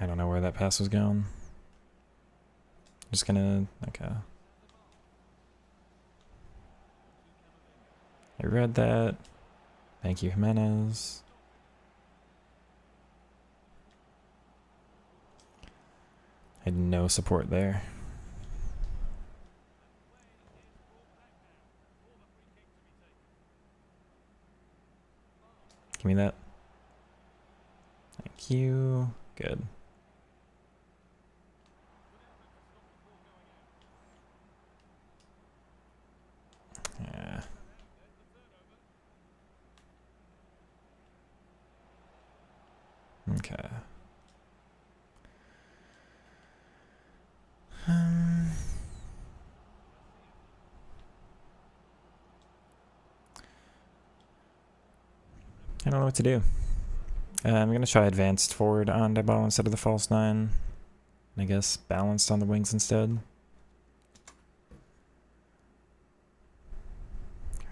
I don't know where that pass was going. Just gonna... Okay. I read that. Thank you, Jimenez. I had no support there. Give me that. Thank you. Good. Yeah. Okay. I don't know what to do. I'm going to try advanced forward on Dybala instead of the false 9. I guess balanced on the wings instead.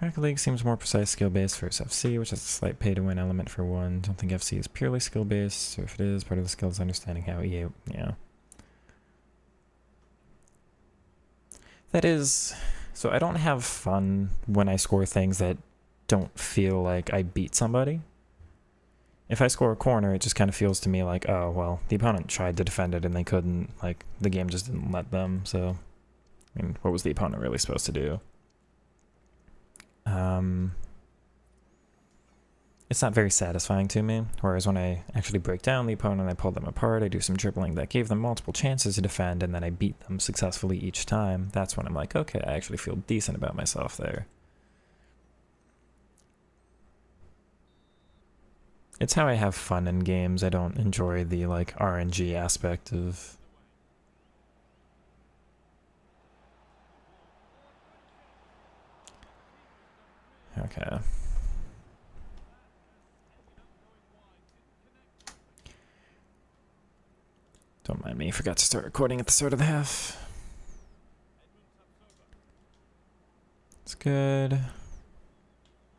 Rocket League seems more precise skill-based versus FC, which has a slight pay-to-win element for one. Don't think FC is purely skill-based, so if it is, part of the skill is understanding how EA... Yeah. That is... So I don't have fun when I score things that don't feel like I beat somebody. If I score a corner, it just kind of feels to me like, oh, well, the opponent tried to defend it and they couldn't. Like, the game just didn't let them, so... I mean, what was the opponent really supposed to do? It's not very satisfying to me, whereas when I actually break down the opponent, I pull them apart, I do some dribbling that gave them multiple chances to defend, and then I beat them successfully each time, that's when I'm like, okay, I actually feel decent about myself there. It's how I have fun in games. I don't enjoy the, like, RNG aspect of... Okay. Don't mind me, forgot to start recording at the start of the half. It's good.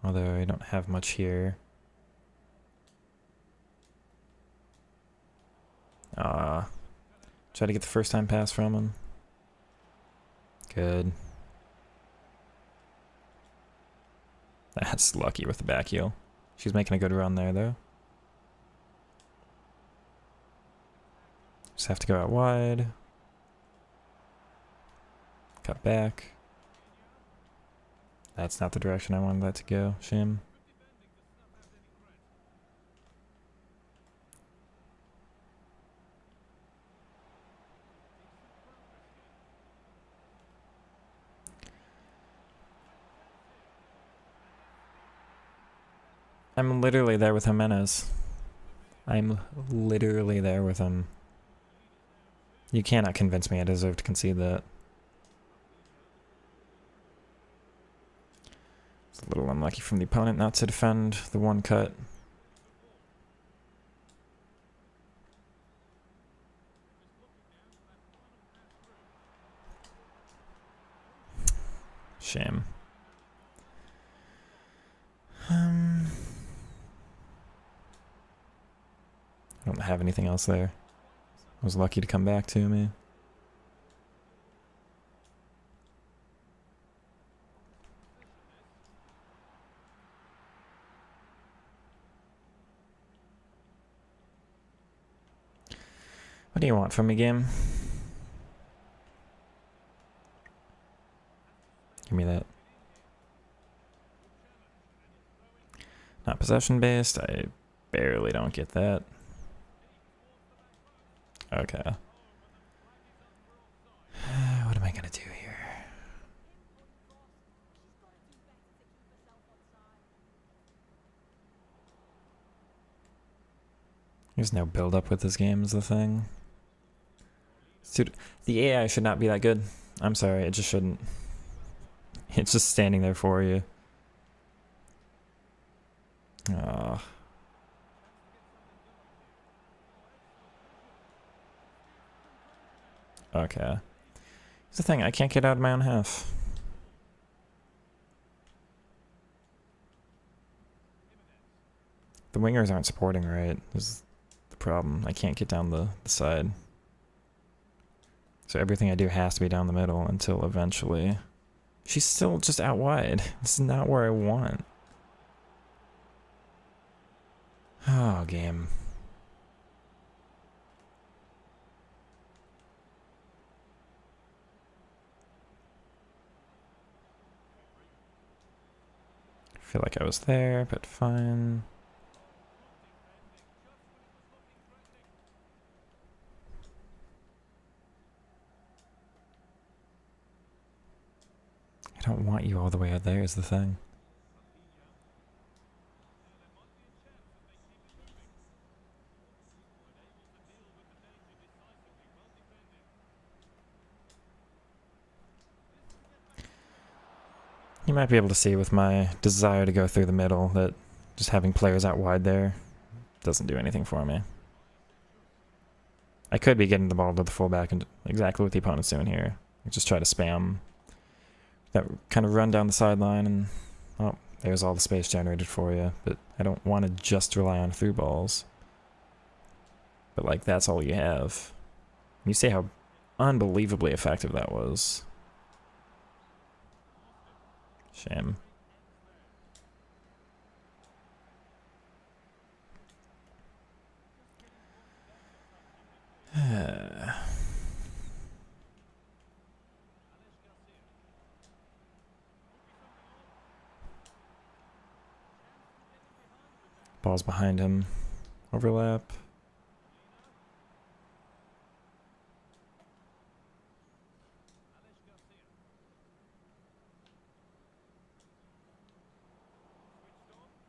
Although I don't have much here. Try to get the first time pass from him. Good. That's lucky with the back heel. She's making a good run there, though. Just have to go out wide. Cut back. That's not the direction I wanted that to go. Shame. I'm literally there with Jimenez. I'm literally there with him. You cannot convince me I deserve to concede that. A little unlucky from the opponent not to defend the one cut. Shame. I don't have anything else there. I was lucky to come back to me. What do you want from me, game? Give me that. Not possession based. I barely don't get that. Okay. What am I gonna do here? There's no build up with this game is the thing. Dude, the AI should not be that good. I'm sorry, it just shouldn't. It's just standing there for you. Oh. Okay. Here's the thing, I can't get out of my own half. The wingers aren't supporting right. This is the problem. I can't get down the side. So everything I do has to be down the middle until eventually. She's still just out wide. This is not where I want. Oh, game. I feel like I was there, but fine. I don't want you all the way out there is the thing. You might be able to see with my desire to go through the middle that just having players out wide there doesn't do anything for me. I could be getting the ball to the fullback and exactly what the opponent's doing here. Just try to spam that kind of run down the sideline and, oh, there's all the space generated for you. But I don't want to just rely on through balls. But, like, that's all you have. You see how unbelievably effective that was. Shame. Ball's behind him. Overlap.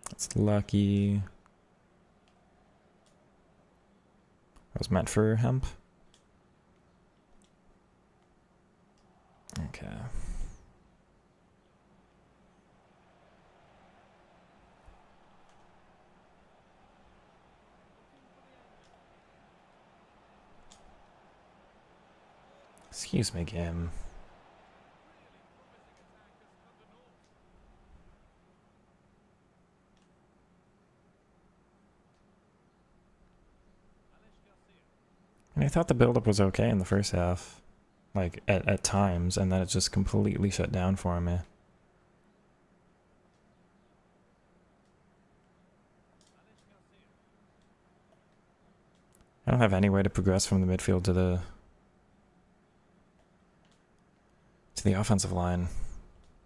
That's lucky. That was meant for hemp. Okay. Excuse me, game. And I thought the build-up was okay in the first half. Like, at times, and then it just completely shut down for me. I don't have any way to progress from the midfield to the offensive line.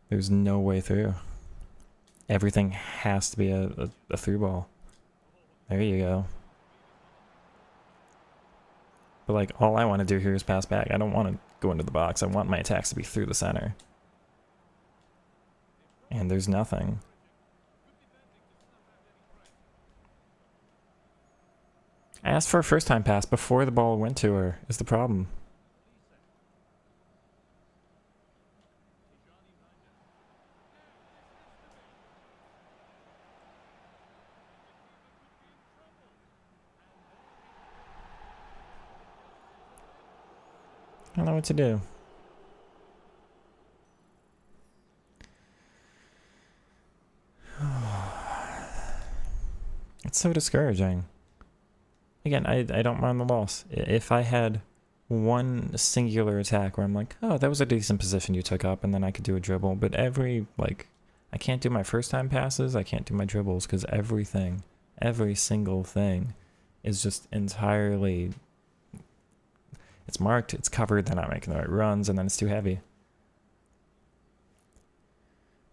There's no way through. Everything has to be a through ball. There you go. But, like, all I want to do here is pass back. I don't want to go into the box. I want my attacks to be through the center. And there's nothing. I asked for a first-time pass before the ball went to her, is the problem. I don't know what to do. It's so discouraging. Again, I don't mind the loss. If I had one singular attack where I'm like, oh, that was a decent position you took up, and then I could do a dribble, but I can't do my first time passes, I can't do my dribbles, because every single thing is just entirely, it's marked, it's covered, they're not making the right runs, and then it's too heavy.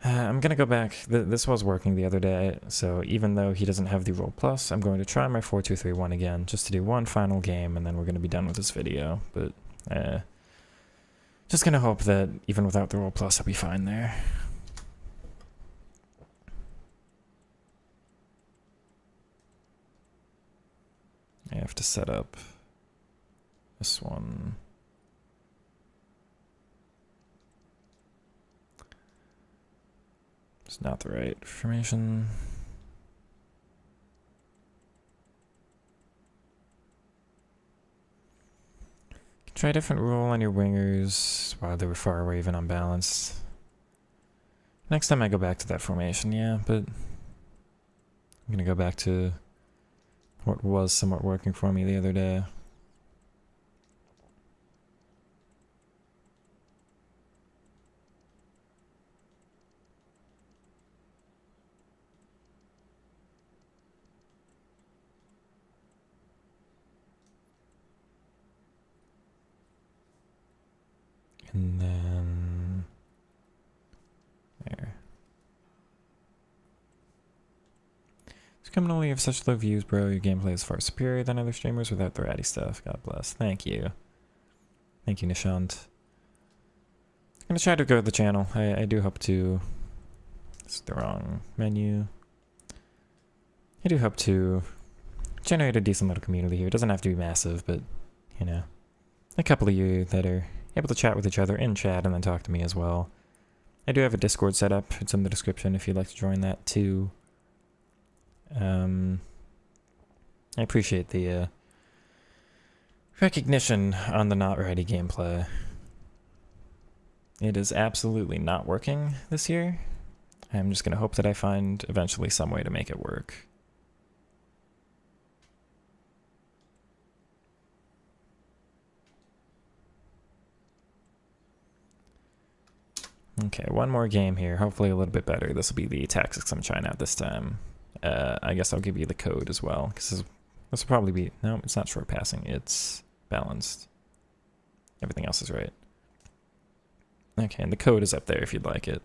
I'm going to go back. This was working the other day, so even though he doesn't have the roll plus, I'm going to try my 4-2-3-1 again, just to do one final game, and then we're going to be done with this video. But just going to hope that even without the roll plus, I'll be fine there. I have to set up this one. It's not the right formation. Try a different rule on your wingers while they were far away, even unbalanced. Next time I go back to that formation, yeah, but I'm gonna go back to what was somewhat working for me the other day. And then there. It's criminally you have such low views, bro. Your gameplay is far superior than other streamers without the ratty stuff. God bless. Thank you. Thank you, Nishant. I'm gonna try to grow the channel. I do hope to. It's the wrong menu. I do hope to generate a decent little community here. It doesn't have to be massive, but you know, a couple of you that are able to chat with each other in chat and then talk to me as well. I do have a Discord set up. It's in the description if you'd like to join that too. I appreciate the recognition on the not ready gameplay. It is absolutely not working this year. I'm just going to hope that I find eventually some way to make it work. Okay, one more game here. Hopefully a little bit better. This will be the tactics I'm trying out this time. I guess I'll give you the code as well, because this will probably be... No, it's not short passing. It's balanced. Everything else is right. Okay, and the code is up there if you'd like it.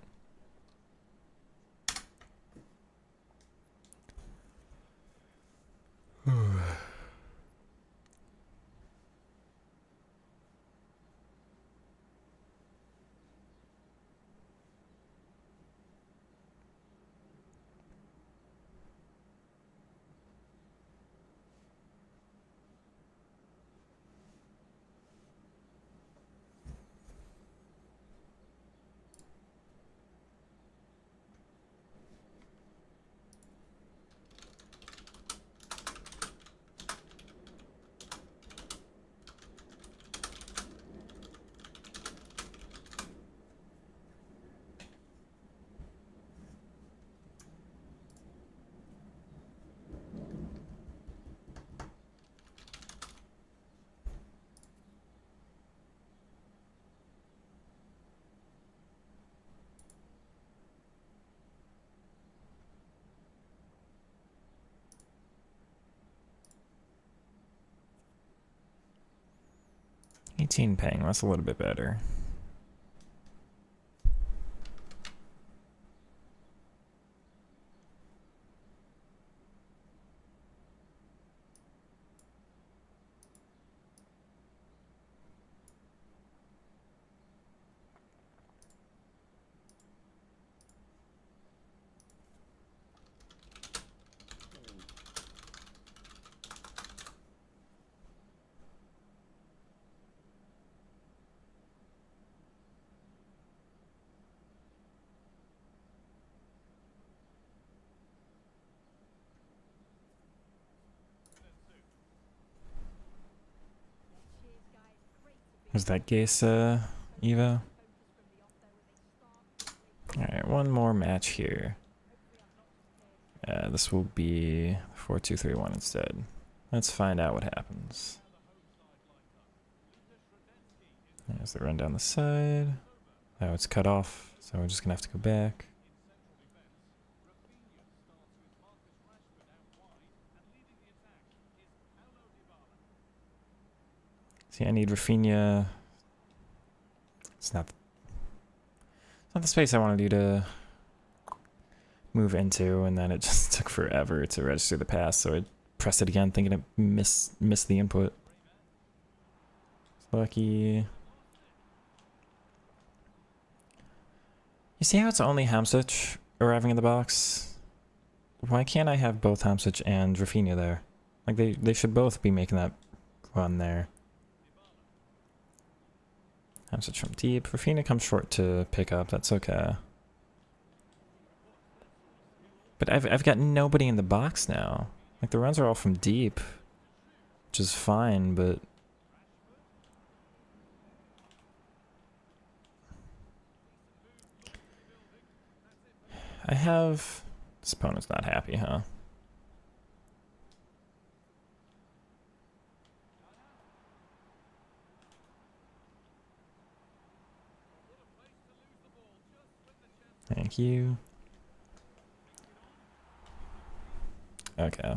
$18 paying, that's a little bit better. Was that Gesa Evo? Alright, one more match here. This will be 4-2-3-1 instead. Let's find out what happens. There's the run down the side. Now it's cut off, so we're just gonna have to go back. See, I need Rafinha. It's not the space I wanted you to move into, and then it just took forever to register the pass, so I pressed it again thinking it missed the input. It's lucky. You see how it's only Hamsich arriving in the box? Why can't I have both Hamsich and Rafinha there? Like, they should both be making that run there. Hamsich from deep. Rafinha comes short to pick up. That's okay. But I've got nobody in the box now. Like, the runs are all from deep, which is fine, but I have... This opponent's not happy, huh? Thank you. Okay.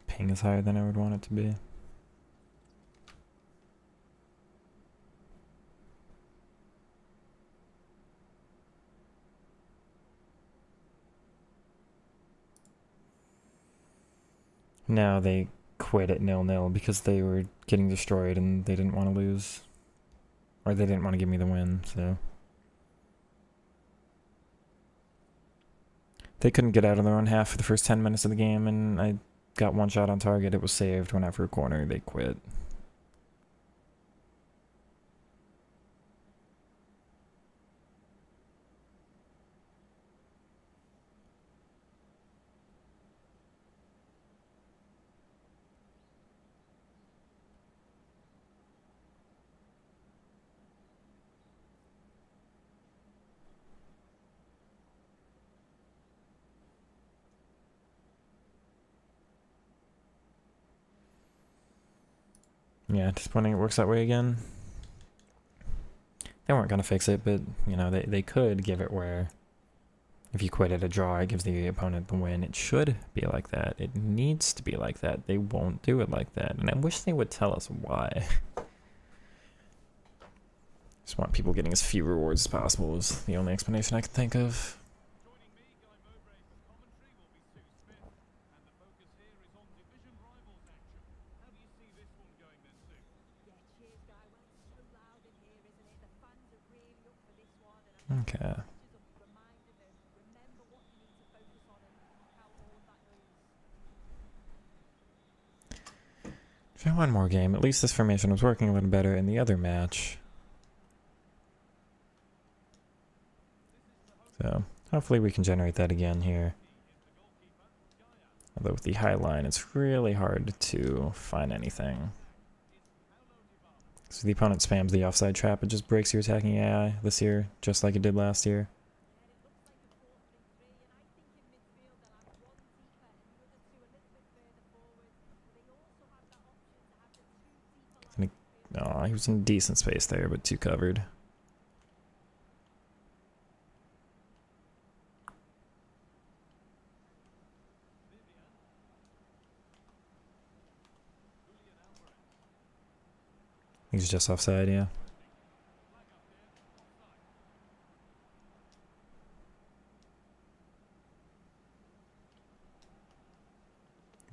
Ping is higher than I would want it to be. Now they quit at 0-0 because they were getting destroyed and they didn't want to lose. Or they didn't want to give me the win, so. They couldn't get out of their own half for the first 10 minutes of the game, and I got one shot on target. It was saved. Went out for a corner. They quit. Yeah, disappointing it works that way again. They weren't going to fix it, but, you know, they could give it where if you quit at a draw, it gives the opponent the win. It should be like that. It needs to be like that. They won't do it like that. And I wish they would tell us why. Just want people getting as few rewards as possible is the only explanation I can think of. Okay. Try one more game. At least this formation was working a little better in the other match. So, hopefully we can generate that again here. Although with the high line, it's really hard to find anything. So the opponent spams the offside trap, it just breaks your attacking AI this year, just like it did last year. Oh, he was in decent space there, but too covered. He's just offside, yeah.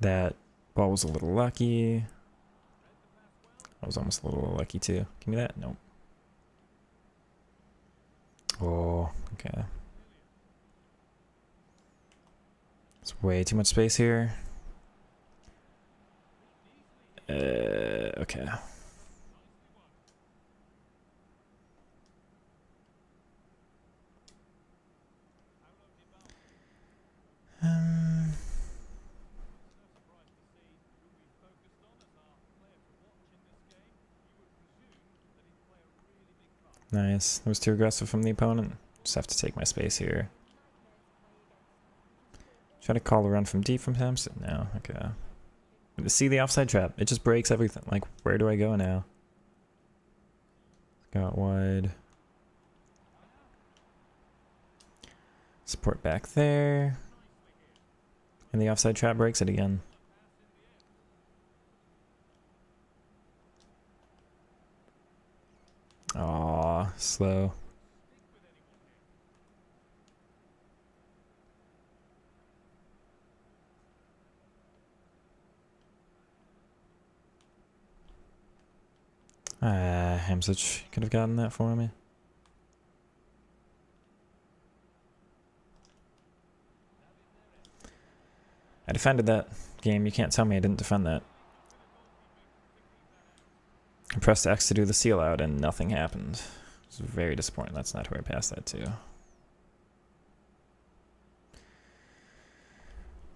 That ball was a little lucky. I was almost a little lucky too. Give me that. Nope. Oh, okay. It's way too much space here. Okay. Nice. That was too aggressive from the opponent. Just have to take my space here. Try to call a run from deep from Hampson. No, okay. See the offside trap? It just breaks everything. Like, where do I go now? Go out wide. Support back there. And the offside trap breaks it again. Aw, slow. Hamsich could have gotten that for me. I defended that game. You can't tell me I didn't defend that. I pressed X to do the seal out and nothing happened. It was very disappointing. That's not who I passed that to.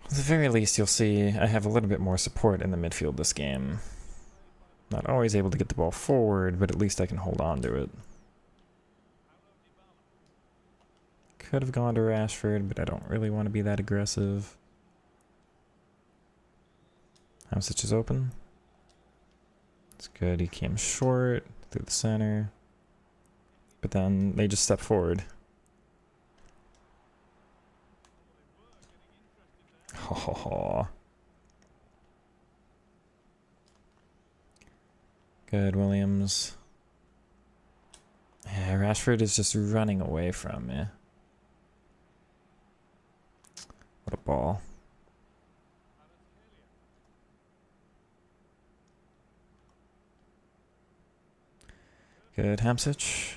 At the very least, you'll see I have a little bit more support in the midfield this game. Not always able to get the ball forward, but at least I can hold on to it. Could have gone to Rashford, but I don't really want to be that aggressive. Hamsich is open. It's good. He came short through the center. But then they just stepped forward. Ho ho ho. Good, Williams. Yeah, Rashford is just running away from me. What a ball. Good, Hamsich.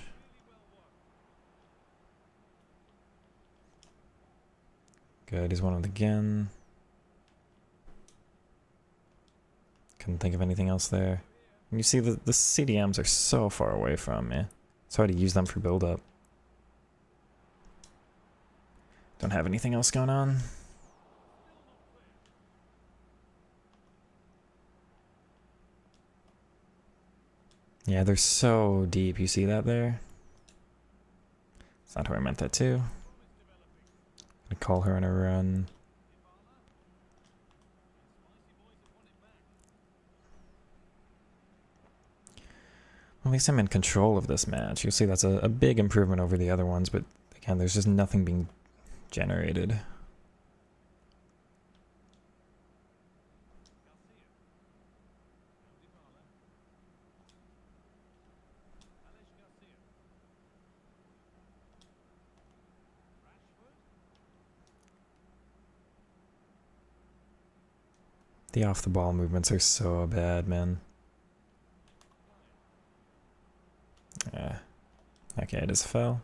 Good, he's one of them again. Couldn't think of anything else there. And you see the CDMs are so far away from me. It's hard to use them for build-up. Don't have anything else going on. Yeah, they're so deep. You see that there? That's not how I meant that too. Gonna call her on a run. At least I'm in control of this match. You'll see that's a big improvement over the other ones, but again, there's just nothing being generated. The off-the-ball movements are so bad, man. Yeah. Okay, it just fell.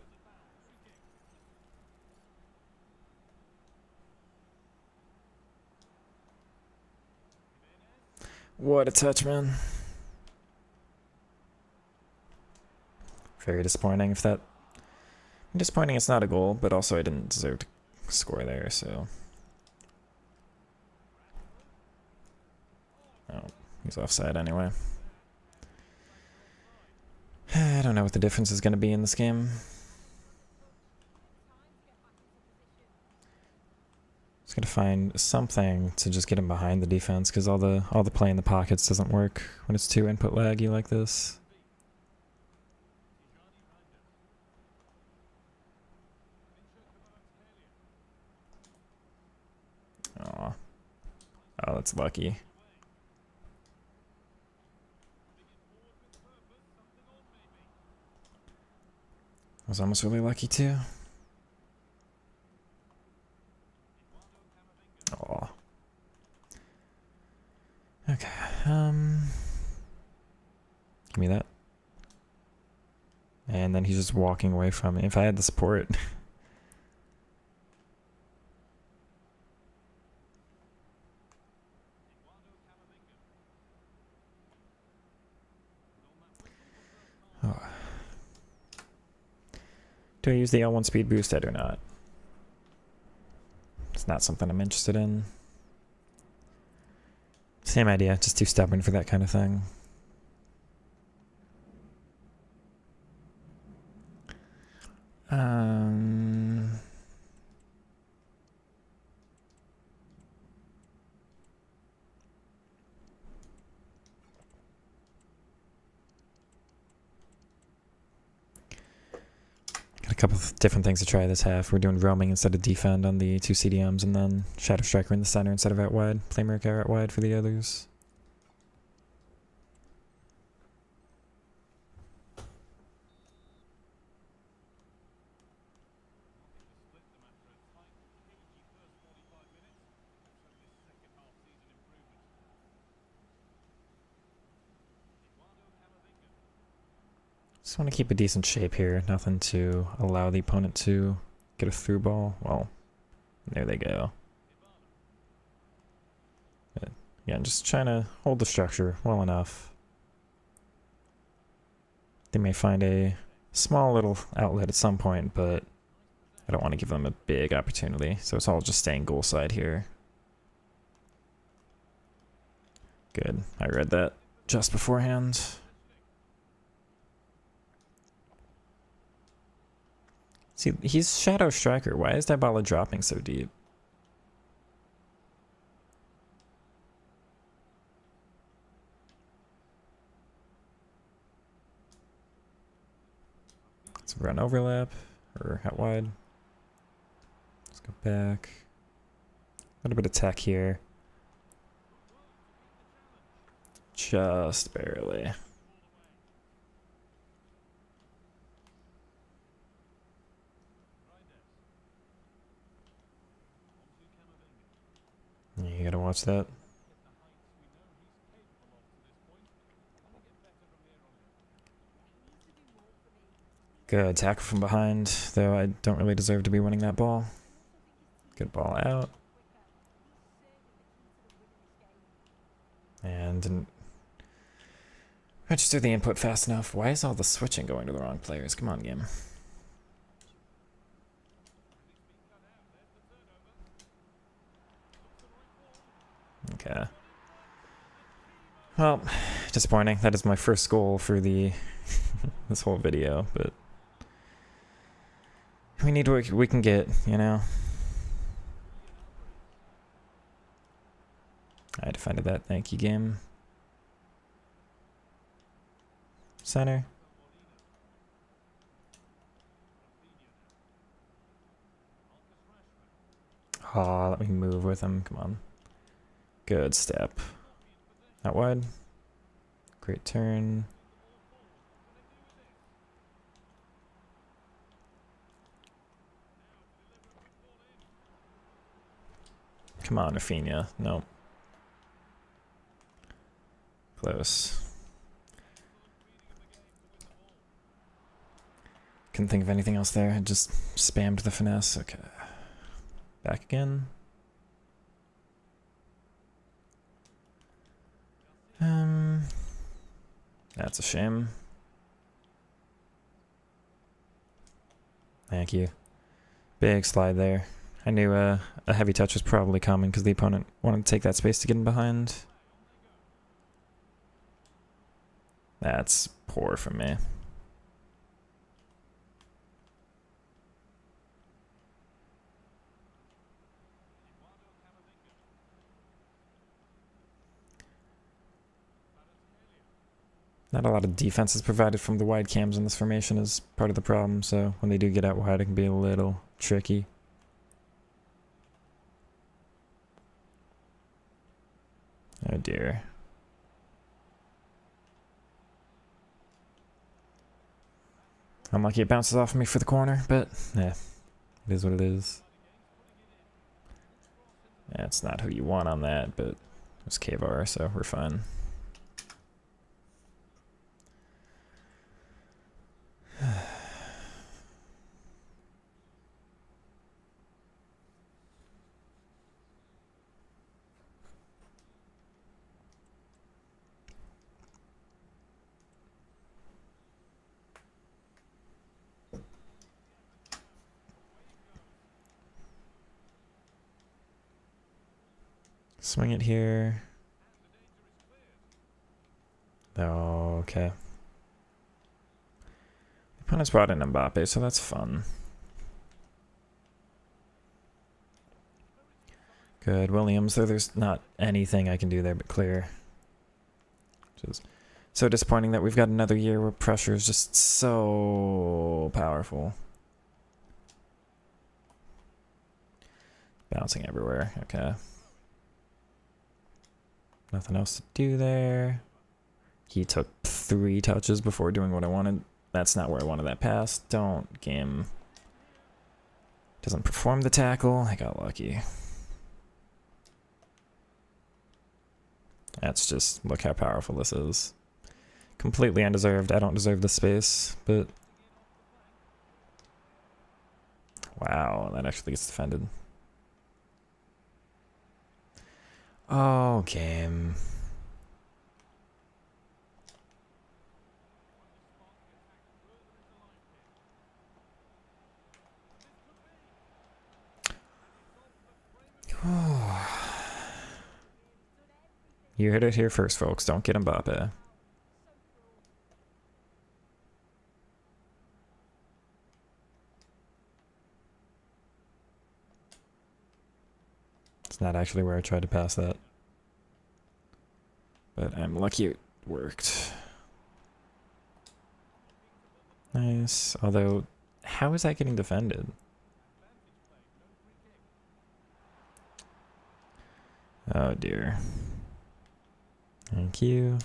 What a touch, man. Very disappointing. If that... Disappointing it's not a goal, but also I didn't deserve to score there, so... Oh, he's offside anyway. I don't know what the difference is going to be in this game. Just gotta find something to just get him behind the defense, because all the play in the pockets doesn't work when it's too input laggy like this. Aw. Oh, that's lucky. I was almost really lucky too. Aw. Okay, give me that. And then he's just walking away from me. If I had the support. Oh. Do I use the L1 speed boost? I do not. It's not something I'm interested in. Same idea, just too stubborn for that kind of thing. Got a couple of different things to try this half. We're doing roaming instead of defend on the 2 CDMs, and then Shadow Striker in the center instead of out wide. Play Murkow out wide for the others. Just want to keep a decent shape here. Nothing to allow the opponent to get a through ball. Well, there they go. But yeah, I'm just trying to hold the structure well enough. They may find a small little outlet at some point, but I don't want to give them a big opportunity. So it's all just staying goal side here. Good. I read that just beforehand. See, he's Shadow Striker. Why is Dybala dropping so deep? Let's run overlap, or out wide. Let's go back. A little bit of tech here. Just barely. You gotta watch that. Good tackle from behind, though I don't really deserve to be winning that ball. Good ball out. And didn't register the input fast enough. Why is all the switching going to the wrong players? Come on, game. Okay. Well, disappointing. That is my first goal for the this whole video, but we need what we can get, you know. I defended that. Thank you, game. Center. Oh, let me move with him. Come on. Good step. Out wide. Great turn. Come on, Rafinha. Nope. Close. Couldn't think of anything else there. I just spammed the finesse. Okay. Back again. That's a shame. Thank you. Big slide there. I knew a heavy touch was probably coming because the opponent wanted to take that space to get in behind. That's poor from me. Not a lot of defense is provided from the wide cams in this formation is part of the problem, so when they do get out wide it can be a little tricky. Oh dear. Unlucky it bounces off of me for the corner, but yeah, it is what it is. That's not who you want on that, but it's Kvar, so we're fine. Swing it here. Oh, okay. The opponent's brought in Mbappe, so that's fun. Good. Williams, though there's not anything I can do there but clear. Which is so disappointing that we've got another year where pressure is just so powerful. Bouncing everywhere. Okay. Nothing else to do there. He took 3 touches before doing what I wanted. That's not where I wanted that pass. Don't game. Doesn't perform the tackle. I got lucky. That's just, look how powerful this is. Completely undeserved. I don't deserve this space, but... Wow, that actually gets defended. Oh, game. You heard it here first, folks. Don't get Mbappe. It's not actually where I tried to pass that. But I'm lucky it worked. Nice. Although, how is that getting defended? Oh dear. Thank you.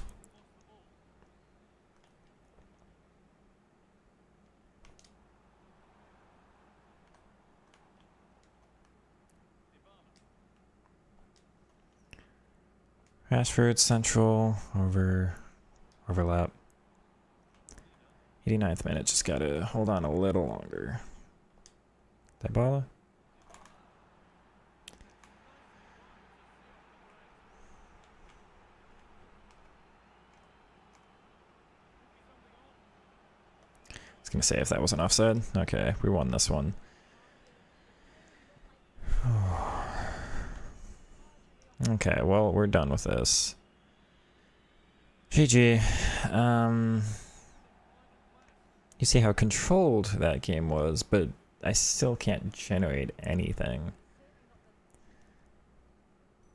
Rashford central overlap. 89th minute, just gotta hold on a little longer. Dybala? I was gonna say if that wasn't offside. Okay, we won this one. Okay, well, we're done with this. GG. You see how controlled that game was, but I still can't generate anything.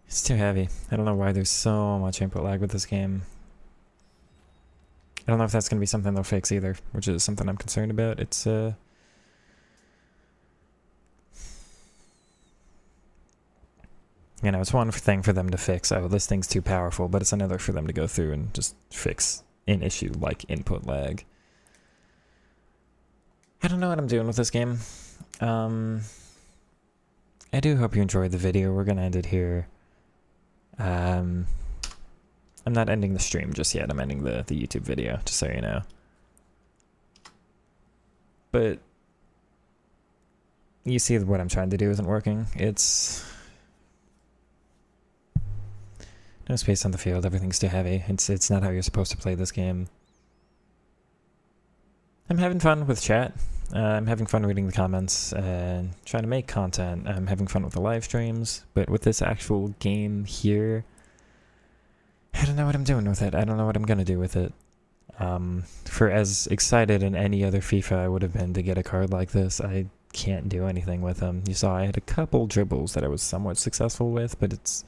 It's too heavy. I don't know why there's so much input lag with this game. I don't know if that's going to be something they'll fix either, which is something I'm concerned about. It's, you know, it's one thing for them to fix, oh, this thing's too powerful, but it's another for them to go through and just fix an issue like input lag. I don't know what I'm doing with this game. I do hope you enjoyed the video. We're going to end it here. I'm not ending the stream just yet. I'm ending the YouTube video, just so you know. But you see what I'm trying to do isn't working. It's... no space on the field. Everything's too heavy. It's not how you're supposed to play this game. I'm having fun with chat. I'm having fun reading the comments and trying to make content. I'm having fun with the live streams. But with this actual game here, I don't know what I'm doing with it. I don't know what I'm going to do with it. For as excited in any other FIFA I would have been to get a card like this, I can't do anything with him. You saw I had a couple dribbles that I was somewhat successful with, but it's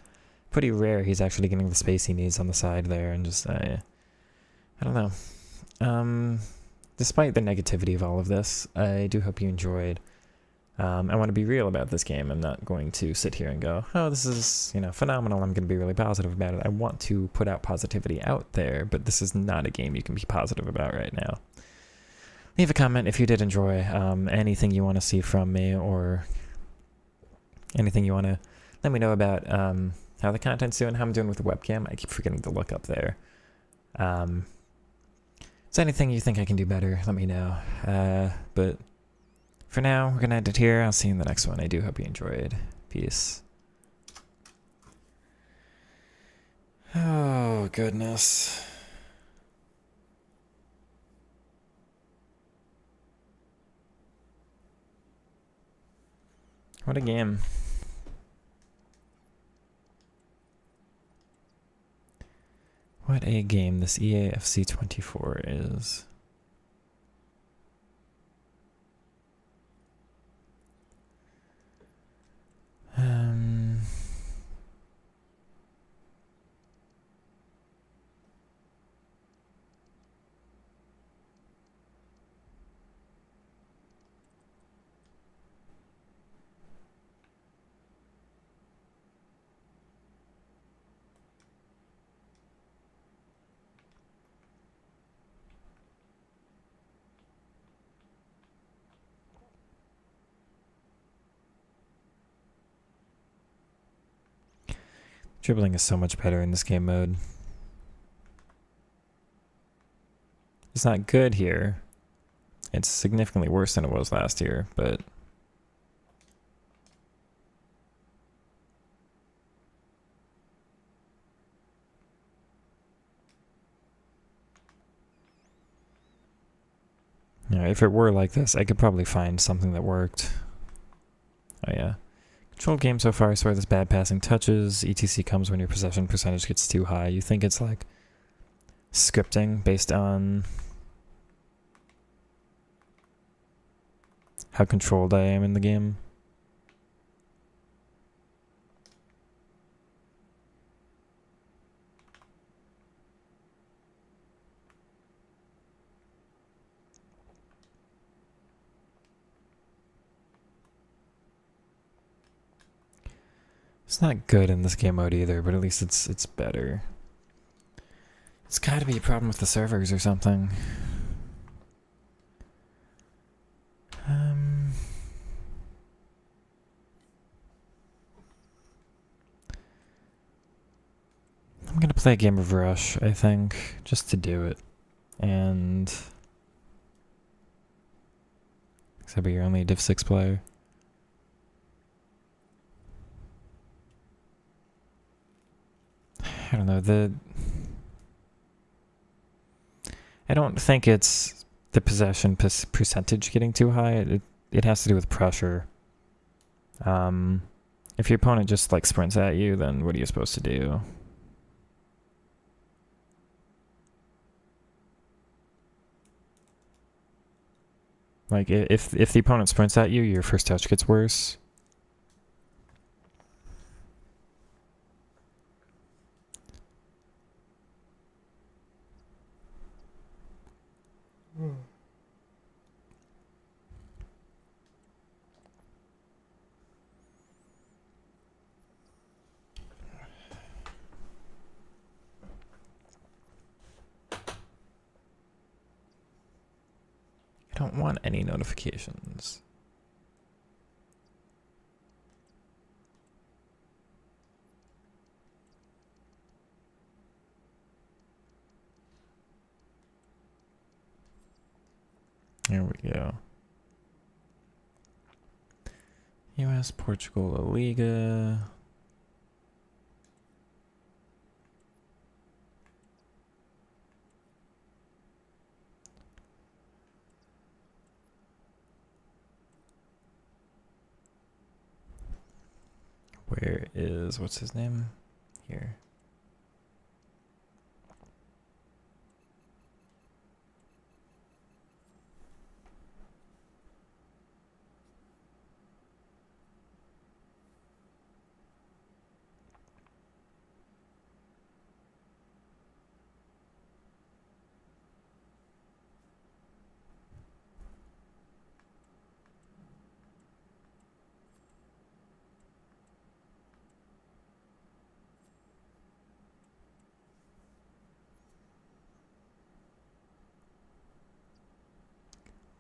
pretty rare he's actually getting the space he needs on the side there, and just I don't know. Despite the negativity of all of this, I do hope you enjoyed. I want to be real about this game. I'm not going to sit here and go, oh, this is, phenomenal. I'm going to be really positive about it. I want to put out positivity out there, but this is not a game you can be positive about right now. Leave a comment if you did enjoy anything you want to see from me, or anything you want to let me know about how the content's doing, how I'm doing with the webcam. I keep forgetting to look up there. Is there anything you think I can do better? Let me know. But for now, we're going to end it here. I'll see you in the next one. I do hope you enjoyed. Peace. Oh, goodness. What a game. What a game this EAFC 24 is. Dribbling is so much better in this game mode. It's not good here. It's significantly worse than it was last year, but if it were like this, I could probably find something that worked. Oh yeah. Controlled game so far, I swear this bad passing touches. ETC comes when your possession percentage gets too high. You think it's like scripting based on how controlled I am in the game? It's not good in this game mode either, but at least it's better. It's gotta be a problem with the servers or something. I'm gonna play a game of Rush, I think, just to do it. And except you're only a Div 6 player. I don't know, I don't think it's the possession percentage getting too high. It has to do with pressure. If your opponent just like sprints at you, then what are you supposed to do? Like if the opponent sprints at you, your first touch gets worse. I don't want any notifications. There we go. US, Portugal, La Liga. Where is, what's his name? Here.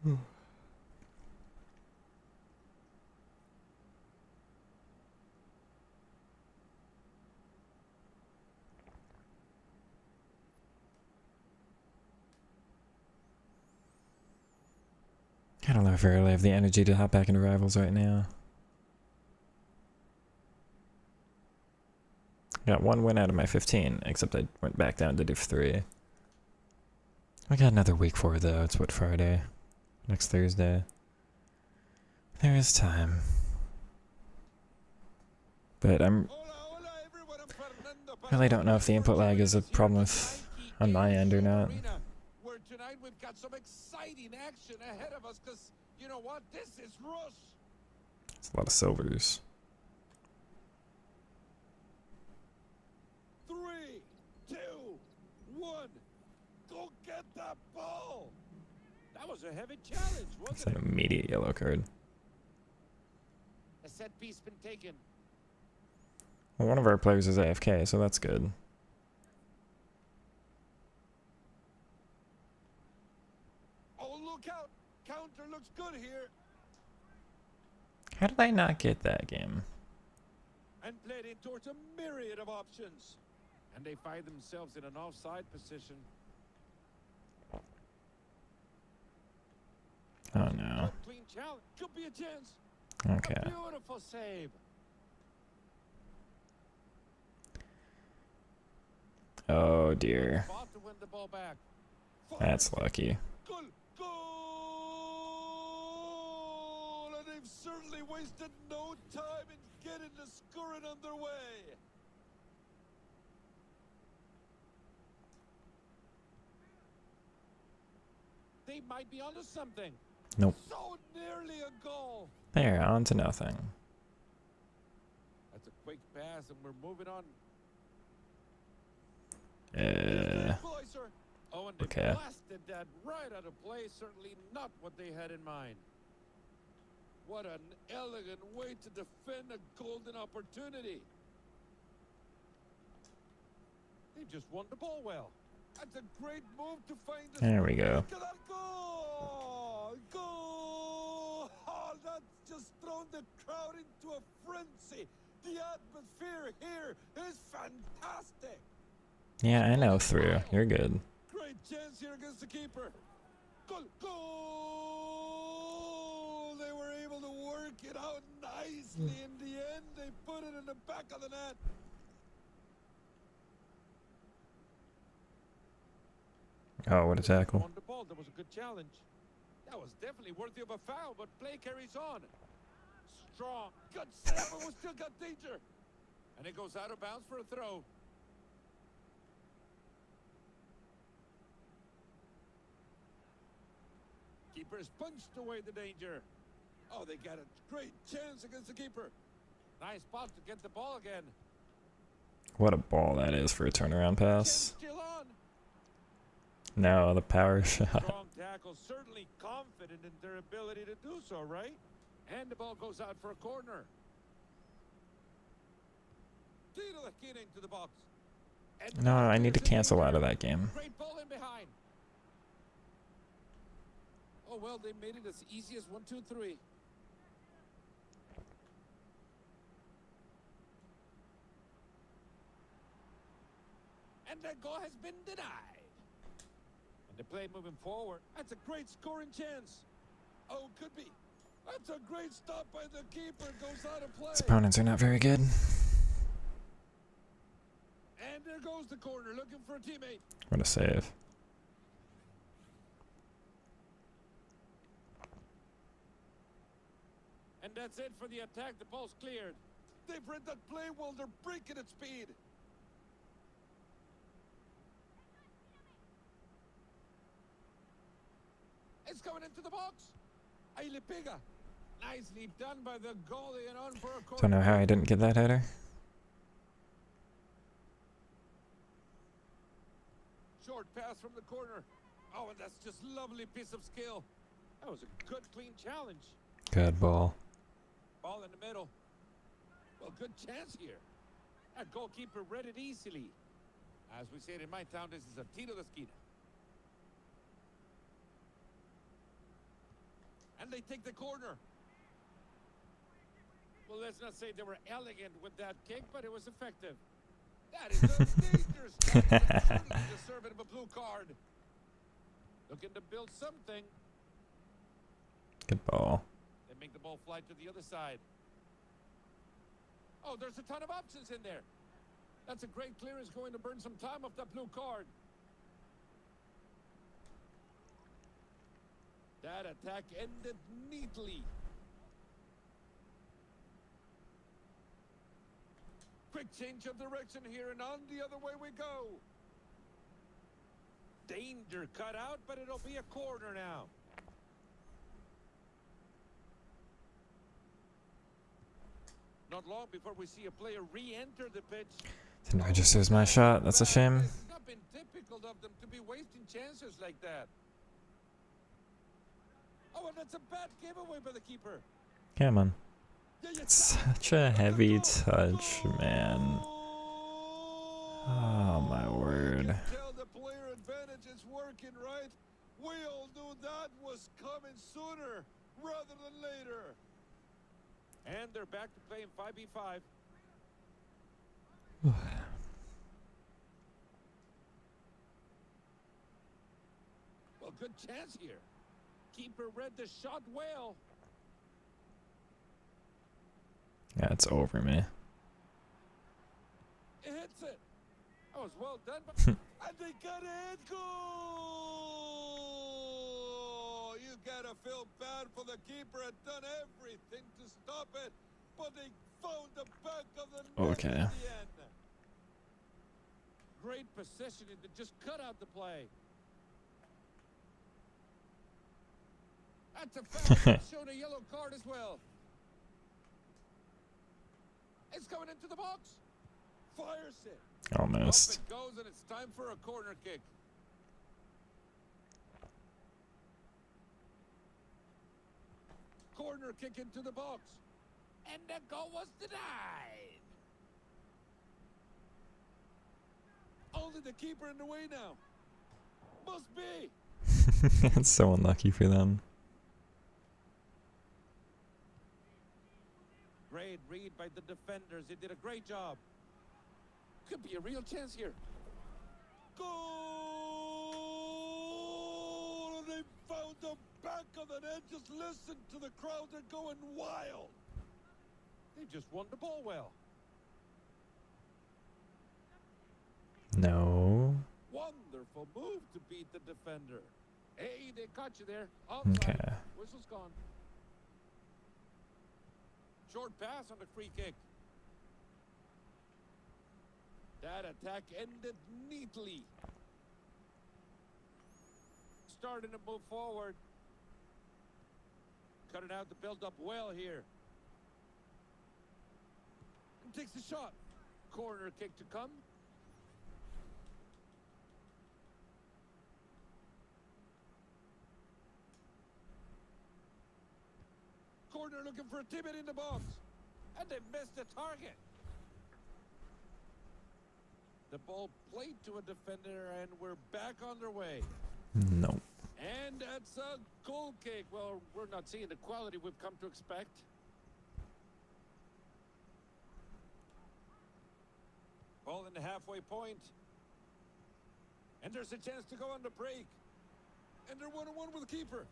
I don't know if I really have the energy to hop back into Rivals right now. Got 1 win out of my 15, except I went back down to Div 3. We got another week 4 though, it's what, Friday? Next Thursday. There is time. But really don't know if the input lag is a problem with on my end or not. Where tonight we've got some exciting action ahead of us, because you know what? This is Rush. It's a lot of silvers. 3, 2, 1. Go get that ball. That was a heavy challenge, It's wasn't an it? immediate yellow card. A set piece been taken. Well, one of our players is AFK, so that's good. Oh, look out. Counter looks good here. How did I not get that game? And played in towards a myriad of options. And they find themselves in an offside position. Oh no. Clean challenge. Could be a chance. Okay. A beautiful save. Oh dear. Fought to win the ball back. That's lucky. Goal! Goal! And they've certainly wasted no time in getting the scoring underway. They might be onto something. Nope. So nearly a goal. There, on to nothing. That's a quick pass, and we're moving on. Equalizer. Oh, and they Okay. blasted that right out of play. Certainly not what they had in mind. What an elegant way to defend a golden opportunity. They just won the ball well. That's a great move to find the... There we go. Look at that goal! Goal! Oh, that's just thrown the crowd into a frenzy. The atmosphere here is fantastic. Yeah, I know through. You're good. Great chance here against the keeper. Goal! Goal! They were able to work it out nicely. In the end, they put it in the back of the net. Oh, what a tackle. On the ball, that was a good challenge. That was definitely worthy of a foul, but play carries on. Strong, good save, but we still got danger. And it goes out of bounds for a throw. Keeper's punched away the danger. Oh, they got a great chance against the keeper. Nice spot to get the ball again. What a ball that is for a turnaround pass. Chance still on. No, the power shot. Strong tackle, certainly confident in their ability to do so, right? And the ball goes out for a corner. Tito Aquino into the box. And No, I need to cancel out of that game. great ball in behind. Oh, well, they made it as easy as 1, 2, 3. And that goal has been denied. And the play moving forward. That's a great scoring chance. Oh, could be. That's a great stop by the keeper. Goes out of play. Its opponents are not very good. And there goes the corner, looking for a teammate. What a save. And that's it for the attack. The ball's cleared. They've read that play well. They're breaking at speed. It's coming into the box. Ahí le pega. Nicely done by the goalie and on for a corner. Don't know how I didn't get that header. Short pass from the corner. Oh, and that's just lovely piece of skill. That was a good, clean challenge. Good ball. Ball in the middle. Well, good chance here. That goalkeeper read it easily. As we say it in my town, this is a tiro de esquina. And they take the corner. Well, let's not say they were elegant with that kick, but it was effective. That is a dangerous tackle, deserving of a blue card. Looking to build something. Good ball. They make the ball fly to the other side. Oh, there's a ton of options in there. That's a great clearance, going to burn some time off that blue card. That attack ended neatly. Quick change of direction here, and on the other way we go. Danger cut out, but it'll be a corner now. Not long before we see a player re-enter the pitch. Didn't register as my shot. That's a shame. It's not been typical of them to be wasting chances like that. Oh, and that's a bad giveaway by the keeper. Come on. Yeah, you Such a heavy touch, man. Oh my word. tell the player advantage is working, right? We all knew that was coming sooner rather than later. And they're back to playing 5v5. Well, good chance here. Keeper read the shot well. Yeah, it's over me. It hits it. That was well done. But and they got it. Goal! You gotta feel bad for the keeper. Had done everything to stop it, but they found the back of the net Okay. in the end. Great positioning to just cut out the play. That's a foul. Showed a yellow card as well. It's going into the box. Fires it. Almost. Up it goes, and it's time for a corner kick. Corner kick into the box. And the goal was denied. Only the keeper in the way now. Must be. It's so unlucky for them. Great read by the defenders. They did a great job. Could be a real chance here. Goal! And they found the back of the net. Just listen to the crowd. They're going wild. They just won the ball well. No. Wonderful move to beat the defender. Hey, they caught you there. Offside. Okay. Whistle's gone. Short pass on the free kick. That attack ended neatly. Starting to move forward. Cutting out the build-up well here. And takes the shot. Corner kick to come. Corner looking for a Tibbet in the box. And they missed the target. The ball played to a defender, and we're back on their way. No. And that's a goal kick. Well, we're not seeing the quality we've come to expect. Ball in the halfway point. And there's a chance to go on the break. And they're 1-1 with the keeper.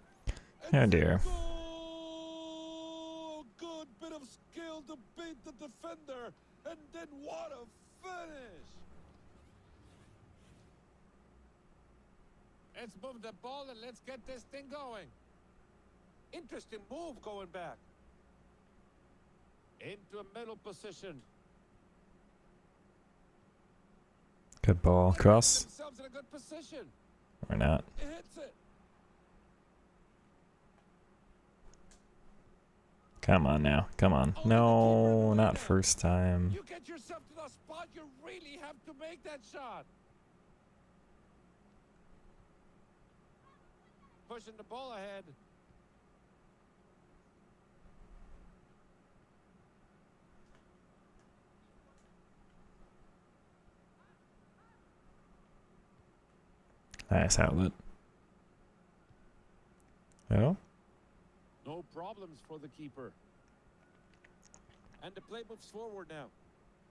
And Oh dear. goal! Good bit of skill to beat the defender. And then what a finish! Let's move the ball and let's get this thing going. Interesting move going back. Into a middle position. Good ball. Cross. Themselves in a good position. Or not. It hits it. Come on now. Come on. No, not first time. You get yourself to the spot, you really have to make that shot. Pushing the ball ahead. Nice outlet. Oh? No problems for the keeper. And the play moves forward now.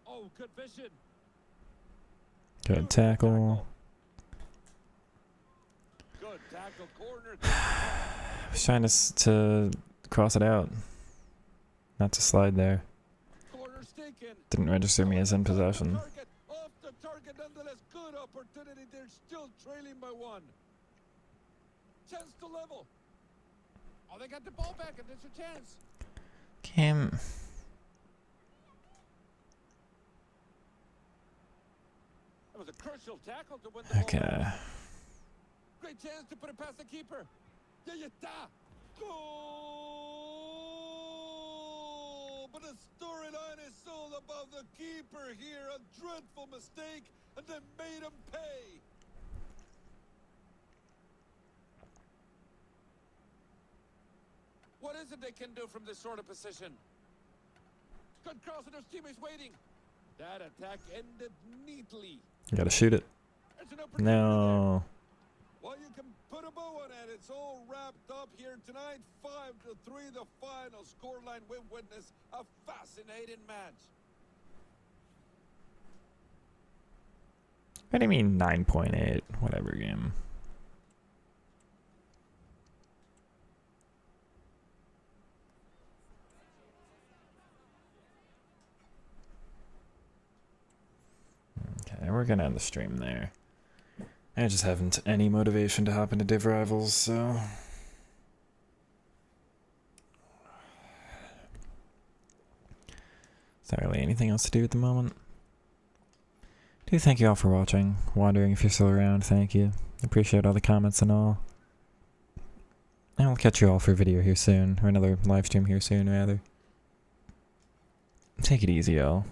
Oh, good vision. Good tackle. Good tackle, corner. I was trying to cross it out. Not to slide there. Corner's taken. Didn't register me as in possession. Target, off the target, nonetheless. Good opportunity. They're still trailing by 1. Chance to level. Oh, they got the ball back, and there's a chance. Cam. That was a crucial tackle to win the ball. Okay. Great chance to put it past the keeper. Yeah, yeah, da. Goal! But the storyline is all about the keeper here. A dreadful mistake, and they made him pay. What is it they can do from this sort of position? Good cross, and his teammates waiting. That attack ended neatly. You gotta shoot it. There's an opportunity there. No. Well, you can put a bow on it. It's all wrapped up here tonight. 5-3, the final scoreline. We witness a fascinating match. What do you mean 9.8? Whatever game. Okay, we're gonna end the stream there. I just haven't any motivation to hop into Div Rivals, so... Is not really anything else to do at the moment. Do thank you all for watching. Wondering if you're still around, thank you. Appreciate all the comments and all. And I'll catch you all for a video here soon, or another live stream here soon, rather. Take it easy, y'all.